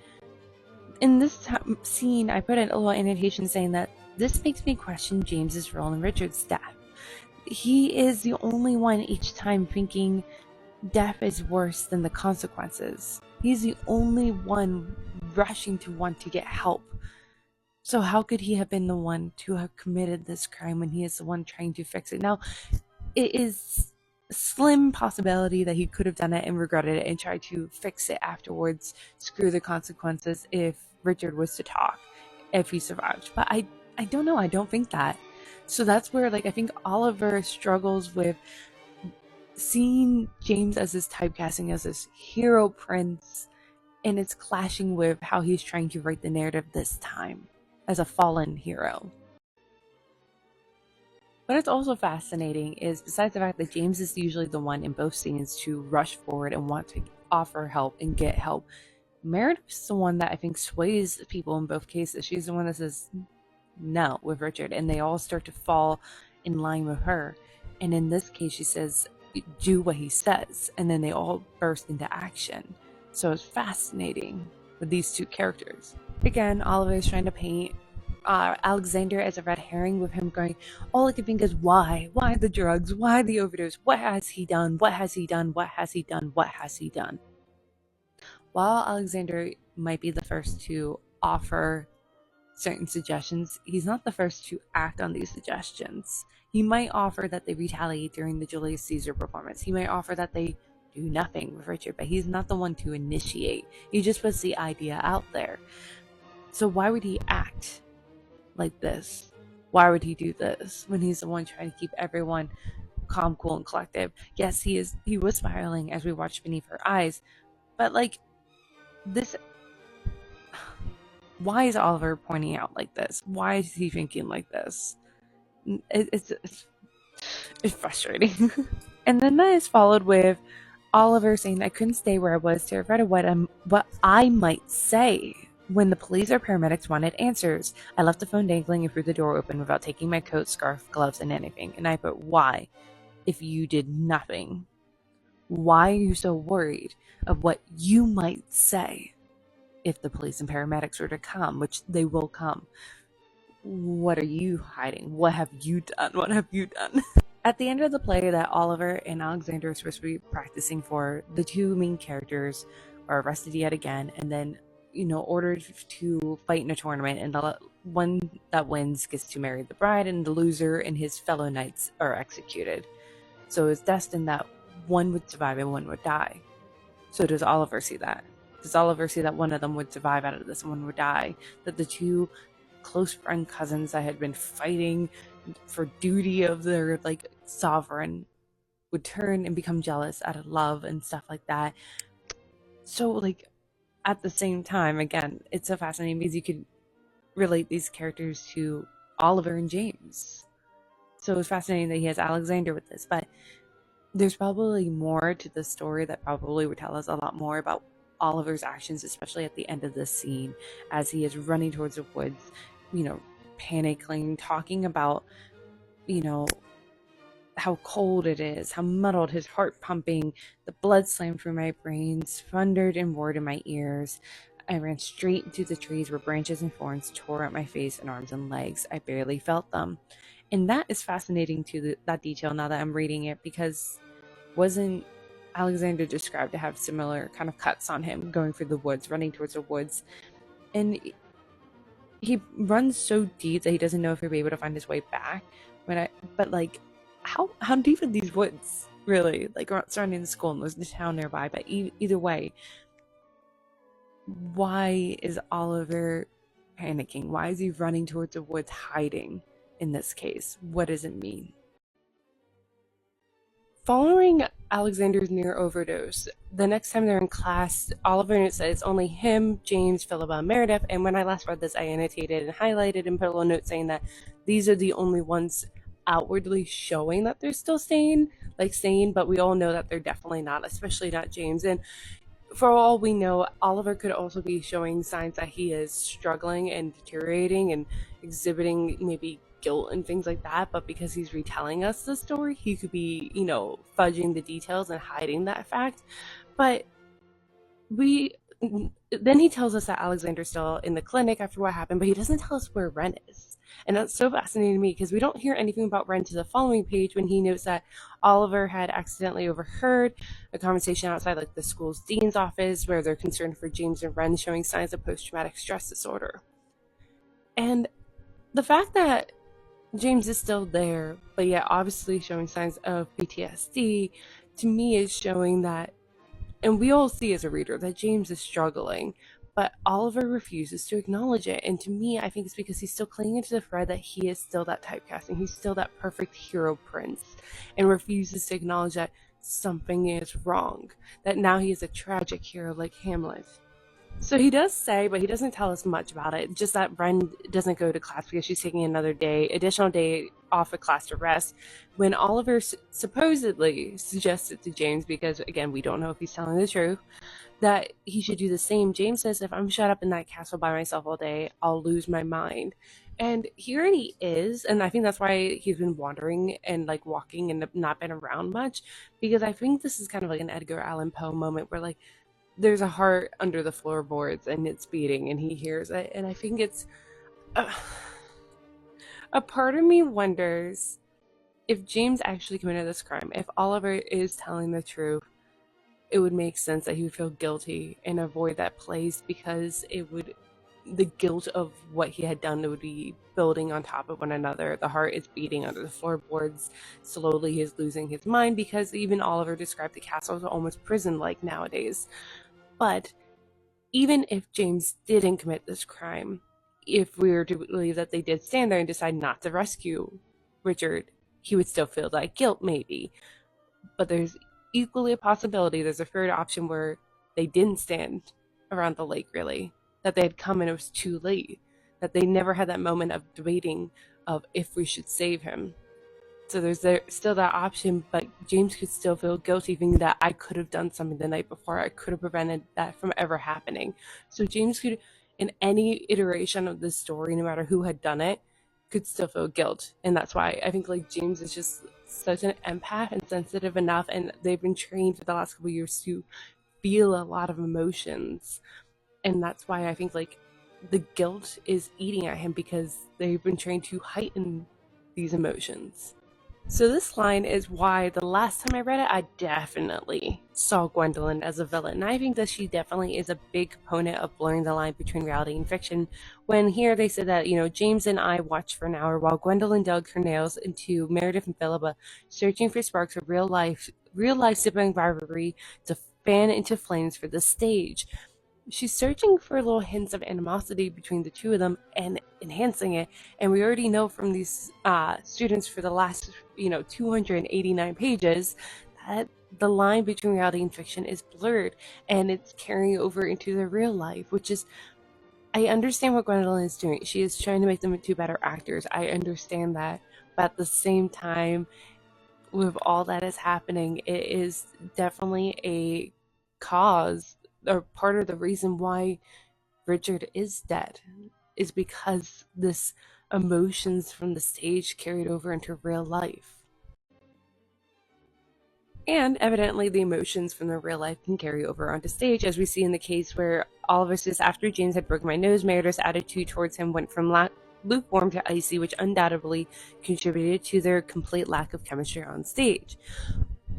in this scene, I put a little annotation saying that this makes me question James's role in Richard's death. He is the only one each time thinking death is worse than the consequences. He's the only one rushing to want to get help. So how could he have been the one to have committed this crime when he is the one trying to fix it? Now, it is a slim possibility that he could have done it and regretted it and tried to fix it afterwards, screw the consequences, if Richard was to talk, if he survived. But I don't know. I don't think that. So that's where, like, I think Oliver struggles with seeing James as this typecasting, as this hero prince, and it's clashing with how he's trying to write the narrative this time as a fallen hero. What is also fascinating is, besides the fact that James is usually the one in both scenes to rush forward and want to offer help and get help, Meredith's the one that I think sways people in both cases. She's the one that says no with Richard, and they all start to fall in line with her. And in this case, she says, do what he says, and then they all burst into action. So it's fascinating with these two characters. Again, Oliver is trying to paint Alexander as a red herring, with him going, all I can think is why? Why the drugs? Why the overdose? What has he done? What has he done? What has he done? What has he done? While Alexander might be the first to offer certain suggestions, he's not the first to act on these suggestions. He might offer that they retaliate during the Julius Caesar performance. He might offer that they do nothing with Richard, but he's not the one to initiate. He just puts the idea out there. So why would he act like this? Why would he do this when he's the one trying to keep everyone calm, cool, and collective? Yes, he was spiraling as we watched beneath her eyes, but like this, why is Oliver pointing out like this? Why is he thinking like this? It's frustrating. And then that is followed with Oliver saying I couldn't stay where I was, terrified of what I might say. When the police or paramedics wanted answers, I left the phone dangling and threw the door open without taking my coat, scarf, gloves, and anything. And I put, why? If you did nothing, why are you so worried of what you might say if the police and paramedics were to come, which they will come? What are you hiding? What have you done? What have you done? At the end of the play that Oliver and Alexander are supposed to be practicing for, the two main characters are arrested yet again and then, ordered to fight in a tournament, and the one that wins gets to marry the bride, and the loser and his fellow knights are executed. So it's destined that one would survive and one would die. So does Oliver see that? Does Oliver see that one of them would survive out of this and one would die? That the two close friend cousins that had been fighting for duty of their sovereign would turn and become jealous out of love and stuff like that. So at the same time, again, it's so fascinating because you could relate these characters to Oliver and James. So it's fascinating that he has Alexander with this, but there's probably more to the story that probably would tell us a lot more about Oliver's actions, especially at the end of this scene as he is running towards the woods, panicking, talking about, how cold it is, how muddled, his heart pumping, the blood slammed through my brains, thundered and roared in my ears. I ran straight into the trees where branches and thorns tore at my face and arms and legs. I barely felt them. And that is fascinating to that detail now that I'm reading it, because wasn't Alexander described to have similar kind of cuts on him going through the woods, running towards the woods? And he runs so deep that he doesn't know if he'll be able to find his way back. But how deep are these woods, really? Surrounding the school, and there's the town nearby. But either way, why is Oliver panicking? Why is he running towards the woods, hiding in this case? What does it mean? Following Alexander's near overdose, the next time they're in class, Oliver notes that it's only him, James, Philippa, and Meredith. And when I last read this, I annotated and highlighted and put a little note saying that these are the only ones outwardly showing that they're still sane, but we all know that they're definitely not, especially not James. And for all we know, Oliver could also be showing signs that he is struggling and deteriorating and exhibiting maybe guilt and things like that, but because he's retelling us the story, he could be, fudging the details and hiding that fact. But then he tells us that Alexander's still in the clinic after what happened, but he doesn't tell us where Ren is. And that's so fascinating to me because we don't hear anything about Ren to the following page when he notes that Oliver had accidentally overheard a conversation outside the school's dean's office where they're concerned for James and Ren showing signs of post-traumatic stress disorder. And the fact that James is still there, but yet obviously showing signs of PTSD, to me is showing that, and we all see as a reader, that James is struggling, but Oliver refuses to acknowledge it. And to me, I think it's because he's still clinging to the thread that he is still that typecasting. He's still that perfect hero prince, and refuses to acknowledge that something is wrong, that now he is a tragic hero like Hamlet. So he does say, but he doesn't tell us much about it, just that Ren doesn't go to class because she's taking another additional day off of class to rest, when Oliver supposedly suggested to James, because again, we don't know if he's telling the truth, that he should do the same. James says, if I'm shut up in that castle by myself all day, I'll lose my mind. And here he is, and I think that's why he's been wandering and walking and not been around much, because I think this is kind of like an Edgar Allan Poe moment where there's a heart under the floorboards and it's beating and he hears it. And I think it's a part of me wonders if James actually committed this crime. If Oliver is telling the truth, it would make sense that he would feel guilty and avoid that place, because the guilt of what he had done would be building on top of one another. The heart is beating under the floorboards. Slowly he's losing his mind, because even Oliver described the castle as almost prison-like nowadays. But even if James didn't commit this crime, if we were to believe that they did stand there and decide not to rescue Richard, he would still feel that guilt, maybe. But there's equally a possibility, there's a third option where they didn't stand around the lake, really, that they had come and it was too late, that they never had that moment of debating of if we should save him. So there's still that option, but James could still feel guilty thinking that I could have done something the night before. I could have prevented that from ever happening. So James could, in any iteration of this story, no matter who had done it, could still feel guilt. And that's why I think like James is just such an empath and sensitive enough, and they've been trained for the last couple of years to feel a lot of emotions. And that's why I think like the guilt is eating at him, because they've been trained to heighten these emotions. So this line is why the last time I read it, I definitely saw Gwendolyn as a villain. And I think that she definitely is a big component of blurring the line between reality and fiction. When here they said that, James and I watched for an hour while Gwendolyn dug her nails into Meredith and Philippa, searching for sparks of real life sibling rivalry to fan into flames for the stage. She's searching for little hints of animosity between the two of them and enhancing it. And we already know from these students for the last, 289 pages that the line between reality and fiction is blurred, and it's carrying over into the real life, which is, I understand what Gwendolyn is doing. She is trying to make them into better actors. I understand that. But at the same time, with all that is happening, it is definitely a cause or part of the reason why Richard is dead, is because this emotions from the stage carried over into real life. And evidently, the emotions from the real life can carry over onto stage, as we see in the case where Oliver says, after James had broken my nose, Meredith's attitude towards him went from lukewarm to icy, which undoubtedly contributed to their complete lack of chemistry on stage.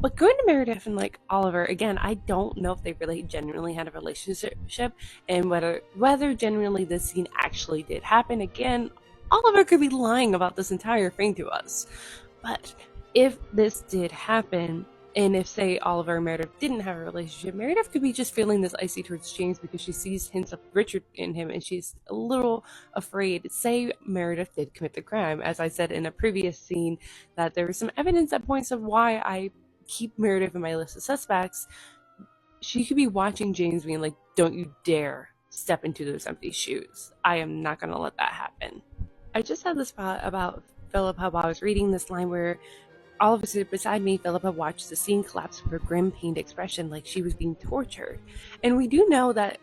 But going to Meredith and like Oliver, again, I don't know if they really genuinely had a relationship, and whether genuinely this scene actually did happen. Again, Oliver could be lying about this entire thing to us. But if this did happen, and if, say, Oliver and Meredith didn't have a relationship, Meredith could be just feeling this icy towards James because she sees hints of Richard in him, and she's a little afraid. Say Meredith did commit the crime. As I said in a previous scene, that there was some evidence that points of why I keep Meredith in my list of suspects. She could be watching James being like, don't you dare step into those empty shoes. I am not going to let that happen. I just had this thought about Philippa while I was reading this line where all of a sudden beside me, Philippa watched the scene collapse with her grim, pained expression like she was being tortured. And we do know that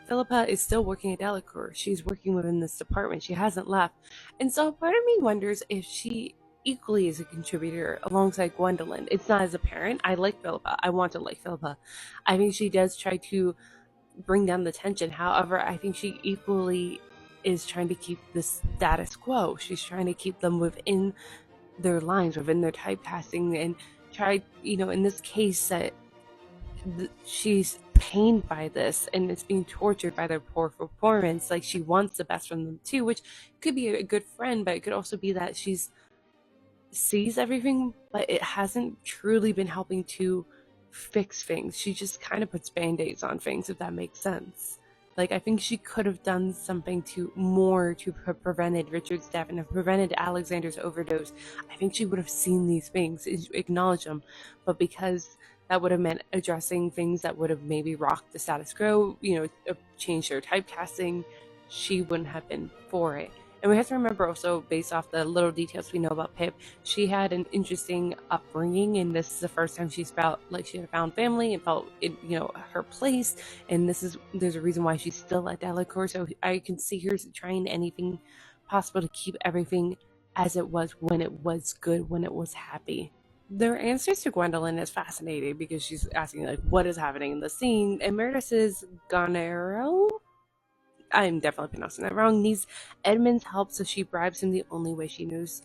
Philippa is still working at Delacour. She's working within this department. She hasn't left. And so part of me wonders if she equally is a contributor alongside Gwendolyn. It's not as apparent. I like Philippa. I want to like Philippa. I think she does try to bring down the tension. However, I think she equally is trying to keep the status quo. She's trying to keep them within their lines, within their typecasting, and try, in this case, that she's pained by this and is being tortured by their poor performance. Like, she wants the best from them too, which could be a good friend, but it could also be that she's sees everything, but it hasn't truly been helping to fix things. She just kind of puts band-aids on things, if that makes sense. Like, I think she could have done something more to have prevented Richard's death and have prevented Alexander's overdose. I think she would have seen these things, acknowledged them, but because that would have meant addressing things that would have maybe rocked the status quo, changed their typecasting, she wouldn't have been for it. And we have to remember also, based off the little details we know about Pip, she had an interesting upbringing, and this is the first time she's felt like she had found family and felt her place. And there's a reason why she's still at Delacour. So I can see her trying anything possible to keep everything as it was when it was good, when it was happy. Their answers to Gwendolyn is fascinating because she's asking like, what is happening in the scene? And Meredith is Gonero. I'm definitely pronouncing that wrong, needs Edmund's help, so she bribes him the only way she knows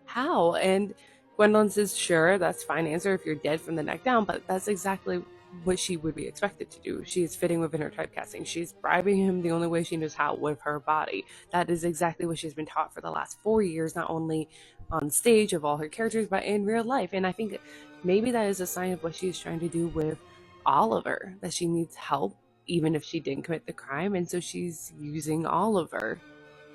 how. And Gwendolyn says, sure, that's fine answer if you're dead from the neck down, but that's exactly what she would be expected to do. She is fitting within her typecasting. She's bribing him the only way she knows how, with her body. That is exactly what she's been taught for the last 4 years, not only on stage of all her characters, but in real life. And I think maybe that is a sign of what she's trying to do with Oliver, that she needs help even if she didn't commit the crime, and so she's using Oliver.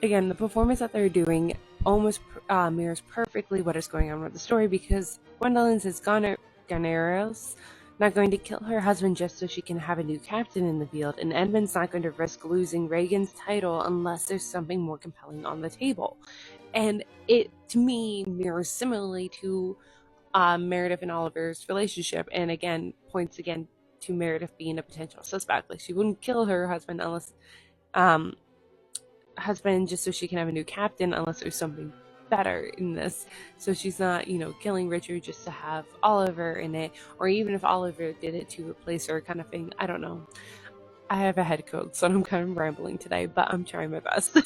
Again, the performance that they're doing almost mirrors perfectly what is going on with the story, because Gwendolyn says Guarnero's not going to kill her husband just so she can have a new captain in the field, and Edmund's not going to risk losing Reagan's title unless there's something more compelling on the table. And it, to me, mirrors similarly to Meredith and Oliver's relationship, and again, points again to Meredith being a potential suspect. Like, she wouldn't kill her husband unless husband just so she can have a new captain unless there's something better in this. So she's not, killing Richard just to have Oliver in it, or even if Oliver did it to replace her, kind of thing. I don't know. I have a head cold, so I'm kind of rambling today, but I'm trying my best.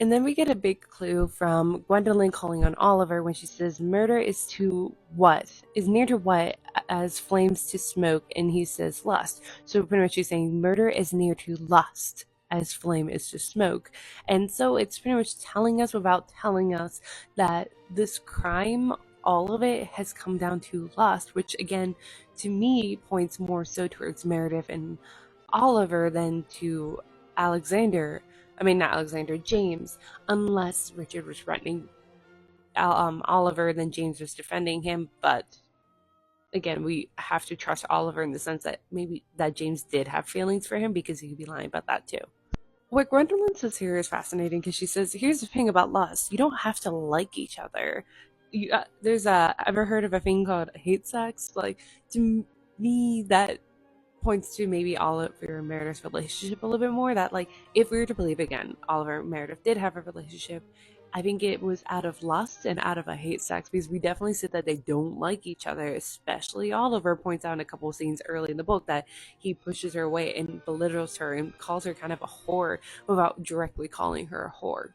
And then we get a big clue from Gwendolyn calling on Oliver when she says murder is near to what as flames to smoke, and he says lust. So pretty much she's saying murder is near to lust as flame is to smoke. And so it's pretty much telling us without telling us that this crime, all of it has come down to lust, which again, to me, points more so towards Meredith and Oliver than to James, unless Richard was threatening Oliver, then James was defending him. But again, we have to trust Oliver in the sense that maybe that James did have feelings for him, because he could be lying about that too. What Gwendolyn says here is fascinating, because she says, here's the thing about lust. You don't have to like each other. Ever heard of a thing called hate sex? Like, to me, that points to maybe Oliver and Meredith's relationship a little bit more, that like, if we were to believe again Oliver and Meredith did have a relationship, I think it was out of lust and out of a hate sex, because we definitely said that they don't like each other. Especially Oliver points out in a couple of scenes early in the book that he pushes her away and belittles her and calls her kind of a whore without directly calling her a whore.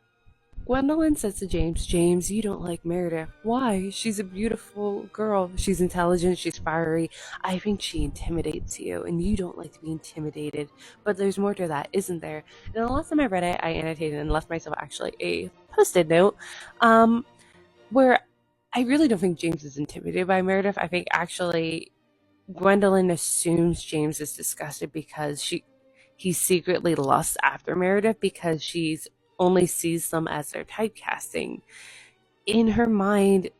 Gwendolyn says to James, James, you don't like Meredith. Why? She's a beautiful girl. She's intelligent. She's fiery. I think she intimidates you, and you don't like to be intimidated. But there's more to that, isn't there? And the last time I read it, I annotated and left myself actually a post-it note where I really don't think James is intimidated by Meredith. I think actually Gwendolyn assumes James is disgusted because he secretly lusts after Meredith, because she's only sees them as their typecasting. In her mind,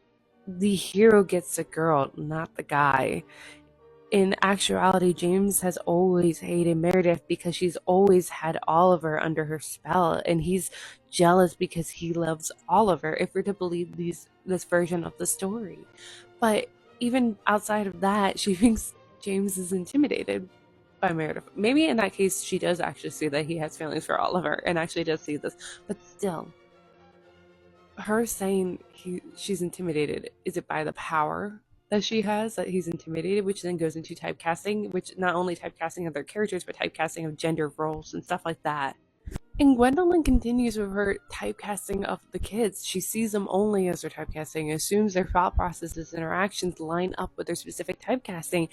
the hero gets the girl, not the guy. In actuality, James has always hated Meredith because she's always had Oliver under her spell, and he's jealous because he loves Oliver, if we're to believe this version of the story. But even outside of that, she thinks James is intimidated by Meredith. Maybe in that case she does actually see that he has feelings for Oliver and actually does see this, but still, her saying she's intimidated, is it by the power that she has that he's intimidated, which then goes into typecasting, which not only typecasting of their characters but typecasting of gender roles and stuff like that. And Gwendolyn continues with her typecasting of the kids. She sees them only as their typecasting, assumes their thought processes and interactions line up with their specific typecasting,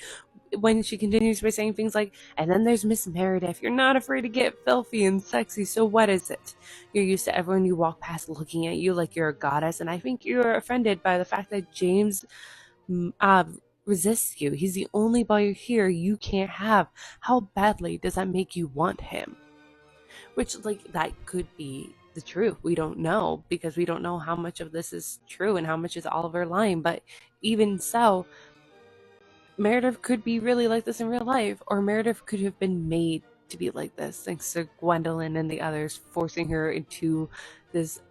when she continues by saying things like, and then there's Miss Meredith, you're not afraid to get filthy and sexy, so what is it? You're used to everyone you walk past looking at you like you're a goddess, and I think you're offended by the fact that James resists you. He's the only boy here you can't have. How badly does that make you want him? Which, like, that could be the truth. We don't know, because we don't know how much of this is true and how much is Oliver lying. But even so, Meredith could be really like this in real life, or Meredith could have been made to be like this thanks to Gwendolyn and the others forcing her into this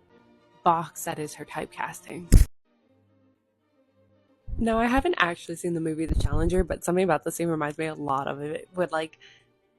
box that is her typecasting. Now, I haven't actually seen the movie The Challenger, but something about the scene reminds me a lot of it. But like,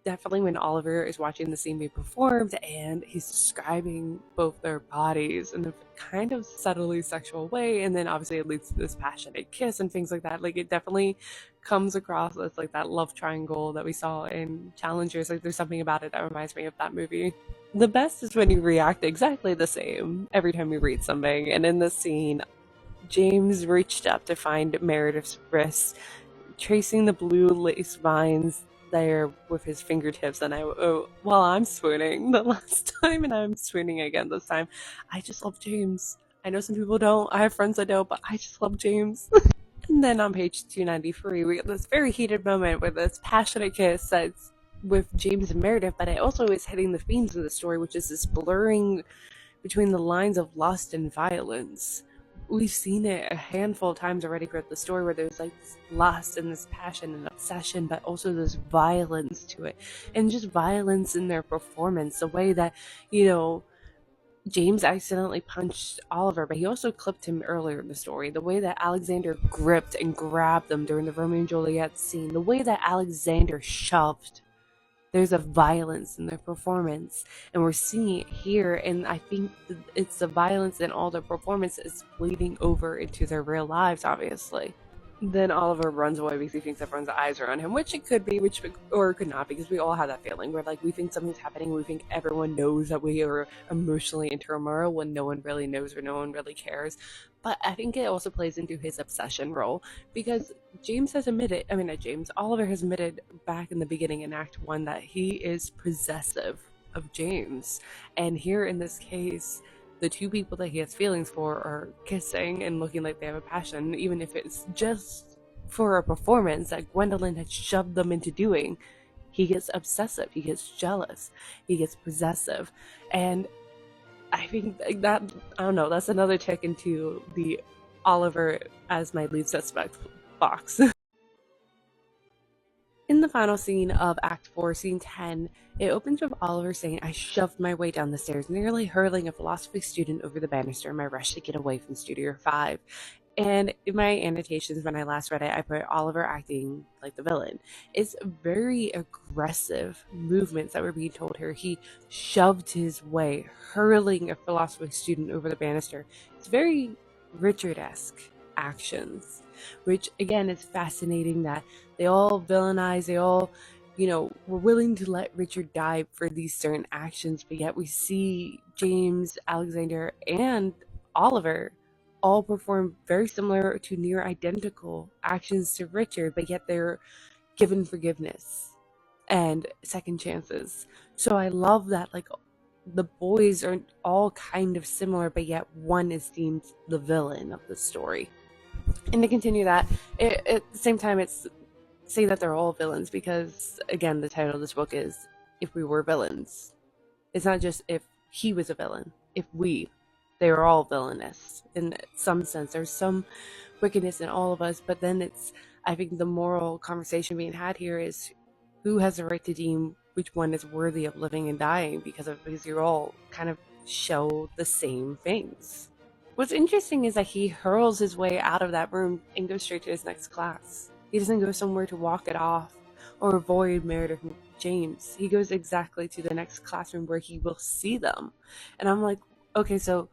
definitely when Oliver is watching the scene be performed and he's describing both their bodies in a kind of subtly sexual way, and then obviously it leads to this passionate kiss and things like that. Like, it definitely comes across as like that love triangle that we saw in Challengers. Like, there's something about it that reminds me of that movie. The best is when you react exactly the same every time you read something. And in this scene, James reached up to find Meredith's wrists, tracing the blue lace vines there with his fingertips, and while I'm swooning the last time, and I'm swooning again this time. I just love James. I know some people don't. I have friends that don't, but I just love James. And And then on page 293, we get this very heated moment with this passionate kiss that's with James and Meredith, but it also is hitting the themes of the story, which is this blurring between the lines of lust and violence. We've seen it a handful of times already throughout the story where there's like this lust and this passion and obsession, but also this violence to it. And just violence in their performance. The way that, James accidentally punched Oliver, but he also clipped him earlier in the story. The way that Alexander gripped and grabbed them during the Romeo and Juliet scene. The way that Alexander shoved. There's a violence in their performance, and we're seeing it here, and I think it's the violence in all their performances bleeding over into their real lives, obviously. Then Oliver runs away because he thinks everyone's eyes are on him, which it could be, or it could not, because we all have that feeling where like we think something's happening, we think everyone knows that we are emotionally in turmoil when no one really knows or no one really cares. But I think it also plays into his obsession role, because Oliver has admitted back in the beginning in Act 1 that he is possessive of James. And here in this case, the two people that he has feelings for are kissing and looking like they have a passion, even if it's just for a performance that Gwendolyn had shoved them into doing. He gets obsessive, he gets jealous, he gets possessive. And I think that, I don't know, that's another check into the Oliver as my lead suspect box. In the final scene of Act 4, Scene 10, it opens with Oliver saying, "I shoved my way down the stairs, nearly hurling a philosophy student over the banister in my rush to get away from Studio 5. And in my annotations, when I last read it, I put Oliver acting like the villain. It's very aggressive movements that were being told here. He shoved his way, hurling a philosophy student over the banister. It's very Richard-esque actions, which again is fascinating that they all villainize, they all, were willing to let Richard die for these certain actions, but yet we see James, Alexander, and Oliver all perform very similar to near identical actions to Richard, but yet they're given forgiveness and second chances. So I love that, like, the boys are all kind of similar, but yet one is deemed the villain of the story. And to continue that, at the same time, it's say that they're all villains, because again, the title of this book is If We Were Villains. It's not just if he was a villain, they are all villainous in some sense. There's some wickedness in all of us, but then I think the moral conversation being had here is who has the right to deem which one is worthy of living and dying, because you all kind of show the same things. What's interesting is that he hurls his way out of that room and goes straight to his next class. He doesn't go somewhere to walk it off or avoid Meredith and James. He goes exactly to the next classroom where he will see them. And I'm like, okay, so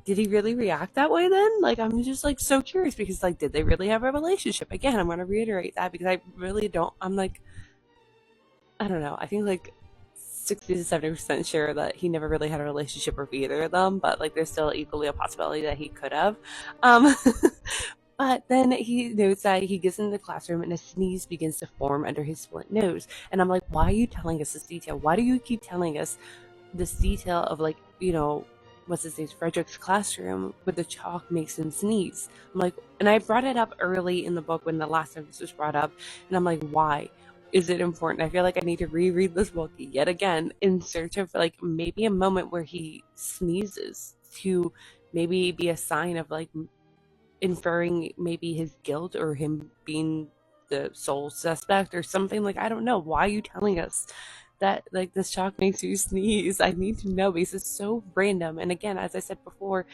did he really react that way then? Like, I'm just like so curious, because like, did they really have a relationship? Again, I'm going to reiterate that, because I really don't, I'm like, I don't know. I think like 60 to 70% sure that he never really had a relationship with either of them, but like there's still equally a possibility that he could have. But then he notes that he gets into the classroom and a sneeze begins to form under his split nose. And I'm like, why are you telling us this detail? Why do you keep telling us this detail of like, what's his name, Frederick's classroom with the chalk makes him sneeze? I'm like, and I brought it up early in the book when the last time this was brought up, and I'm like, why? Is it important? I feel like I need to reread this book yet again in search of like maybe a moment where he sneezes to maybe be a sign of like inferring maybe his guilt or him being the sole suspect or something. Like, I don't know. Why are you telling us that like this chalk makes you sneeze? I need to know, because it's so random. And again, as I said before,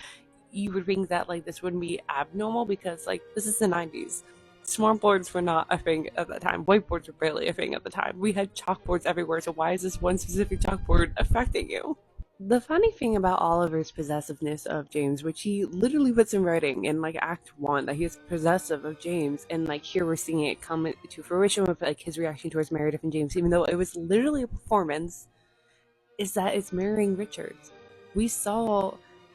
you would think that like this wouldn't be abnormal, because like this is the 90s. Smartboards were not a thing at the time. Whiteboards were barely a thing at the time. We had chalkboards everywhere, so why is this one specific chalkboard affecting you? The funny thing about Oliver's possessiveness of James, which he literally puts in writing in like Act 1, that he is possessive of James, and like here we're seeing it come to fruition with like his reaction towards Meredith and James, even though it was literally a performance, is that it's mirroring Richard's. We saw,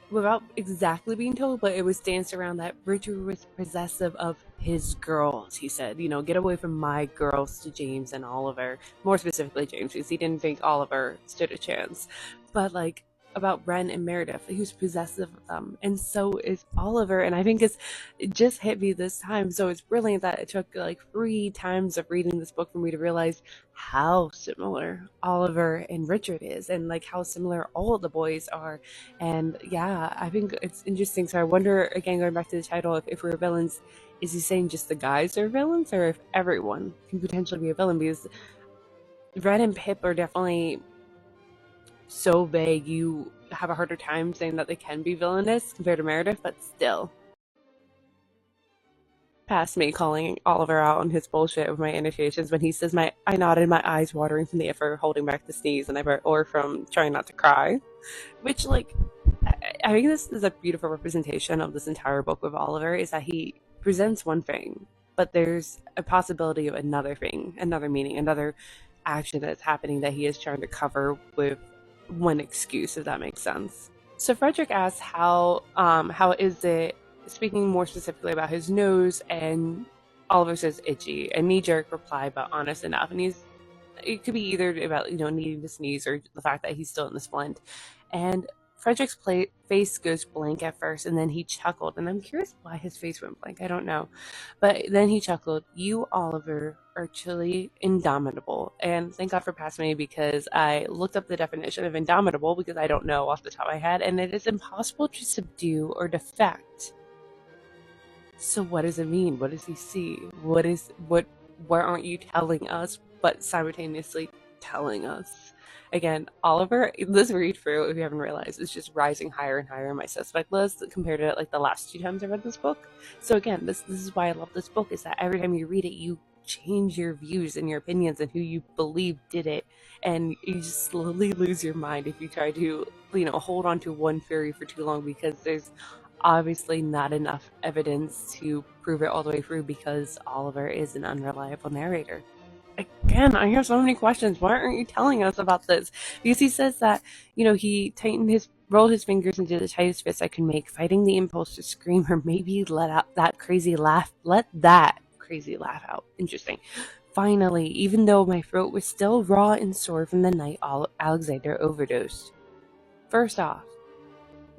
without exactly being told, but it was danced around that Richard was possessive of his girls. He said, get away from my girls, to James and Oliver. More specifically James, because he didn't think Oliver stood a chance. But like, about Ren and Meredith. He was possessive of them, and so is Oliver. And I think it just hit me this time. So it's brilliant that it took like 3 times of reading this book for me to realize how similar Oliver and Richard is, and like how similar all the boys are. And yeah, I think it's interesting. So I wonder, again, going back to the title, if we're villains, is he saying just the guys are villains, or if everyone can potentially be a villain? Because Red and Pip are definitely so vague, you have a harder time saying that they can be villainous compared to Meredith, but still. Past me calling Oliver out on his bullshit with my annotations when he says I nodded, my eyes watering from the effort holding back the sneeze, and I wrote, or from trying not to cry. Which, like, I think this is a beautiful representation of this entire book with Oliver, is that he presents one thing, but there's a possibility of another thing, another meaning, another action that's happening that he is trying to cover with one excuse, if that makes sense. So Frederick asks how is it, speaking more specifically about his nose, and Oliver says itchy, a knee-jerk reply, but honest enough. And it could be either about, needing to sneeze, or the fact that he's still in the splint. And Frederick's face goes blank at first, and then he chuckled. And I'm curious why his face went blank. I don't know. But then he chuckled, "You, Oliver, are truly indomitable." And thank God for past me, because I looked up the definition of indomitable, because I don't know off the top of my head, and it is impossible to subdue or defect. So what does it mean? What does he see? What aren't you telling us, but simultaneously telling us? Again, Oliver, this read through, if you haven't realized, is just rising higher and higher in my suspect list compared to like the last 2 times I read this book. So again, this is why I love this book, is that every time you read it, you change your views and your opinions and who you believe did it, and you just slowly lose your mind if you try to hold on to one theory for too long, because there's obviously not enough evidence to prove it all the way through, because Oliver is an unreliable narrator. Again, I have so many questions. Why aren't you telling us about this? Because he says that, he rolled his fingers into the tightest fist I could make, fighting the impulse to scream, or maybe let that crazy laugh out. Interesting. Finally, even though my throat was still raw and sore from the night Alexander overdosed. First off,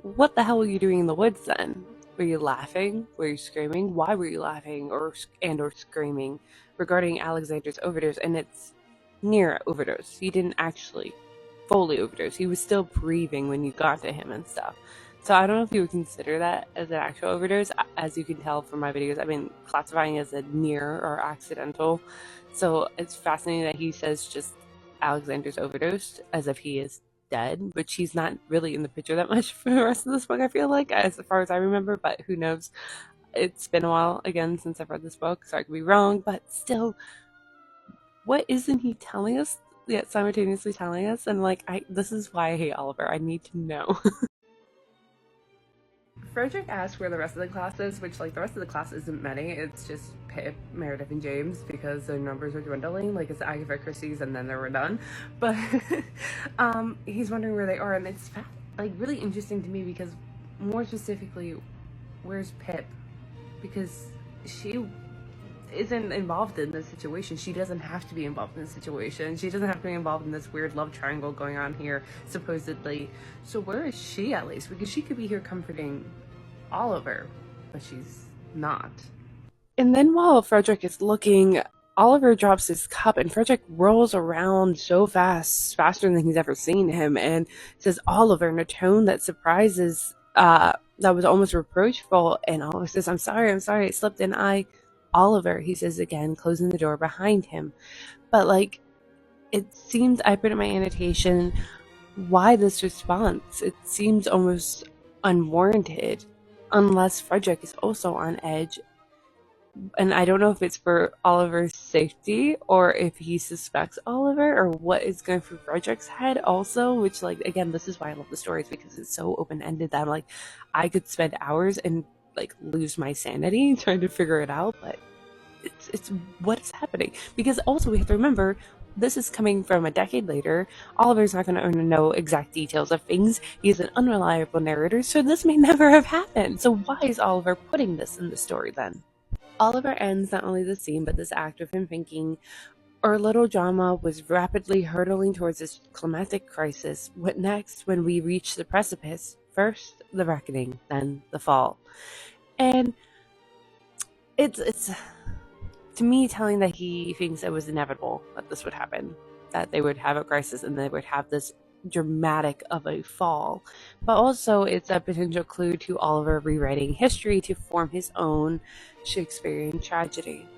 what the hell were you doing in the woods then? Were you laughing? Were you screaming? Why were you laughing or screaming regarding Alexander's overdose? And it's near overdose. He didn't actually fully overdose. He was still breathing when you got to him and stuff. So I don't know if you would consider that as an actual overdose. As you can tell from my videos, I've been classifying as a near or accidental. So it's fascinating that he says just Alexander's overdosed, as if he is dead, but she's not really in the picture that much for the rest of this book, I feel like, as far as I remember, but who knows. It's been a while again since I've read this book, so I could be wrong, but still, what isn't he telling us yet simultaneously telling us? And this is why I hate Oliver. I need to know. Frederick asked where the rest of the class is, which, the rest of the class isn't many. It's just Pip, Meredith, and James, because their numbers are dwindling. It's Agatha Christie's, and then they were done. But he's wondering where they are, and it's really interesting to me, because more specifically, where's Pip? Because she isn't involved in this situation. She doesn't have to be involved in this situation. She doesn't have to be involved in this weird love triangle going on here, supposedly. So where is she, at least? Because she could be here comforting Oliver, but she's not. And then while Frederick is looking, Oliver drops his cup, and Frederick rolls around so fast, faster than he's ever seen him, and says Oliver in a tone that surprises, that was almost reproachful. And Oliver says, I'm sorry, it slipped, and Oliver, he says again, closing the door behind him. But it seems, I put in my annotation, why this response? It seems almost unwarranted, unless Frederick is also on edge. And I don't know if it's for Oliver's safety, or if he suspects Oliver, or what is going through Frederick's head also, which, again, this is why I love the stories, because it's so open-ended that I could spend hours and lose my sanity trying to figure it out. But it's what's happening, because also we have to remember, this is coming from a decade later. Oliver's not going to know exact details of things. He's an unreliable narrator, so this may never have happened. So why is Oliver putting this in the story then? Oliver ends not only the scene, but this act of him thinking, Our little drama was rapidly hurtling towards this climactic crisis. What next when we reached the precipice? First, the reckoning, then the fall. And it's to me telling that he thinks it was inevitable that this would happen, that they would have a crisis and they would have this dramatic of a fall. But also, it's a potential clue to Oliver rewriting history to form his own Shakespearean tragedy.